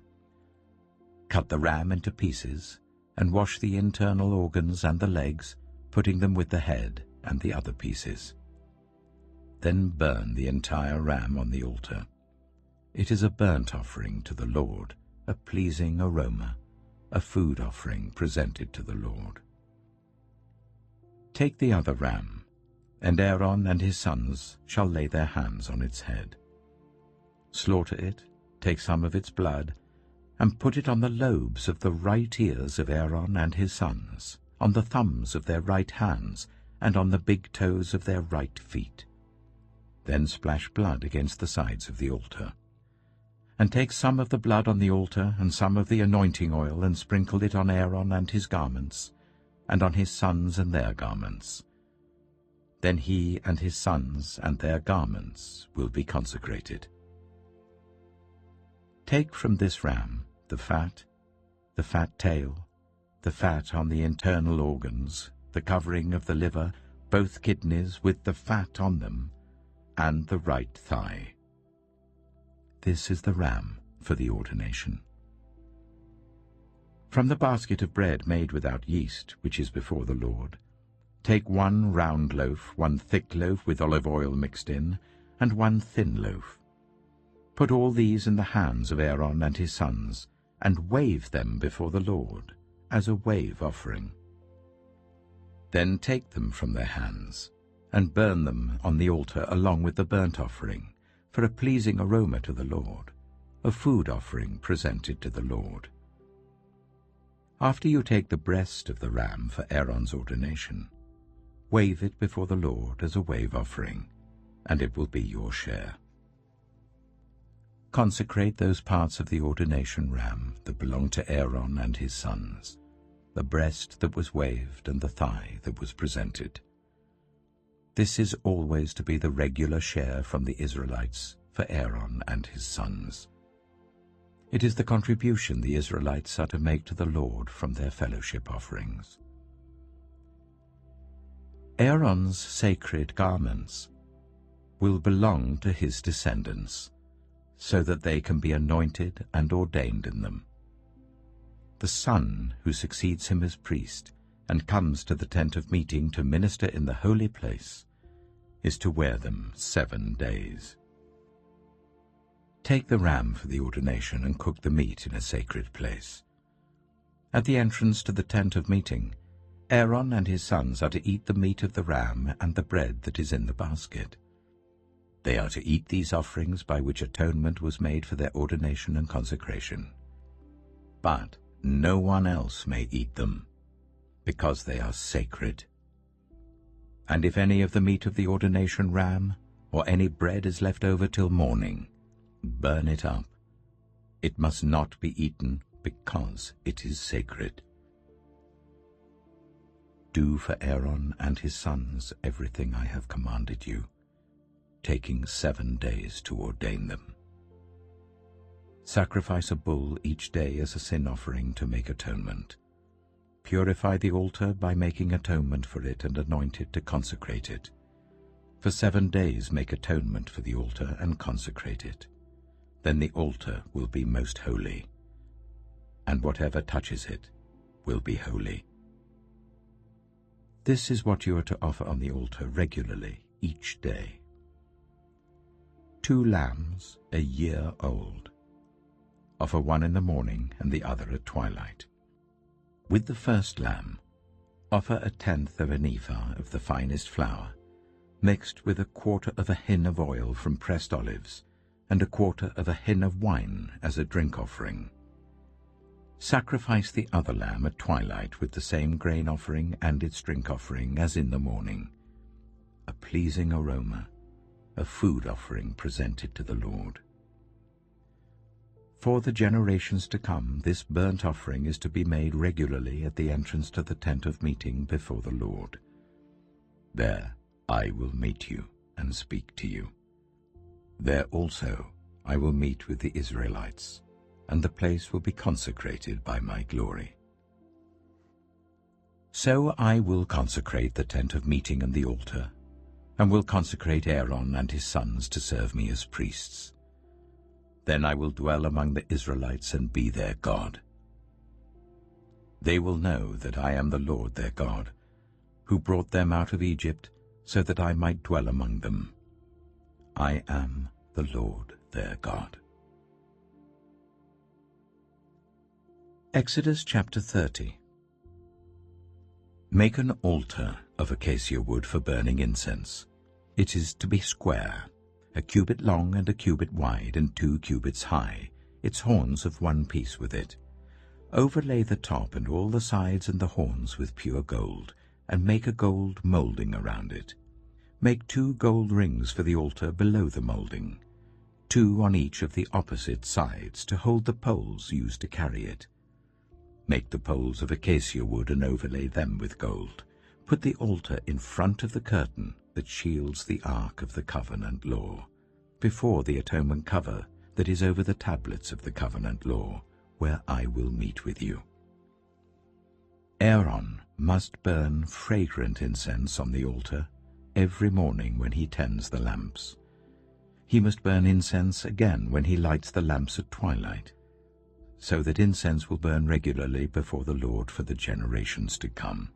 Cut the ram into pieces, and wash the internal organs and the legs, putting them with the head and the other pieces. Then burn the entire ram on the altar. It is a burnt offering to the Lord, a pleasing aroma, a food offering presented to the Lord. Take the other ram, and Aaron and his sons shall lay their hands on its head. Slaughter it, take some of its blood, and put it on the lobes of the right ears of Aaron and his sons, on the thumbs of their right hands, and on the big toes of their right feet. Then splash blood against the sides of the altar. And take some of the blood on the altar and some of the anointing oil, and sprinkle it on Aaron and his garments, and on his sons and their garments. Then he and his sons and their garments will be consecrated. Take from this ram the fat tail, the fat on the internal organs, the covering of the liver, both kidneys with the fat on them, and the right thigh. This is the ram for the ordination. From the basket of bread made without yeast, which is before the Lord, take 1 round loaf, 1 thick loaf with olive oil mixed in, and 1 thin loaf. Put all these in the hands of Aaron and his sons, and wave them before the Lord, as a wave offering. Then take them from their hands, and burn them on the altar along with the burnt offering, for a pleasing aroma to the Lord, a food offering presented to the Lord. After you take the breast of the ram for Aaron's ordination, wave it before the Lord as a wave offering, and it will be your share. Consecrate those parts of the ordination ram that belong to Aaron and his sons, the breast that was waved and the thigh that was presented. This is always to be the regular share from the Israelites for Aaron and his sons. It is the contribution the Israelites are to make to the Lord from their fellowship offerings. Aaron's sacred garments will belong to his descendants, so that they can be anointed and ordained in them. The son who succeeds him as priest and comes to the tent of meeting to minister in the holy place is to wear them 7 days. Take the ram for the ordination and cook the meat in a sacred place. At the entrance to the tent of meeting, Aaron and his sons are to eat the meat of the ram and the bread that is in the basket. They are to eat these offerings by which atonement was made for their ordination and consecration. But no one else may eat them, because they are sacred. And if any of the meat of the ordination ram or any bread is left over till morning, burn it up. It must not be eaten, because it is sacred. Do for Aaron and his sons everything I have commanded you, taking 7 days to ordain them. Sacrifice a bull each day as a sin offering to make atonement. Purify the altar by making atonement for it and anoint it to consecrate it. For 7 days make atonement for the altar and consecrate it. Then the altar will be most holy, and whatever touches it will be holy. This is what you are to offer on the altar regularly each day. 2 lambs a year old. Offer one in the morning and the other at twilight. With the first lamb, offer 1/10 of an ephah of the finest flour, mixed with 1/4 of a hin of oil from pressed olives, and 1/4 of a hin of wine as a drink offering. Sacrifice the other lamb at twilight with the same grain offering and its drink offering as in the morning, a pleasing aroma, a food offering presented to the Lord. For the generations to come, this burnt offering is to be made regularly at the entrance to the tent of meeting before the Lord. There I will meet you and speak to you. There also I will meet with the Israelites, and the place will be consecrated by my glory. So I will consecrate the tent of meeting and the altar, and will consecrate Aaron and his sons to serve me as priests. Then I will dwell among the Israelites and be their God. They will know that I am the Lord their God, who brought them out of Egypt so that I might dwell among them. I am the Lord their God. Exodus chapter 30. Make an altar of acacia wood for burning incense. It is to be square, a cubit long and a cubit wide and 2 cubits high, its horns of one piece with it. Overlay the top and all the sides and the horns with pure gold, and make a gold moulding around it. Make 2 gold rings for the altar below the moulding, 2 on each of the opposite sides to hold the poles used to carry it. Make the poles of acacia wood and overlay them with gold. Put the altar in front of the curtain that shields the ark of the covenant law, before the atonement cover that is over the tablets of the covenant law, where I will meet with you. Aaron must burn fragrant incense on the altar every morning when he tends the lamps. He must burn incense again when he lights the lamps at twilight, so that incense will burn regularly before the Lord for the generations to come.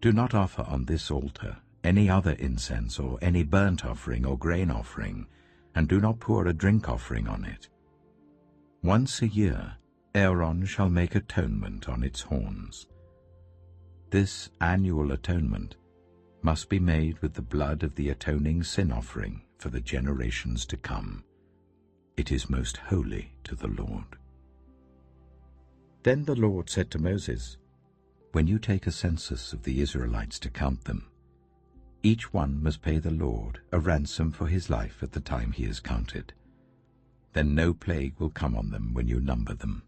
Do not offer on this altar any other incense or any burnt offering or grain offering, and do not pour a drink offering on it. Once a year Aaron shall make atonement on its horns. This annual atonement must be made with the blood of the atoning sin offering for the generations to come. It is most holy to the Lord. Then the Lord said to Moses, When you take a census of the Israelites to count them, each one must pay the Lord a ransom for his life at the time he is counted. Then no plague will come on them when you number them.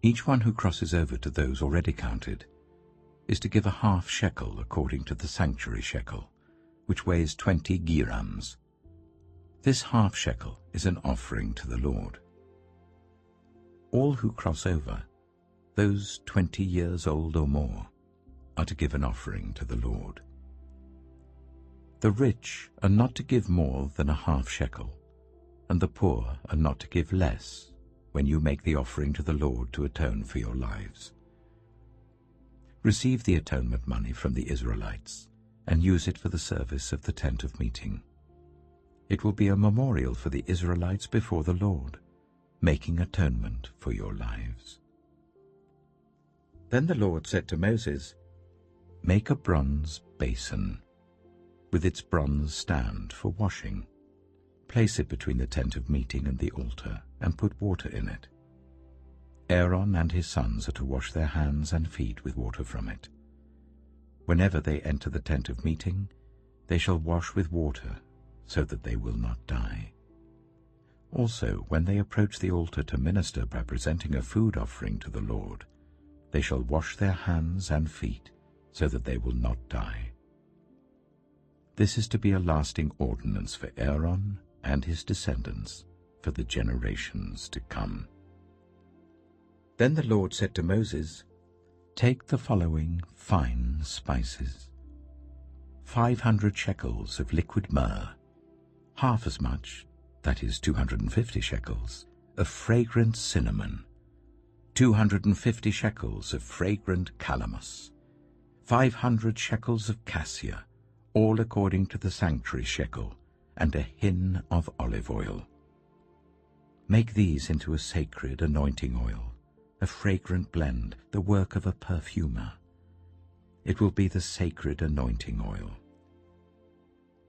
Each one who crosses over to those already counted is to give a half shekel according to the sanctuary shekel, which weighs 20 gerams. This half shekel is an offering to the Lord. All who cross over, those 20 years old or more, are to give an offering to the Lord. The rich are not to give more than a half shekel, and the poor are not to give less when you make the offering to the Lord to atone for your lives. Receive the atonement money from the Israelites and use it for the service of the tent of meeting. It will be a memorial for the Israelites before the Lord, making atonement for your lives. Then the Lord said to Moses, Make a bronze basin with its bronze stand for washing. Place it between the tent of meeting and the altar, and put water in it. Aaron and his sons are to wash their hands and feet with water from it. Whenever they enter the tent of meeting, they shall wash with water, so that they will not die. Also, when they approach the altar to minister by presenting a food offering to the Lord, they shall wash their hands and feet, so that they will not die. This is to be a lasting ordinance for Aaron and his descendants for the generations to come. Then the Lord said to Moses, Take the following fine spices: 500 shekels of liquid myrrh, half as much, that is 250 shekels, of fragrant cinnamon, 250 shekels of fragrant calamus, 500 shekels of cassia, all according to the sanctuary shekel, and a hin of olive oil. Make these into a sacred anointing oil, a fragrant blend, the work of a perfumer. It will be the sacred anointing oil.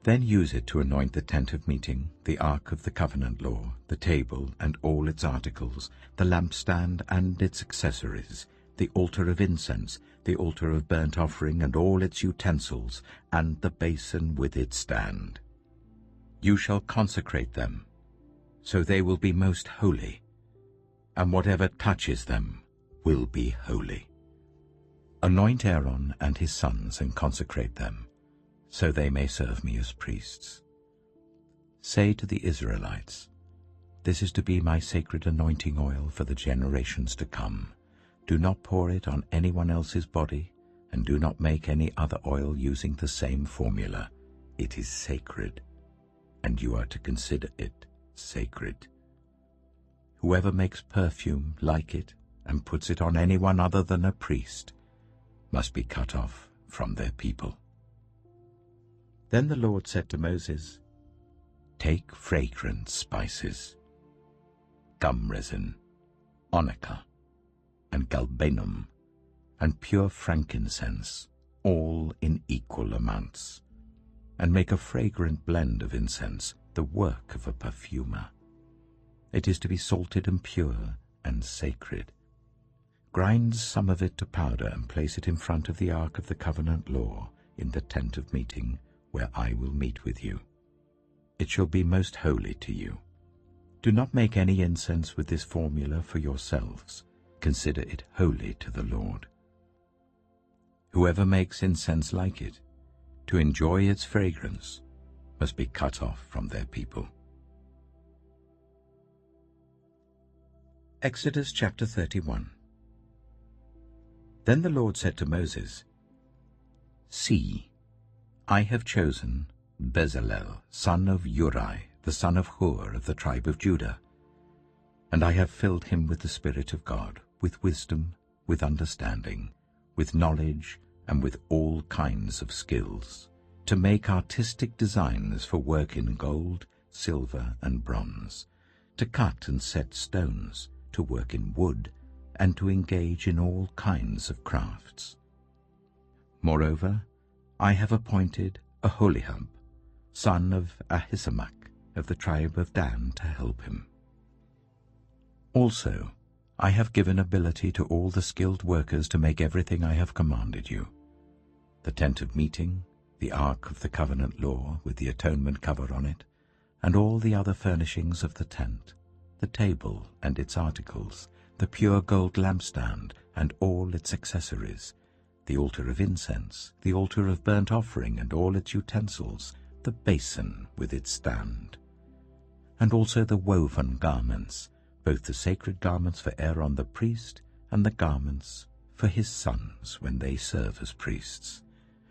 Then use it to anoint the tent of meeting, the ark of the covenant law, the table and all its articles, the lampstand and its accessories, the altar of incense, the altar of burnt offering and all its utensils, and the basin with its stand. You shall consecrate them, so they will be most holy, and whatever touches them will be holy. Anoint Aaron and his sons and consecrate them, so they may serve me as priests. Say to the Israelites, this is to be my sacred anointing oil for the generations to come. Do not pour it on anyone else's body, and do not make any other oil using the same formula. It is sacred, and you are to consider it sacred. Whoever makes perfume like it and puts it on anyone other than a priest must be cut off from their people. Then the Lord said to Moses, take fragrant spices, gum resin, onycha, and galbanum, and pure frankincense, all in equal amounts, and make a fragrant blend of incense, the work of a perfumer. It is to be salted and pure and sacred. Grind some of it to powder and place it in front of the ark of the covenant law in the tent of meeting, where I will meet with you. It shall be most holy to you. Do not make any incense with this formula for yourselves. Consider it holy to the Lord. Whoever makes incense like it, to enjoy its fragrance, must be cut off from their people. Exodus chapter 31. Then the Lord said to Moses, see, I have chosen Bezalel, son of Uri, the son of Hur of the tribe of Judah, and I have filled him with the Spirit of God, with wisdom, with understanding, with knowledge, and with all kinds of skills, to make artistic designs for work in gold, silver, and bronze, to cut and set stones, to work in wood, and to engage in all kinds of crafts. Moreover, I have appointed Aholiab, son of Ahisamach, of the tribe of Dan, to help him. Also, I have given ability to all the skilled workers to make everything I have commanded you: the tent of meeting, the ark of the covenant law with the atonement cover on it, and all the other furnishings of the tent, the table and its articles, the pure gold lampstand and all its accessories, the altar of incense, the altar of burnt offering and all its utensils, the basin with its stand, and also the woven garments, both the sacred garments for Aaron the priest and the garments for his sons when they serve as priests,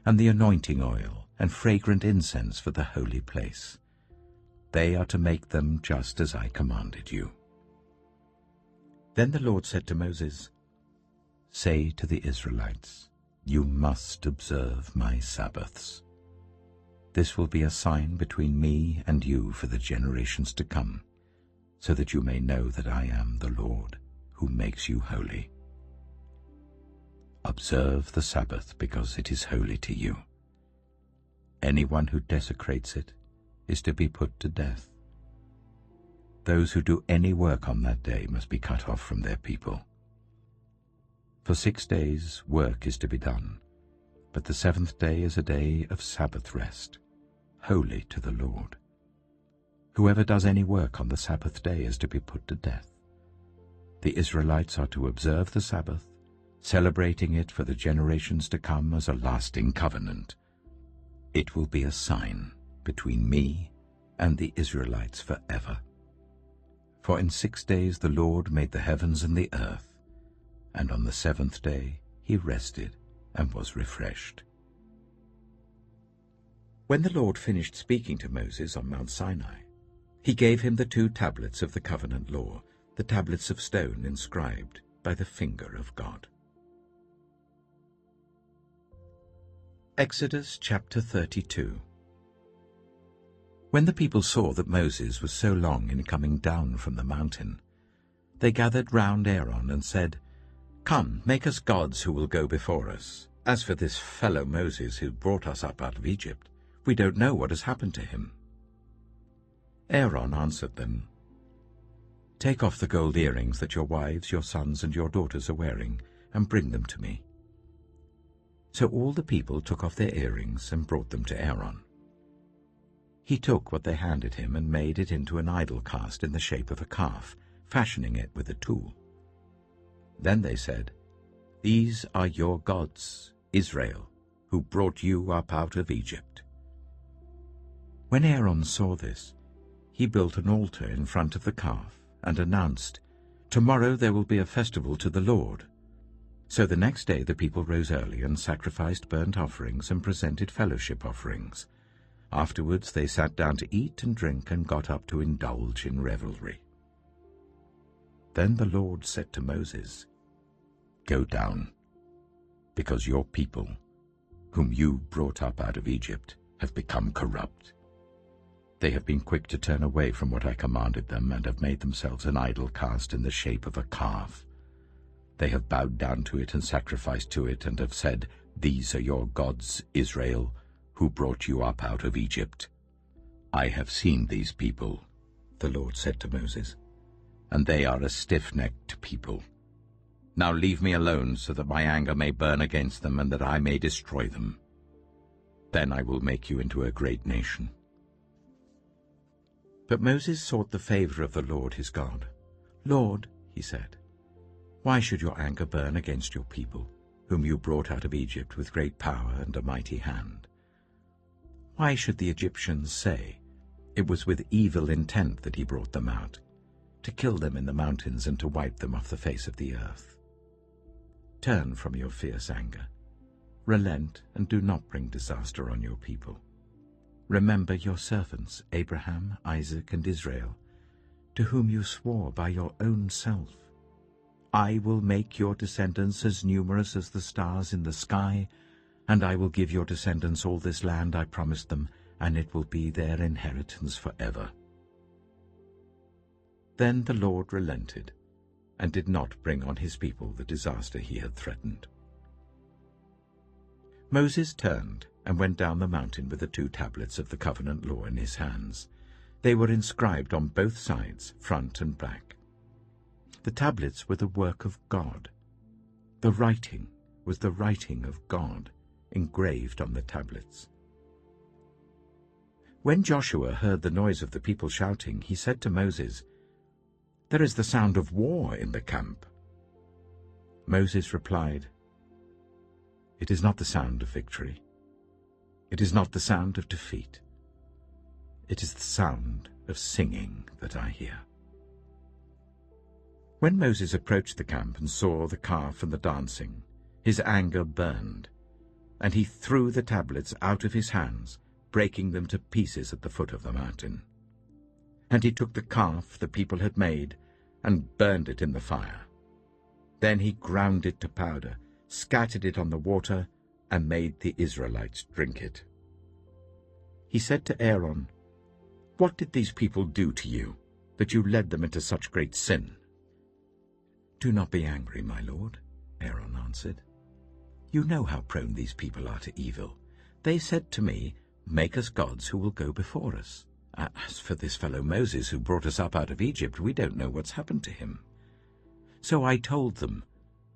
and the anointing oil and fragrant incense for the holy place. They are to make them just as I commanded you. Then the Lord said to Moses, say to the Israelites, you must observe my Sabbaths. This will be a sign between me and you for the generations to come, so that you may know that I am the Lord, who makes you holy. Observe the Sabbath, because it is holy to you. Anyone who desecrates it is to be put to death. Those who do any work on that day must be cut off from their people. For 6 days work is to be done, but the 7th day is a day of Sabbath rest, holy to the Lord. Whoever does any work on the Sabbath day is to be put to death. The Israelites are to observe the Sabbath, celebrating it for the generations to come as a lasting covenant. It will be a sign between me and the Israelites forever. For in 6 days the Lord made the heavens and the earth, and on the 7th day he rested and was refreshed. When the Lord finished speaking to Moses on Mount Sinai, he gave him the 2 tablets of the covenant law, the tablets of stone inscribed by the finger of God. Exodus chapter 32. When the people saw that Moses was so long in coming down from the mountain, they gathered round Aaron and said, Come, make us gods who will go before us. As for this fellow Moses who brought us up out of Egypt, we don't know what has happened to him. Aaron answered them, Take off the gold earrings that your wives, your sons, and your daughters are wearing, and bring them to me." So all the people took off their earrings and brought them to Aaron. He took what they handed him and made it into an idol cast in the shape of a calf, fashioning it with a tool. Then they said, "These are your gods, Israel, who brought you up out of Egypt." When Aaron saw this, he built an altar in front of the calf and announced, "Tomorrow there will be a festival to the Lord." So the next day the people rose early and sacrificed burnt offerings and presented fellowship offerings. Afterwards they sat down to eat and drink and got up to indulge in revelry. Then the Lord said to Moses, "Go down, because your people, whom you brought up out of Egypt, have become corrupt. They have been quick to turn away from what I commanded them and have made themselves an idol cast in the shape of a calf. They have bowed down to it and sacrificed to it and have said, 'These are your gods, Israel, who brought you up out of Egypt.' I have seen these people," the Lord said to Moses, "and they are a stiff-necked people. Now leave me alone so that my anger may burn against them and that I may destroy them. Then I will make you into a great nation." But Moses sought the favor of the Lord his God. "Lord," he said, "why should your anger burn against your people, whom you brought out of Egypt with great power and a mighty hand? Why should the Egyptians say, 'It was with evil intent that he brought them out, to kill them in the mountains and to wipe them off the face of the earth'? Turn from your fierce anger. Relent and do not bring disaster on your people. Remember your servants, Abraham, Isaac, and Israel, to whom you swore by your own self, 'I will make your descendants as numerous as the stars in the sky, and I will give your descendants all this land I promised them, and it will be their inheritance forever.'" Then the Lord relented and did not bring on his people the disaster he had threatened. Moses turned and went down the mountain with the 2 tablets of the covenant law in his hands. They were inscribed on both sides, front and back. The tablets were the work of God. The writing was the writing of God, engraved on the tablets. When Joshua heard the noise of the people shouting, he said to Moses, "There is the sound of war in the camp." Moses replied, "It is not the sound of victory. It is not the sound of defeat. It is the sound of singing that I hear." When Moses approached the camp and saw the calf and the dancing, his anger burned, and he threw the tablets out of his hands, breaking them to pieces at the foot of the mountain. And he took the calf the people had made and burned it in the fire. Then he ground it to powder, scattered it on the water, and made the Israelites drink it. He said to Aaron, "What did these people do to you, that you led them into such great sin?" "Do not be angry, my lord," Aaron answered. "You know how prone these people are to evil. They said to me, 'Make us gods who will go before us.' As for this fellow Moses who brought us up out of Egypt, we don't know what's happened to him. So I told them,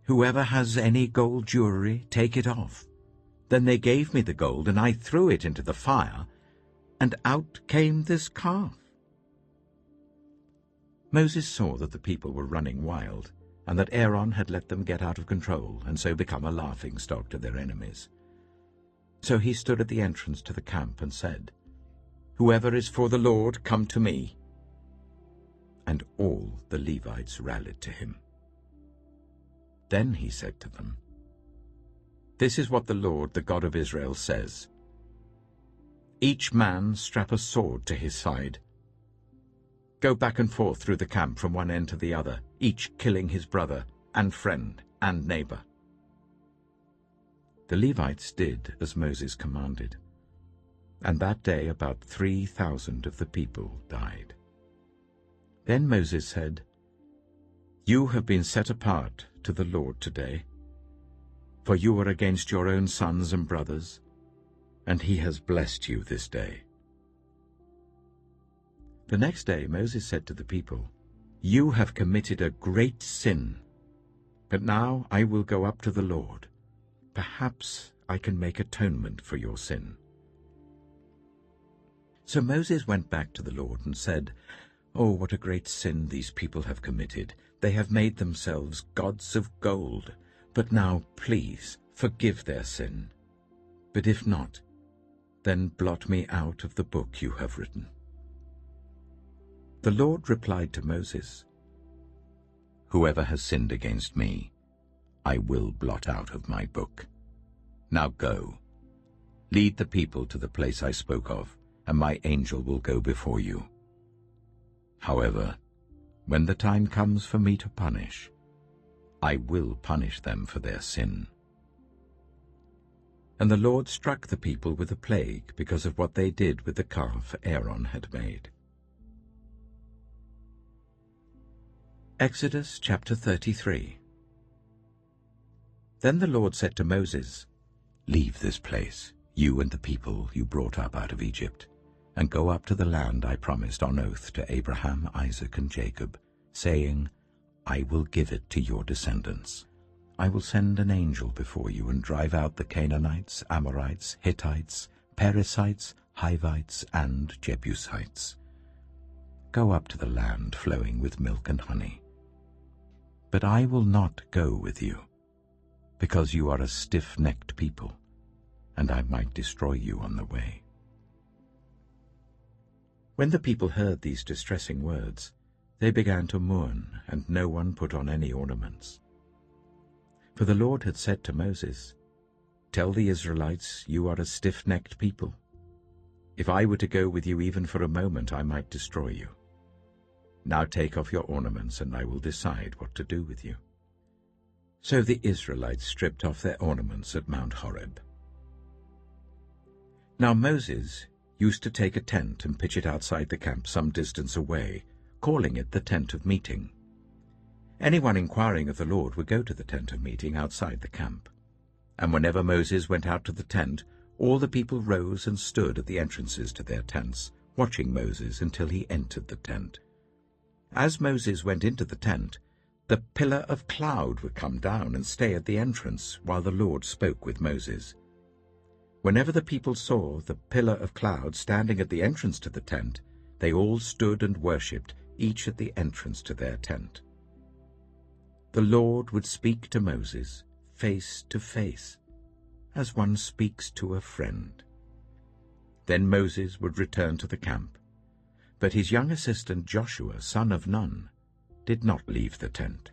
'Whoever has any gold jewelry, take it off.' Then they gave me the gold, and I threw it into the fire, and out came this calf." Moses saw that the people were running wild, and that Aaron had let them get out of control and so become a laughingstock to their enemies. So he stood at the entrance to the camp and said, "Whoever is for the Lord, come to me." And all the Levites rallied to him. Then he said to them, "This is what the Lord, the God of Israel, says. Each man strap a sword to his side. Go back and forth through the camp from one end to the other, each killing his brother and friend and neighbor." The Levites did as Moses commanded, and that day about 3,000 of the people died. Then Moses said, "You have been set apart to the Lord today, for you are against your own sons and brothers, and he has blessed you this day." The next day Moses said to the people, "You have committed a great sin. But now I will go up to the Lord. Perhaps I can make atonement for your sin." So Moses went back to the Lord and said, "Oh, what a great sin these people have committed. They have made themselves gods of gold. But now, please, forgive their sin. But if not, then blot me out of the book you have written." The Lord replied to Moses, "Whoever has sinned against me, I will blot out of my book. Now go, lead the people to the place I spoke of, and my angel will go before you. However, when the time comes for me to punish, I will punish them for their sin." And the Lord struck the people with a plague because of what they did with the calf Aaron had made. Exodus chapter 33. Then the Lord said to Moses, "Leave this place, you and the people you brought up out of Egypt, and go up to the land I promised on oath to Abraham, Isaac, and Jacob, saying, 'I will give it to your descendants.' I will send an angel before you and drive out the Canaanites, Amorites, Hittites, Perizzites, Hivites, and Jebusites. Go up to the land flowing with milk and honey. But I will not go with you, because you are a stiff-necked people, and I might destroy you on the way." When the people heard these distressing words, they began to mourn, and no one put on any ornaments. For the Lord had said to Moses, "Tell the Israelites, you are a stiff-necked people. If I were to go with you even for a moment, I might destroy you. Now take off your ornaments, and I will decide what to do with you." So the Israelites stripped off their ornaments at Mount Horeb. Now Moses used to take a tent and pitch it outside the camp some distance away, calling it the tent of meeting. Anyone inquiring of the Lord would go to the tent of meeting outside the camp. And whenever Moses went out to the tent, all the people rose and stood at the entrances to their tents, watching Moses until he entered the tent. As Moses went into the tent, the pillar of cloud would come down and stay at the entrance while the Lord spoke with Moses. Whenever the people saw the pillar of cloud standing at the entrance to the tent, they all stood and worshipped, each at the entrance to their tent. The Lord would speak to Moses face to face, as one speaks to a friend. Then Moses would return to the camp, but his young assistant Joshua, son of Nun, did not leave the tent.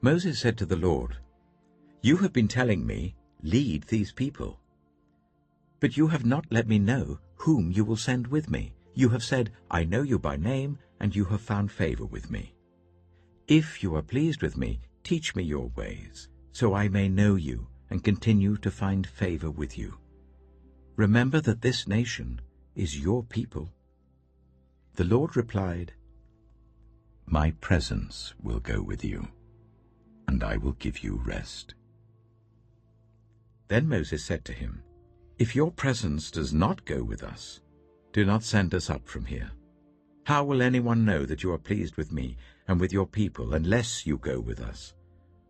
Moses said to the Lord, "You have been telling me, 'Lead these people.' But you have not let me know whom you will send with me. You have said, 'I know you by name, and you have found favor with me.' If you are pleased with me, teach me your ways, so I may know you and continue to find favor with you. Remember that this nation is your people." The Lord replied, "My presence will go with you, and I will give you rest." Then Moses said to him, "If your presence does not go with us, do not send us up from here. How will anyone know that you are pleased with me and with your people unless you go with us?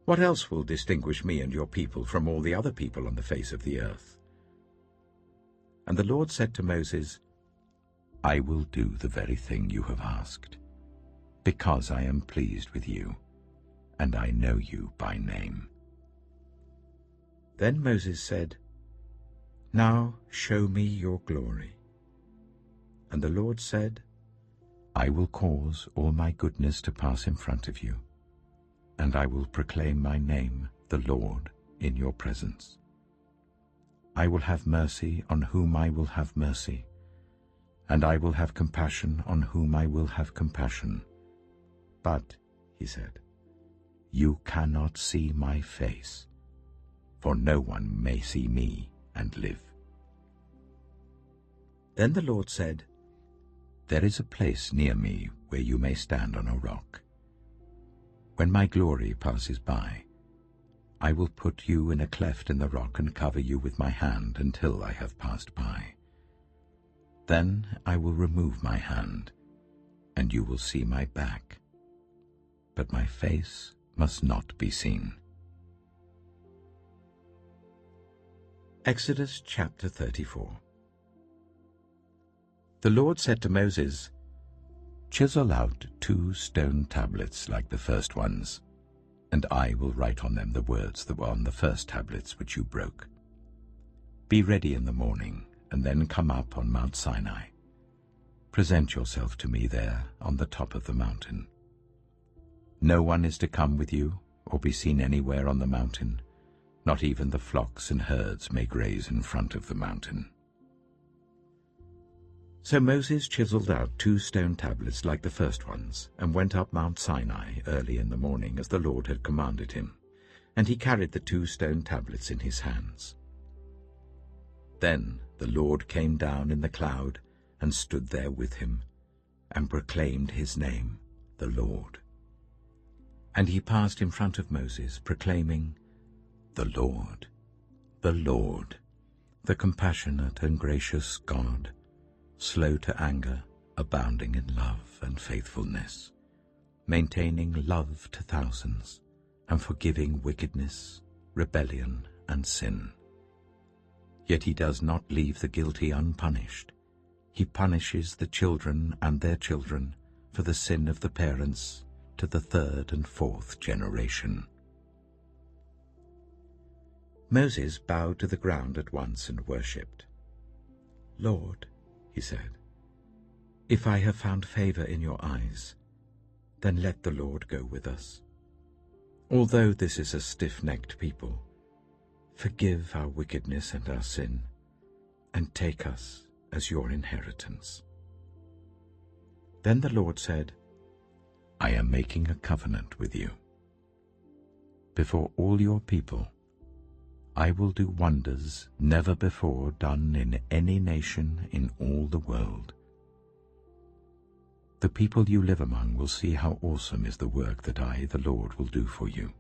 What else will distinguish me and your people from all the other people on the face of the earth?" And the Lord said to Moses, "I will do the very thing you have asked, because I am pleased with you, and I know you by name." Then Moses said, "Now show me your glory." And the Lord said, "I will cause all my goodness to pass in front of you, and I will proclaim my name, the Lord, in your presence. I will have mercy on whom I will have mercy, and I will have compassion on whom I will have compassion. But," he said, "you cannot see my face, for no one may see me and live." Then the Lord said, "There is a place near me where you may stand on a rock. When my glory passes by, I will put you in a cleft in the rock and cover you with my hand until I have passed by. Then I will remove my hand, and you will see my back, but my face must not be seen. Exodus chapter 34. The Lord said to Moses, "Chisel out 2 stone tablets like the first ones, and I will write on them the words that were on the first tablets which you broke. Be ready in the morning, and then come up on Mount Sinai. Present yourself to me there on the top of the mountain. No one is to come with you or be seen anywhere on the mountain. Not even the flocks and herds may graze in front of the mountain." So Moses chiseled out 2 stone tablets like the first ones, and went up Mount Sinai early in the morning as the Lord had commanded him, and he carried the 2 stone tablets in his hands. Then the Lord came down in the cloud and stood there with him, and proclaimed his name, the Lord. And he passed in front of Moses, proclaiming, the Lord, the compassionate and gracious God, slow to anger, abounding in love and faithfulness, maintaining love to thousands, and forgiving wickedness, rebellion, and sin. Yet he does not leave the guilty unpunished. He punishes the children and their children for the sin of the parents to the 3rd and 4th generation. Moses bowed to the ground at once and worshipped. "Lord," he said, "if I have found favor in your eyes, then let the Lord go with us. Although this is a stiff-necked people, forgive our wickedness and our sin, and take us as your inheritance." Then the Lord said, "I am making a covenant with you. Before all your people, I will do wonders never before done in any nation in all the world. The people you live among will see how awesome is the work that I, the Lord, will do for you.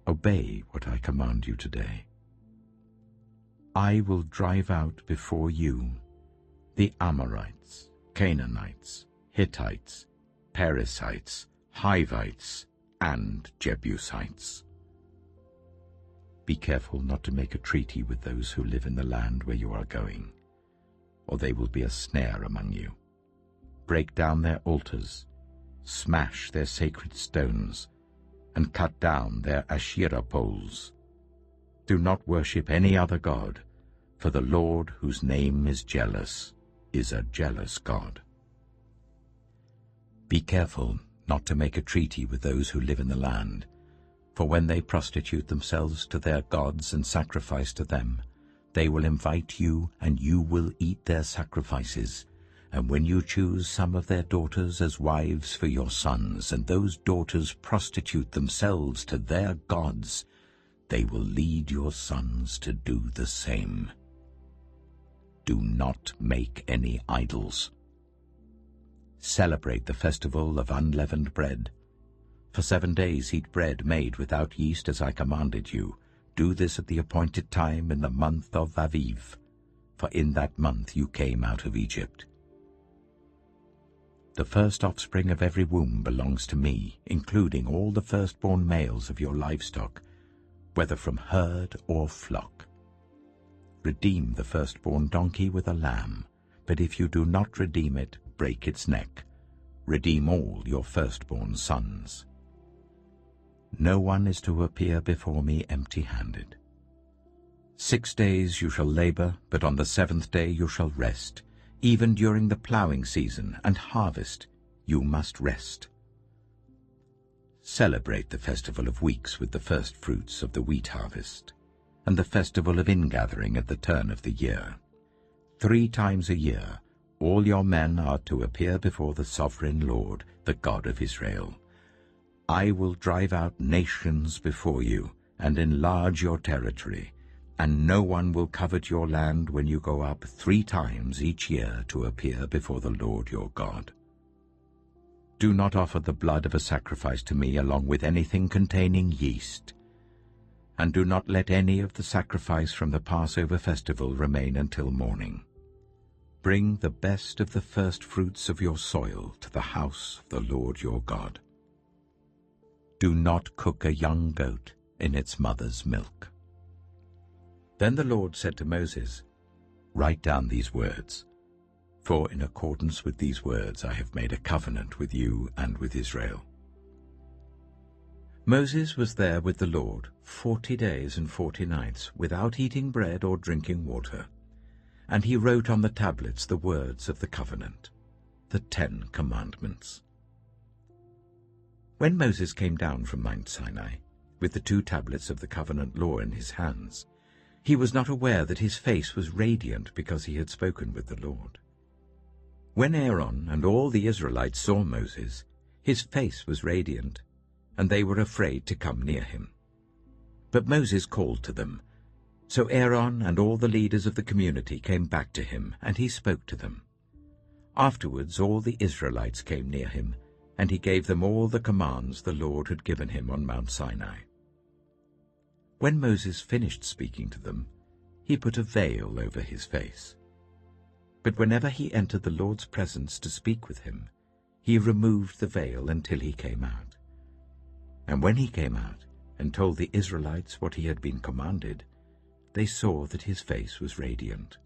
Obey what I command you today. I will drive out before you the Amorites, Canaanites, Hittites, Perizzites, Hivites, and Jebusites. Be careful not to make a treaty with those who live in the land where you are going, or they will be a snare among you. Break down their altars, smash their sacred stones, and cut down their Asherah poles. Do not worship any other god, for the Lord, whose name is jealous, is a jealous God. Be careful not to make a treaty with those who live in the land, for when they prostitute themselves to their gods and sacrifice to them, they will invite you, and you will eat their sacrifices. And when you choose some of their daughters as wives for your sons, and those daughters prostitute themselves to their gods, they will lead your sons to do the same. Do not make any idols. Celebrate the festival of unleavened bread. For 7 days eat bread made without yeast as I commanded you. Do this at the appointed time in the month of Aviv, for in that month you came out of Egypt. The first offspring of every womb belongs to me, including all the firstborn males of your livestock, whether from herd or flock. Redeem the firstborn donkey with a lamb, but if you do not redeem it, break its neck. Redeem all your firstborn sons. No one is to appear before me empty-handed. 6 days you shall labor, but on the 7th day you shall rest. Even during the plowing season and harvest you must rest. Celebrate the festival of weeks with the first fruits of the wheat harvest, and the festival of ingathering at the turn of the year. 3 times a year all your men are to appear before the sovereign Lord, the God of Israel. I will drive out nations before you and enlarge your territory, and no one will covet your land when you go up 3 times each year to appear before the Lord your God. Do not offer the blood of a sacrifice to me along with anything containing yeast, and do not let any of the sacrifice from the Passover festival remain until morning. Bring the best of the first fruits of your soil to the house of the Lord your God. Do not cook a young goat in its mother's milk." Then the Lord said to Moses, "Write down these words, for in accordance with these words I have made a covenant with you and with Israel." Moses was there with the Lord 40 days and 40 nights, without eating bread or drinking water, and he wrote on the tablets the words of the covenant, the 10 Commandments. When Moses came down from Mount Sinai, with the 2 tablets of the covenant law in his hands, he was not aware that his face was radiant because he had spoken with the Lord. When Aaron and all the Israelites saw Moses, his face was radiant, and they were afraid to come near him. But Moses called to them. So Aaron and all the leaders of the community came back to him, and he spoke to them. Afterwards all the Israelites came near him, and he gave them all the commands the Lord had given him on Mount Sinai. When Moses finished speaking to them, he put a veil over his face. But whenever he entered the Lord's presence to speak with him, he removed the veil until he came out. And when he came out and told the Israelites what he had been commanded, they saw that his face was radiant.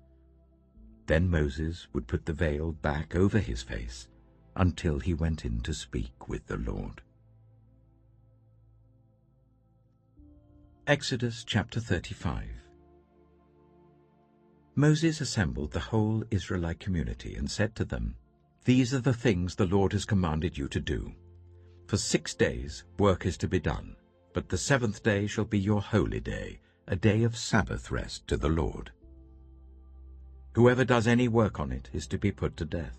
Then Moses would put the veil back over his face until he went in to speak with the Lord. Exodus chapter 35. Moses assembled the whole Israelite community and said to them, "These are the things the Lord has commanded you to do. For 6 days work is to be done, but the 7th day shall be your holy day, a day of Sabbath rest to the Lord. Whoever does any work on it is to be put to death.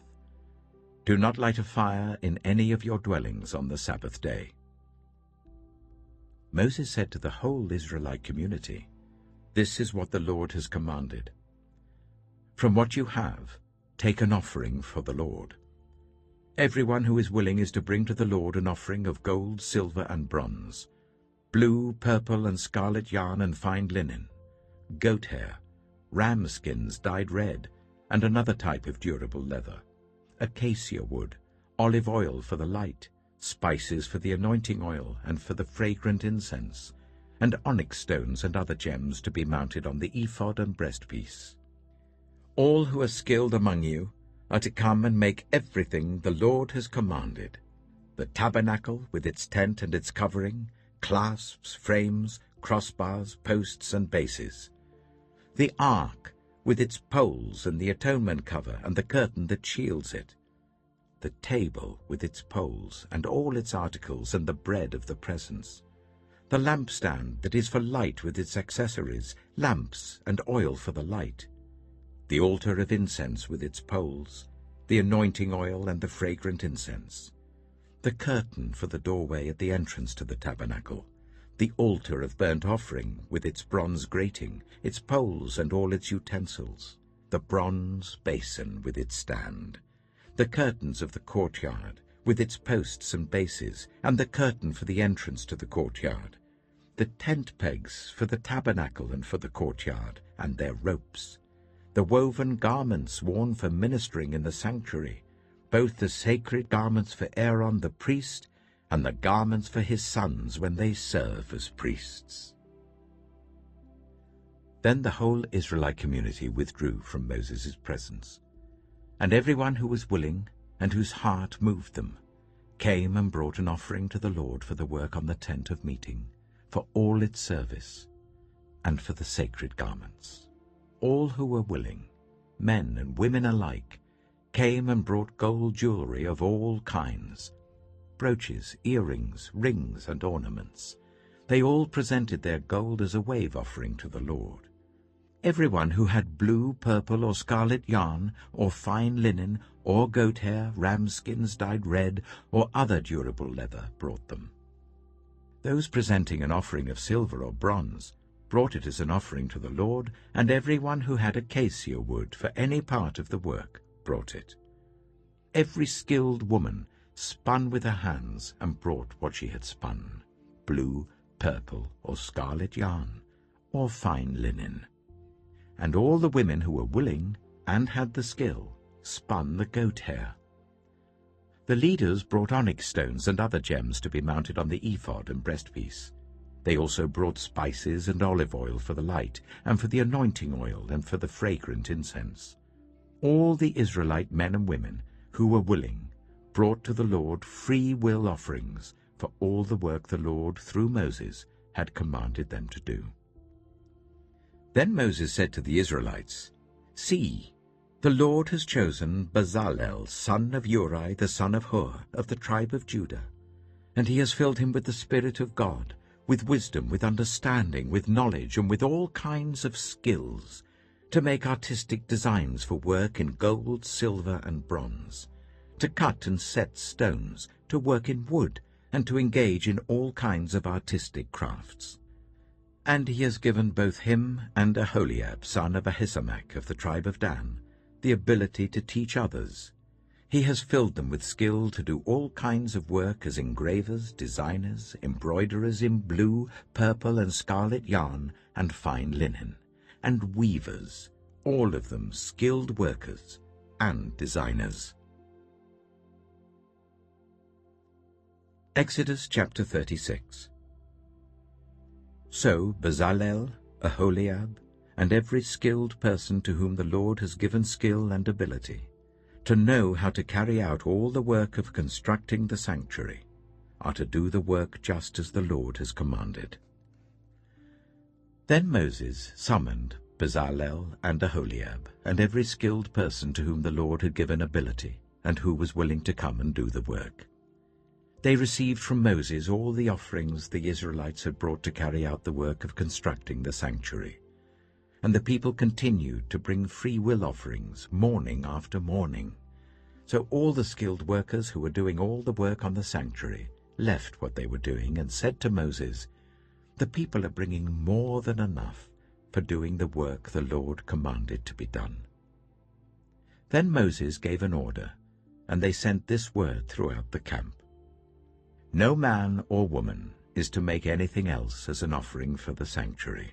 Do not light a fire in any of your dwellings on the Sabbath day." Moses said to the whole Israelite community, "This is what the Lord has commanded. From what you have, take an offering for the Lord. Everyone who is willing is to bring to the Lord an offering of gold, silver, and bronze, blue, purple, and scarlet yarn and fine linen, goat hair, ram skins dyed red, and another type of durable leather, acacia wood, olive oil for the light, spices for the anointing oil and for the fragrant incense, and onyx stones and other gems to be mounted on the ephod and breastpiece. All who are skilled among you are to come and make everything the Lord has commanded: the tabernacle with its tent and its covering, clasps, frames, crossbars, posts, and bases; the ark with its poles and the atonement cover and the curtain that shields it; the table with its poles and all its articles and the bread of the presence; the lampstand that is for light with its accessories, lamps and oil for the light; the altar of incense with its poles, the anointing oil and the fragrant incense; the curtain for the doorway at the entrance to the tabernacle; the altar of burnt offering with its bronze grating, its poles and all its utensils; the bronze basin with its stand; the curtains of the courtyard with its posts and bases, and the curtain for the entrance to the courtyard; the tent pegs for the tabernacle and for the courtyard, and their ropes; the woven garments worn for ministering in the sanctuary, both the sacred garments for Aaron the priest and the garments for his sons when they serve as priests." Then the whole Israelite community withdrew from Moses' presence, and everyone who was willing and whose heart moved them came and brought an offering to the Lord for the work on the tent of meeting, for all its service, and for the sacred garments. All who were willing, men and women alike, came and brought gold jewelry of all kinds, brooches, earrings, rings, and ornaments. They all presented their gold as a wave offering to the Lord. Everyone who had blue, purple, or scarlet yarn, or fine linen, or goat hair, ram skins dyed red, or other durable leather brought them. Those presenting an offering of silver or bronze brought it as an offering to the Lord, and everyone who had acacia wood for any part of the work brought it. Every skilled woman spun with her hands and brought what she had spun, blue, purple, or scarlet yarn, or fine linen. And all the women who were willing and had the skill spun the goat hair. The leaders brought onyx stones and other gems to be mounted on the ephod and breastpiece. They also brought spices and olive oil for the light, and for the anointing oil, and for the fragrant incense. All the Israelite men and women who were willing brought to the Lord free will offerings for all the work the Lord, through Moses, had commanded them to do. Then Moses said to the Israelites, "See, the Lord has chosen Bezalel, son of Uri, the son of Hur, of the tribe of Judah, and he has filled him with the Spirit of God, with wisdom, with understanding, with knowledge, and with all kinds of skills, to make artistic designs for work in gold, silver, and bronze, to cut and set stones, to work in wood, and to engage in all kinds of artistic crafts. And he has given both him and Aholiab, son of Ahisamach, of the tribe of Dan, the ability to teach others. He has filled them with skill to do all kinds of work as engravers, designers, embroiderers in blue, purple, and scarlet yarn, and fine linen, and weavers, all of them skilled workers and designers." Exodus chapter 36. So Bezalel, Aholiab, and every skilled person to whom the Lord has given skill and ability, to know how to carry out all the work of constructing the sanctuary, are to do the work just as the Lord has commanded. Then Moses summoned Bezalel and Aholiab, and every skilled person to whom the Lord had given ability, and who was willing to come and do the work. They received from Moses all the offerings the Israelites had brought to carry out the work of constructing the sanctuary. And the people continued to bring free will offerings morning after morning. So all the skilled workers who were doing all the work on the sanctuary left what they were doing and said to Moses, "The people are bringing more than enough for doing the work the Lord commanded to be done." Then Moses gave an order, and they sent this word throughout the camp: "No man or woman is to make anything else as an offering for the sanctuary."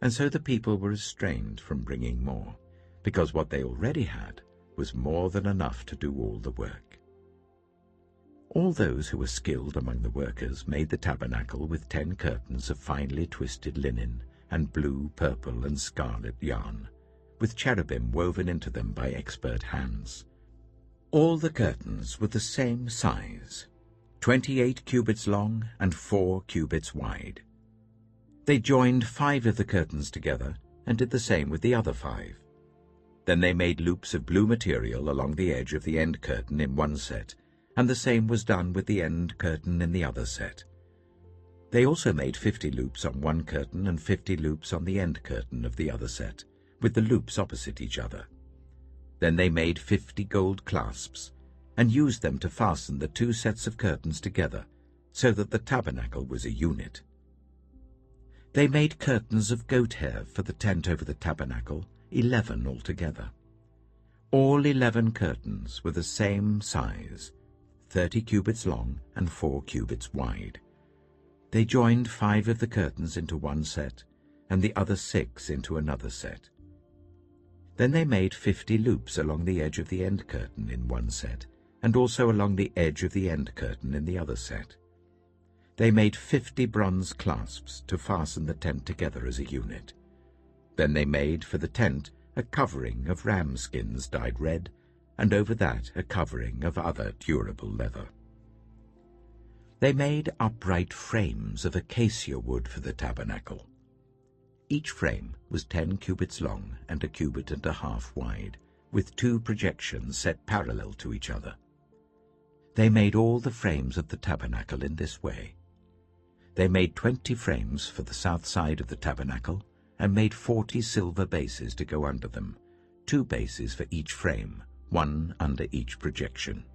And so the people were restrained from bringing more, because what they already had was more than enough to do all the work. All those who were skilled among the workers made the tabernacle with 10 curtains of finely twisted linen and blue, purple, and scarlet yarn, with cherubim woven into them by expert hands. All the curtains were the same size, 28 cubits long and 4 cubits wide. They joined 5 of the curtains together and did the same with the other 5. Then they made loops of blue material along the edge of the end curtain in one set, and the same was done with the end curtain in the other set. They also made 50 loops on one curtain and 50 loops on the end curtain of the other set, with the loops opposite each other. Then they made 50 gold clasps, and used them to fasten the 2 sets of curtains together, so that the tabernacle was a unit. They made curtains of goat hair for the tent over the tabernacle, 11 altogether. All 11 curtains were the same size, 30 cubits long and 4 cubits wide. They joined 5 of the curtains into one set, and the other 6 into another set. Then they made 50 loops along the edge of the end curtain in one set, and also along the edge of the end curtain in the other set. They made 50 bronze clasps to fasten the tent together as a unit. Then they made for the tent a covering of ram skins dyed red, and over that a covering of other durable leather. They made upright frames of acacia wood for the tabernacle. Each frame was 10 cubits long and 1.5 cubits wide, with 2 projections set parallel to each other. They made all the frames of the tabernacle in this way. They made 20 frames for the south side of the tabernacle, and made 40 silver bases to go under them, 2 bases for each frame, 1 under each projection.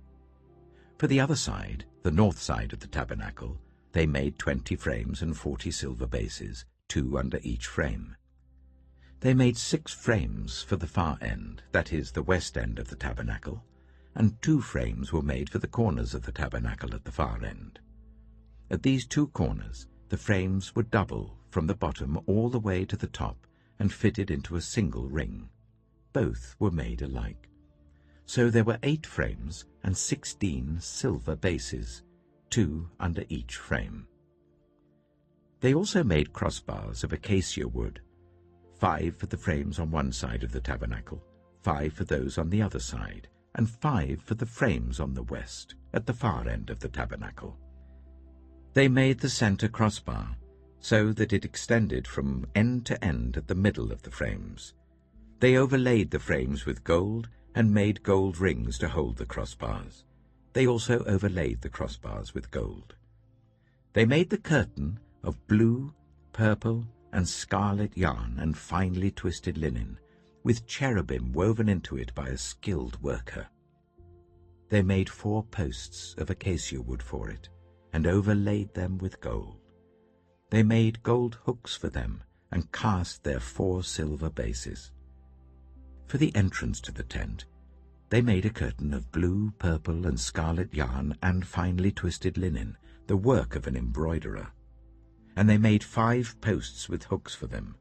For the other side, the north side of the tabernacle, they made 20 frames and 40 silver bases, 2 under each frame. They made 6 frames for the far end, that is, the west end of the tabernacle, and 2 frames were made for the corners of the tabernacle at the far end. At these 2 corners, the frames were double from the bottom all the way to the top and fitted into a single ring. Both were made alike. So there were 8 frames and 16 silver bases, 2 under each frame. They also made crossbars of acacia wood, 5 for the frames on one side of the tabernacle, 5 for those on the other side, and 5 for the frames on the west, at the far end of the tabernacle. They made the center crossbar, so that it extended from end to end at the middle of the frames. They overlaid the frames with gold and made gold rings to hold the crossbars. They also overlaid the crossbars with gold. They made the curtain of blue, purple, and scarlet yarn and finely twisted linen, with cherubim woven into it by a skilled worker. They made 4 posts of acacia wood for it, and overlaid them with gold. They made gold hooks for them, and cast their 4 silver bases. For the entrance to the tent, they made a curtain of blue, purple, and scarlet yarn and finely twisted linen, the work of an embroiderer. And they made 5 posts with hooks for them.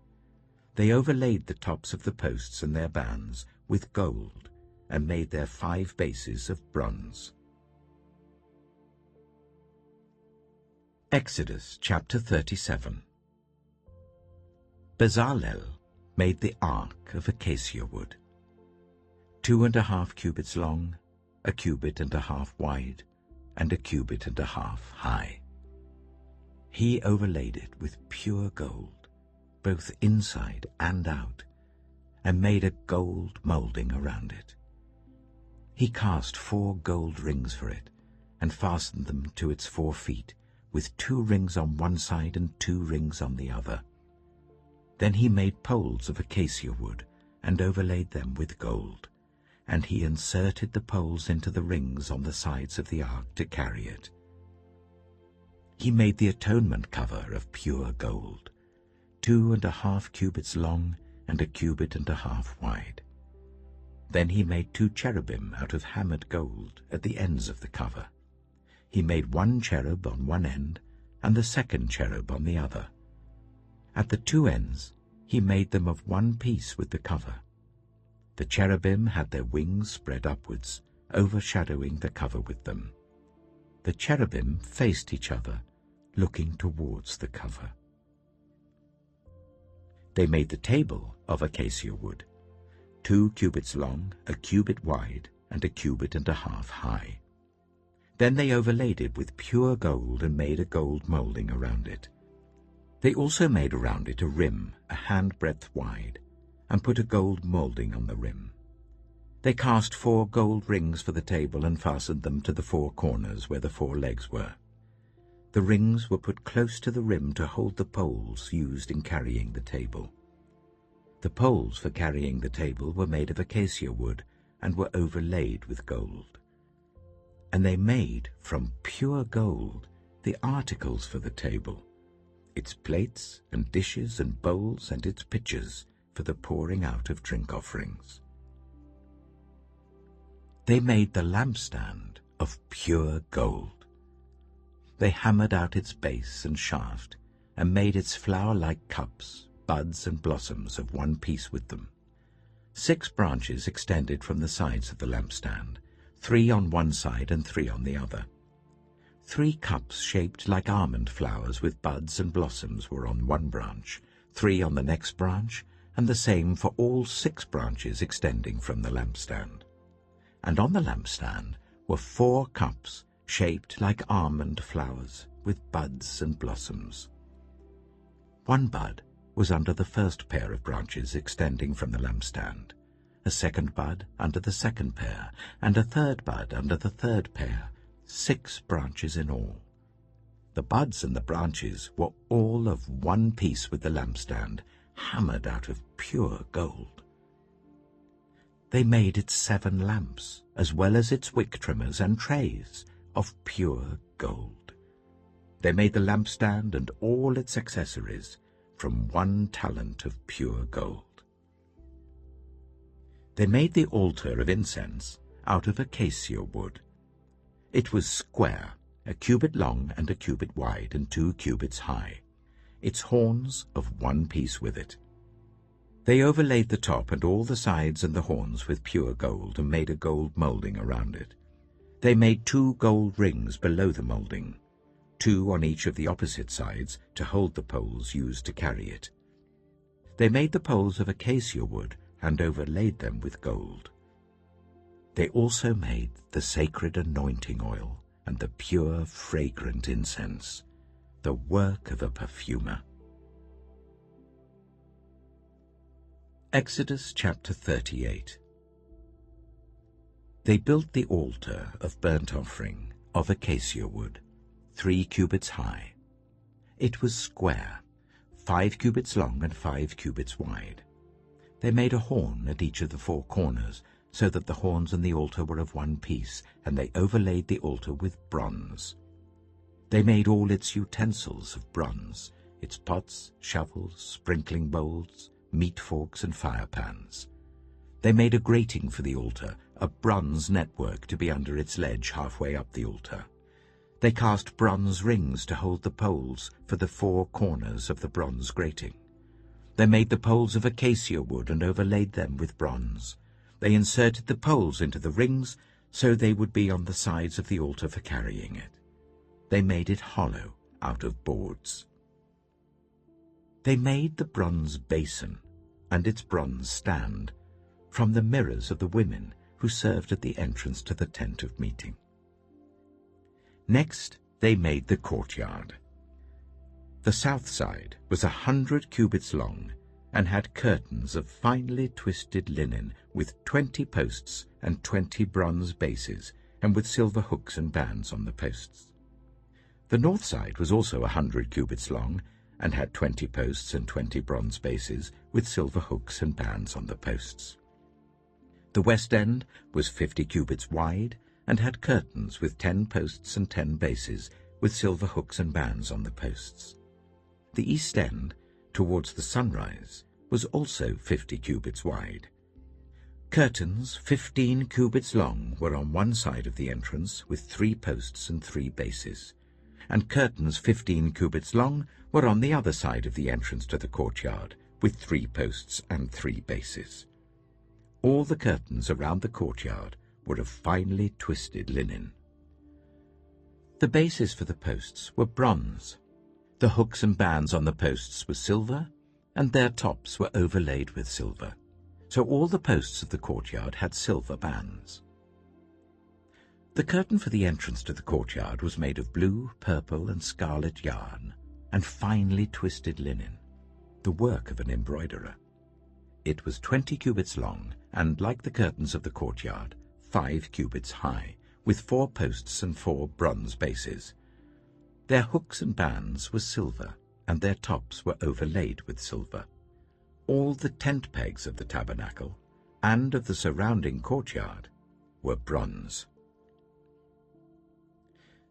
They overlaid the tops of the posts and their bands with gold, and made their 5 bases of bronze. Exodus chapter 37. Bezalel made the ark of acacia wood, 2.5 cubits long, 1.5 cubits wide, and 1.5 cubits high. He overlaid it with pure gold, both inside and out, and made a gold molding around it. He cast 4 gold rings for it, and fastened them to its 4 feet, with 2 rings on one side and 2 rings on the other. Then he made poles of acacia wood, and overlaid them with gold, and he inserted the poles into the rings on the sides of the ark to carry it. He made the atonement cover of pure gold, 2.5 cubits long and 1.5 cubits wide. Then he made 2 cherubim out of hammered gold at the ends of the cover. He made 1 cherub on one end and the second cherub on the other. At the 2 ends he made them of one piece with the cover. The cherubim had their wings spread upwards, overshadowing the cover with them. The cherubim faced each other, looking towards the cover. They made the table of acacia wood, 2 cubits long, 1 cubit wide, and 1.5 cubits high. Then they overlaid it with pure gold and made a gold molding around it. They also made around it a rim, a handbreadth wide, and put a gold molding on the rim. They cast 4 gold rings for the table and fastened them to the 4 corners where the 4 legs were. The rings were put close to the rim to hold the poles used in carrying the table. The poles for carrying the table were made of acacia wood and were overlaid with gold. And they made from pure gold the articles for the table, its plates and dishes and bowls and its pitchers for the pouring out of drink offerings. They made the lampstand of pure gold. They hammered out its base and shaft, and made its flower-like cups, buds and blossoms of one piece with them. 6 branches extended from the sides of the lampstand, 3 on one side and 3 on the other. 3 cups shaped like almond flowers with buds and blossoms were on one branch, 3 on the next branch, and the same for all 6 branches extending from the lampstand. And on the lampstand were 4 cups shaped like almond flowers with buds and blossoms. 1 bud was under the first pair of branches extending from the lampstand, a 2nd bud under the 2nd pair, and a 3rd bud under the 3rd pair, 6 branches in all. The buds and the branches were all of one piece with the lampstand, hammered out of pure gold. They made its 7 lamps, as well as its wick trimmers and trays, of pure gold. They made the lampstand and all its accessories from 1 talent of pure gold. They made the altar of incense out of acacia wood. It was square, 1 cubit long and 1 cubit wide and 2 cubits high, its horns of one piece with it. They overlaid the top and all the sides and the horns with pure gold and made a gold molding around it. They made 2 gold rings below the moulding, 2 on each of the opposite sides to hold the poles used to carry it. They made the poles of acacia wood and overlaid them with gold. They also made the sacred anointing oil and the pure, fragrant incense, the work of a perfumer. Exodus chapter 38. They built the altar of burnt offering of acacia wood, 3 cubits high. It was square, 5 cubits long and 5 cubits wide. They made a horn at each of the 4 corners, so that the horns and the altar were of one piece, and they overlaid the altar with bronze. They made all its utensils of bronze, its pots, shovels, sprinkling bowls, meat forks, and fire pans. They made a grating for the altar, a bronze network to be under its ledge halfway up the altar. They cast bronze rings to hold the poles for the 4 corners of the bronze grating. They made the poles of acacia wood and overlaid them with bronze. They inserted the poles into the rings so they would be on the sides of the altar for carrying it. They made it hollow out of boards. They made the bronze basin and its bronze stand from the mirrors of the women who served at the entrance to the tent of meeting. Next, they made the courtyard. The south side was 100 cubits long and had curtains of finely twisted linen with 20 posts and 20 bronze bases, and with silver hooks and bands on the posts. The north side was also 100 cubits long and had 20 posts and 20 bronze bases, with silver hooks and bands on the posts. The west end was 50 cubits wide and had curtains with 10 posts and 10 bases, with silver hooks and bands on the posts. The east end, towards the sunrise, was also 50 cubits wide. Curtains 15 cubits long were on one side of the entrance with 3 posts and 3 bases, and curtains 15 cubits long were on the other side of the entrance to the courtyard with 3 posts and 3 bases. All the curtains around the courtyard were of finely twisted linen. The bases for the posts were bronze. The hooks and bands on the posts were silver, and their tops were overlaid with silver. So all the posts of the courtyard had silver bands. The curtain for the entrance to the courtyard was made of blue, purple, and scarlet yarn, and finely twisted linen, the work of an embroiderer. It was 20 cubits long, and, like the curtains of the courtyard, 5 cubits high, with 4 posts and 4 bronze bases. Their hooks and bands were silver, and their tops were overlaid with silver. All the tent pegs of the tabernacle and of the surrounding courtyard were bronze.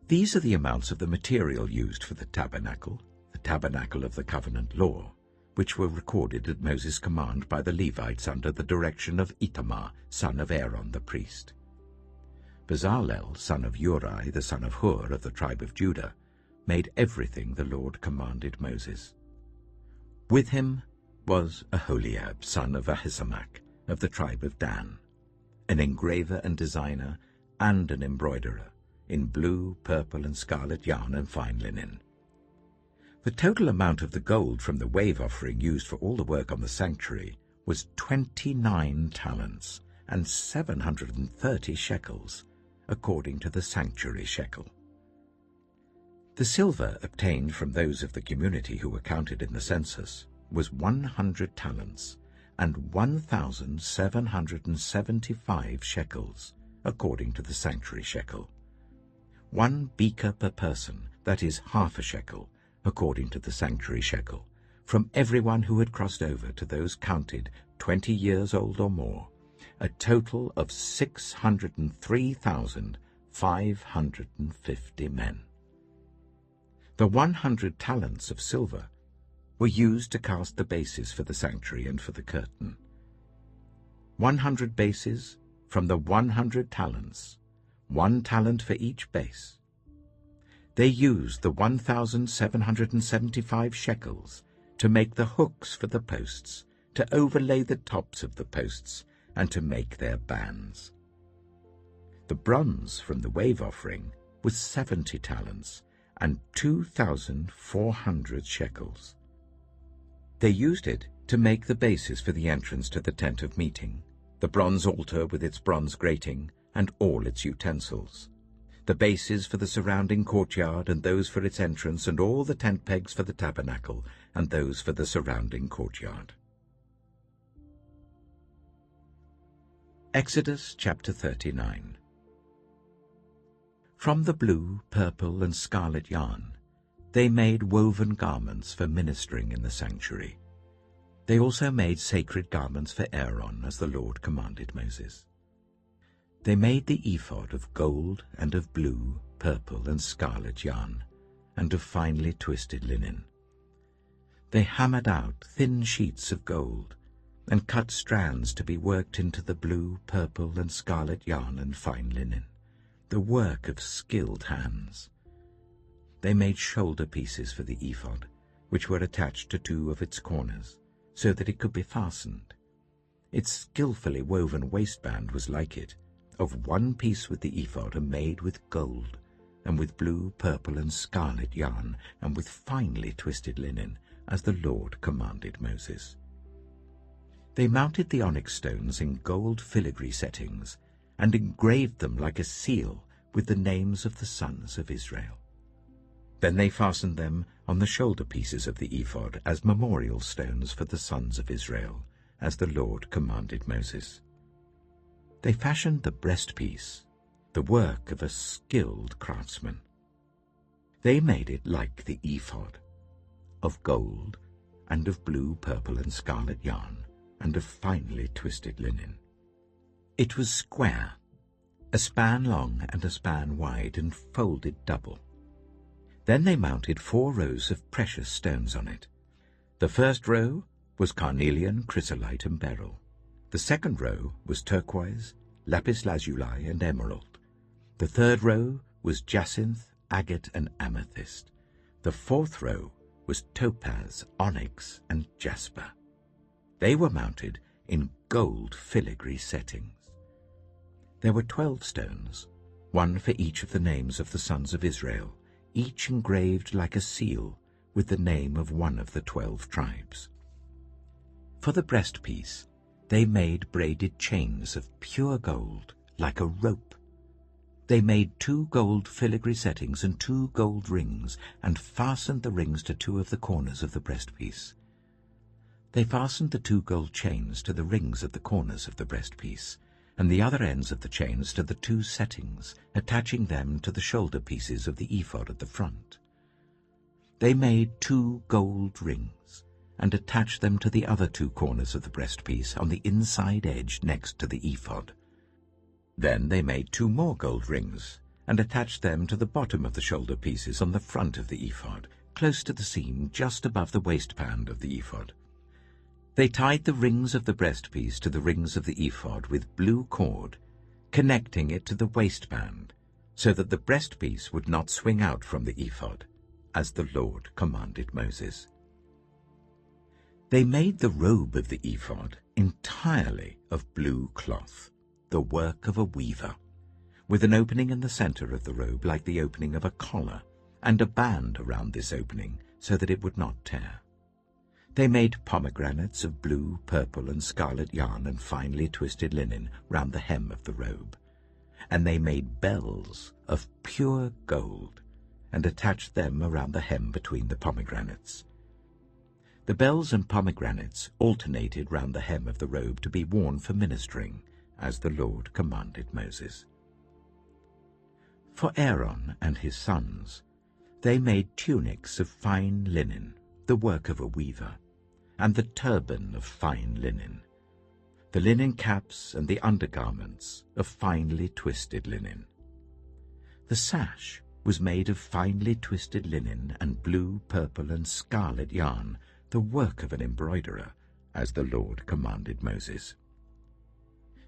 These are the amounts of the material used for the tabernacle of the covenant law, which were recorded at Moses' command by the Levites under the direction of Itamar, son of Aaron the priest. Bezalel, son of Uri, the son of Hur of the tribe of Judah, made everything the Lord commanded Moses. With him was Aholiab, son of Ahisamach, of the tribe of Dan, an engraver and designer and an embroiderer, in blue, purple, and scarlet yarn and fine linen. The total amount of the gold from the wave offering used for all the work on the sanctuary was 29 talents and 730 shekels, according to the sanctuary shekel. The silver obtained from those of the community who were counted in the census was 100 talents and 1,775 shekels, according to the sanctuary shekel. 1 beaker per person, that is half a shekel, according to the sanctuary shekel, from everyone who had crossed over to those counted 20 years old or more, a total of 603,550 men. The 100 talents of silver were used to cast the bases for the sanctuary and for the curtain. 100 bases from the 100 talents, 1 talent for each base. They used the 1,775 shekels to make the hooks for the posts, to overlay the tops of the posts, and to make their bands. The bronze from the wave offering was 70 talents and 2,400 shekels. They used it to make the bases for the entrance to the tent of meeting, the bronze altar with its bronze grating and all its utensils, the bases for the surrounding courtyard and those for its entrance, and all the tent pegs for the tabernacle and those for the surrounding courtyard. Exodus chapter 39. From the blue, purple, and scarlet yarn, they made woven garments for ministering in the sanctuary. They also made sacred garments for Aaron, as the Lord commanded Moses. They made the ephod of gold and of blue, purple, and scarlet yarn, and of finely twisted linen. They hammered out thin sheets of gold, and cut strands to be worked into the blue, purple, and scarlet yarn and fine linen, the work of skilled hands. They made shoulder pieces for the ephod, which were attached to 2 of its corners, so that it could be fastened. Its skillfully woven waistband was like it, of 1 piece with the ephod, and made with gold, and with blue, purple, and scarlet yarn, and with finely twisted linen, as the Lord commanded Moses. They mounted the onyx stones in gold filigree settings, and engraved them like a seal with the names of the sons of Israel. Then they fastened them on the shoulder pieces of the ephod as memorial stones for the sons of Israel, as the Lord commanded Moses. They fashioned the breastpiece, the work of a skilled craftsman. They made it like the ephod, of gold and of blue, purple, and scarlet yarn, and of finely twisted linen. It was square, a span long and a span wide, and folded double. Then they mounted 4 rows of precious stones on it. The first row was carnelian, chrysolite, and beryl. The second row was turquoise, lapis lazuli, and emerald. The third row was jacinth, agate, and amethyst. The fourth row was topaz, onyx, and jasper. They were mounted in gold filigree settings. There were 12 stones, 1 for each of the names of the sons of Israel, each engraved like a seal with the name of one of the 12 tribes. For the breastpiece, they made braided chains of pure gold, like a rope. They made 2 gold filigree settings and 2 gold rings, and fastened the rings to 2 of the corners of the breastpiece. They fastened the 2 gold chains to the rings at the corners of the breastpiece, and the other ends of the chains to the 2 settings, attaching them to the shoulder pieces of the ephod at the front. They made 2 gold rings, and attached them to the other 2 corners of the breastpiece on the inside edge next to the ephod. Then they made 2 more gold rings, and attached them to the bottom of the shoulder pieces on the front of the ephod, close to the seam just above the waistband of the ephod. They tied the rings of the breastpiece to the rings of the ephod with blue cord, connecting it to the waistband, so that the breastpiece would not swing out from the ephod, as the Lord commanded Moses. They made the robe of the ephod entirely of blue cloth, the work of a weaver, with an opening in the center of the robe like the opening of a collar, and a band around this opening so that it would not tear. They made pomegranates of blue, purple, and scarlet yarn and finely twisted linen round the hem of the robe. And they made bells of pure gold, and attached them around the hem between the pomegranates. The bells and pomegranates alternated round the hem of the robe to be worn for ministering, as the Lord commanded Moses. For Aaron and his sons, they made tunics of fine linen, the work of a weaver, and the turban of fine linen, the linen caps and the undergarments of finely twisted linen. The sash was made of finely twisted linen and blue, purple, and scarlet yarn, the work of an embroiderer, as the Lord commanded Moses.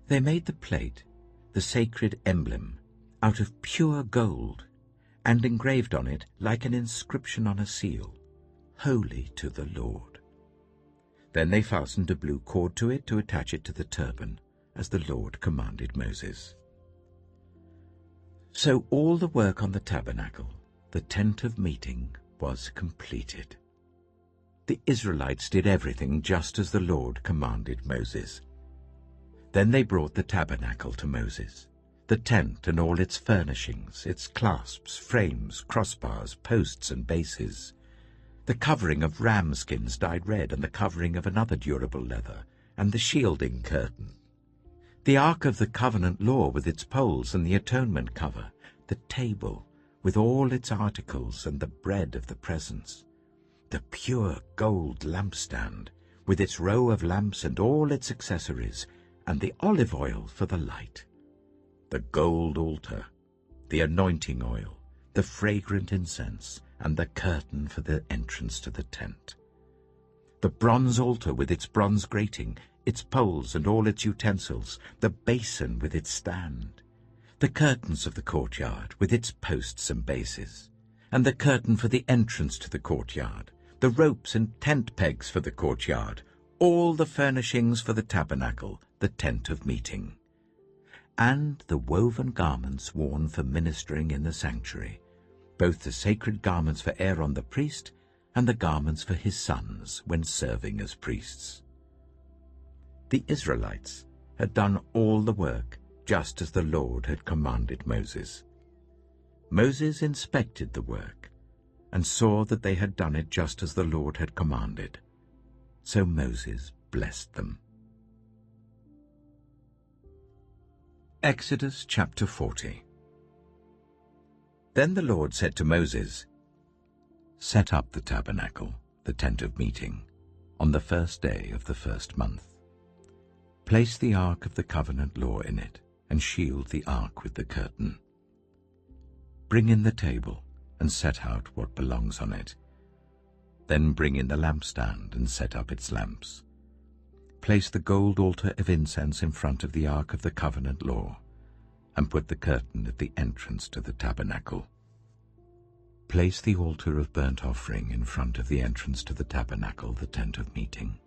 They made the plate, the sacred emblem, out of pure gold, and engraved on it, like an inscription on a seal, "Holy to the Lord." Then they fastened a blue cord to it to attach it to the turban, as the Lord commanded Moses. So all the work on the tabernacle, the tent of meeting, was completed. The Israelites did everything just as the Lord commanded Moses. Then they brought the tabernacle to Moses, the tent and all its furnishings, its clasps, frames, crossbars, posts and bases, the covering of ram skins dyed red and the covering of another durable leather, and the shielding curtain, the ark of the covenant law with its poles and the atonement cover, the table with all its articles and the bread of the presence, the pure gold lampstand with its row of lamps and all its accessories, and the olive oil for the light, the gold altar, the anointing oil, the fragrant incense, and the curtain for the entrance to the tent, the bronze altar with its bronze grating, its poles and all its utensils, the basin with its stand, the curtains of the courtyard with its posts and bases, and the curtain for the entrance to the courtyard, the ropes and tent pegs for the courtyard, all the furnishings for the tabernacle, the tent of meeting, and the woven garments worn for ministering in the sanctuary, both the sacred garments for Aaron the priest and the garments for his sons when serving as priests. The Israelites had done all the work just as the Lord had commanded Moses. Moses inspected the work and saw that they had done it just as the Lord had commanded. So Moses blessed them. Exodus chapter 40. Then the Lord said to Moses, "Set up the tabernacle, the tent of meeting, on the first day of the first month. Place the ark of the covenant law in it, and shield the ark with the curtain. Bring in the table, and set out what belongs on it. Then bring in the lampstand, and set up its lamps. Place the gold altar of incense in front of the ark of the covenant law, and put the curtain at the entrance to the tabernacle. Place the altar of burnt offering in front of the entrance to the tabernacle, the tent of meeting.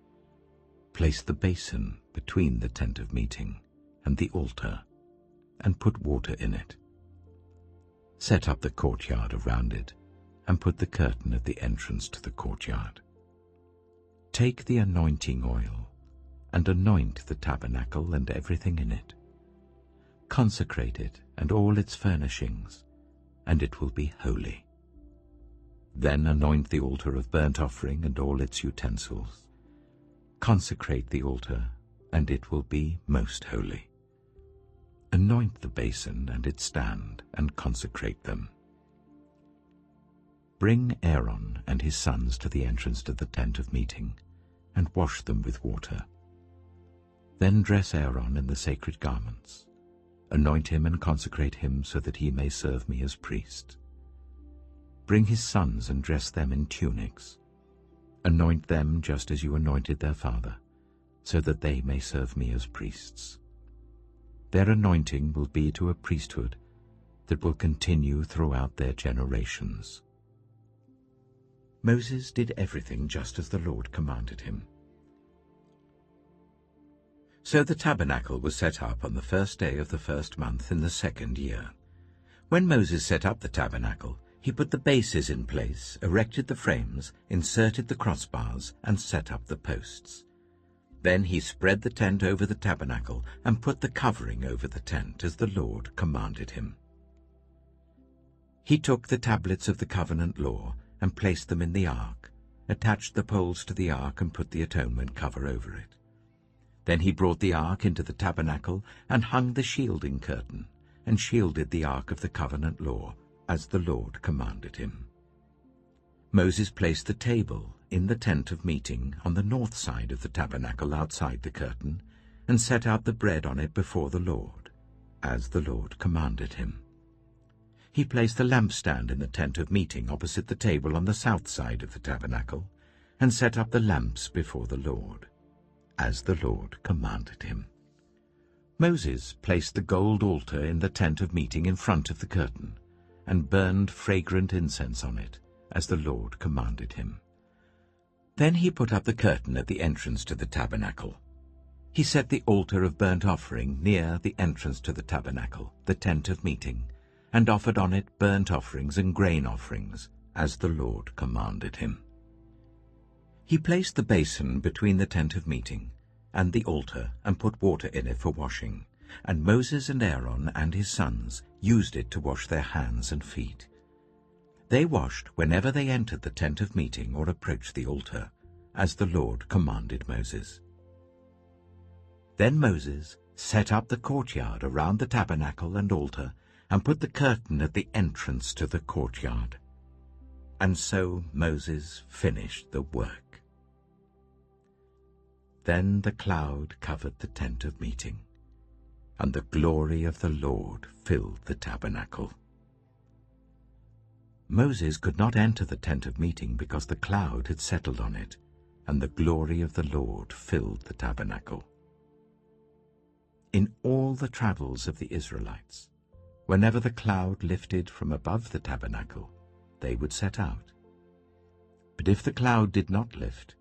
Place the basin between the tent of meeting and the altar, and put water in it. Set up the courtyard around it, and put the curtain at the entrance to the courtyard. Take the anointing oil, and anoint the tabernacle and everything in it. Consecrate it and all its furnishings, and it will be holy. Then anoint the altar of burnt offering and all its utensils. Consecrate the altar, and it will be most holy. Anoint the basin and its stand, and consecrate them. Bring Aaron and his sons to the entrance to the tent of meeting, and wash them with water. Then dress Aaron in the sacred garments. Anoint him and consecrate him so that he may serve me as priest. Bring his sons and dress them in tunics. Anoint them just as you anointed their father, so that they may serve me as priests. Their anointing will be to a priesthood that will continue throughout their generations." Moses did everything just as the Lord commanded him. So the tabernacle was set up on the first day of the first month in the second year. When Moses set up the tabernacle, he put the bases in place, erected the frames, inserted the crossbars, and set up the posts. Then he spread the tent over the tabernacle and put the covering over the tent as the Lord commanded him. He took the tablets of the covenant law and placed them in the ark, attached the poles to the ark and put the atonement cover over it. Then he brought the ark into the tabernacle and hung the shielding curtain and shielded the ark of the covenant law as the Lord commanded him. Moses placed the table in the tent of meeting on the north side of the tabernacle outside the curtain and set out the bread on it before the Lord, as the Lord commanded him. He placed the lampstand in the tent of meeting opposite the table on the south side of the tabernacle and set up the lamps before the Lord, as the Lord commanded him. Moses placed the gold altar in the tent of meeting in front of the curtain and burned fragrant incense on it, as the Lord commanded him. Then he put up the curtain at the entrance to the tabernacle. He set the altar of burnt offering near the entrance to the tabernacle, the tent of meeting, and offered on it burnt offerings and grain offerings, as the Lord commanded him. He placed the basin between the tent of meeting and the altar and put water in it for washing, and Moses and Aaron and his sons used it to wash their hands and feet. They washed whenever they entered the tent of meeting or approached the altar, as the Lord commanded Moses. Then Moses set up the courtyard around the tabernacle and altar and put the curtain at the entrance to the courtyard. And so Moses finished the work. Then the cloud covered the tent of meeting, and the glory of the Lord filled the tabernacle. Moses could not enter the tent of meeting because the cloud had settled on it, and the glory of the Lord filled the tabernacle. In all the travels of the Israelites, whenever the cloud lifted from above the tabernacle, they would set out. But if the cloud did not lift,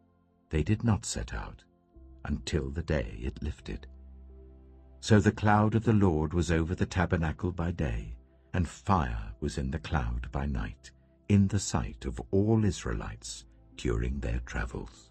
they did not set out, until the day it lifted. So the cloud of the Lord was over the tabernacle by day, and fire was in the cloud by night, in the sight of all Israelites during their travels.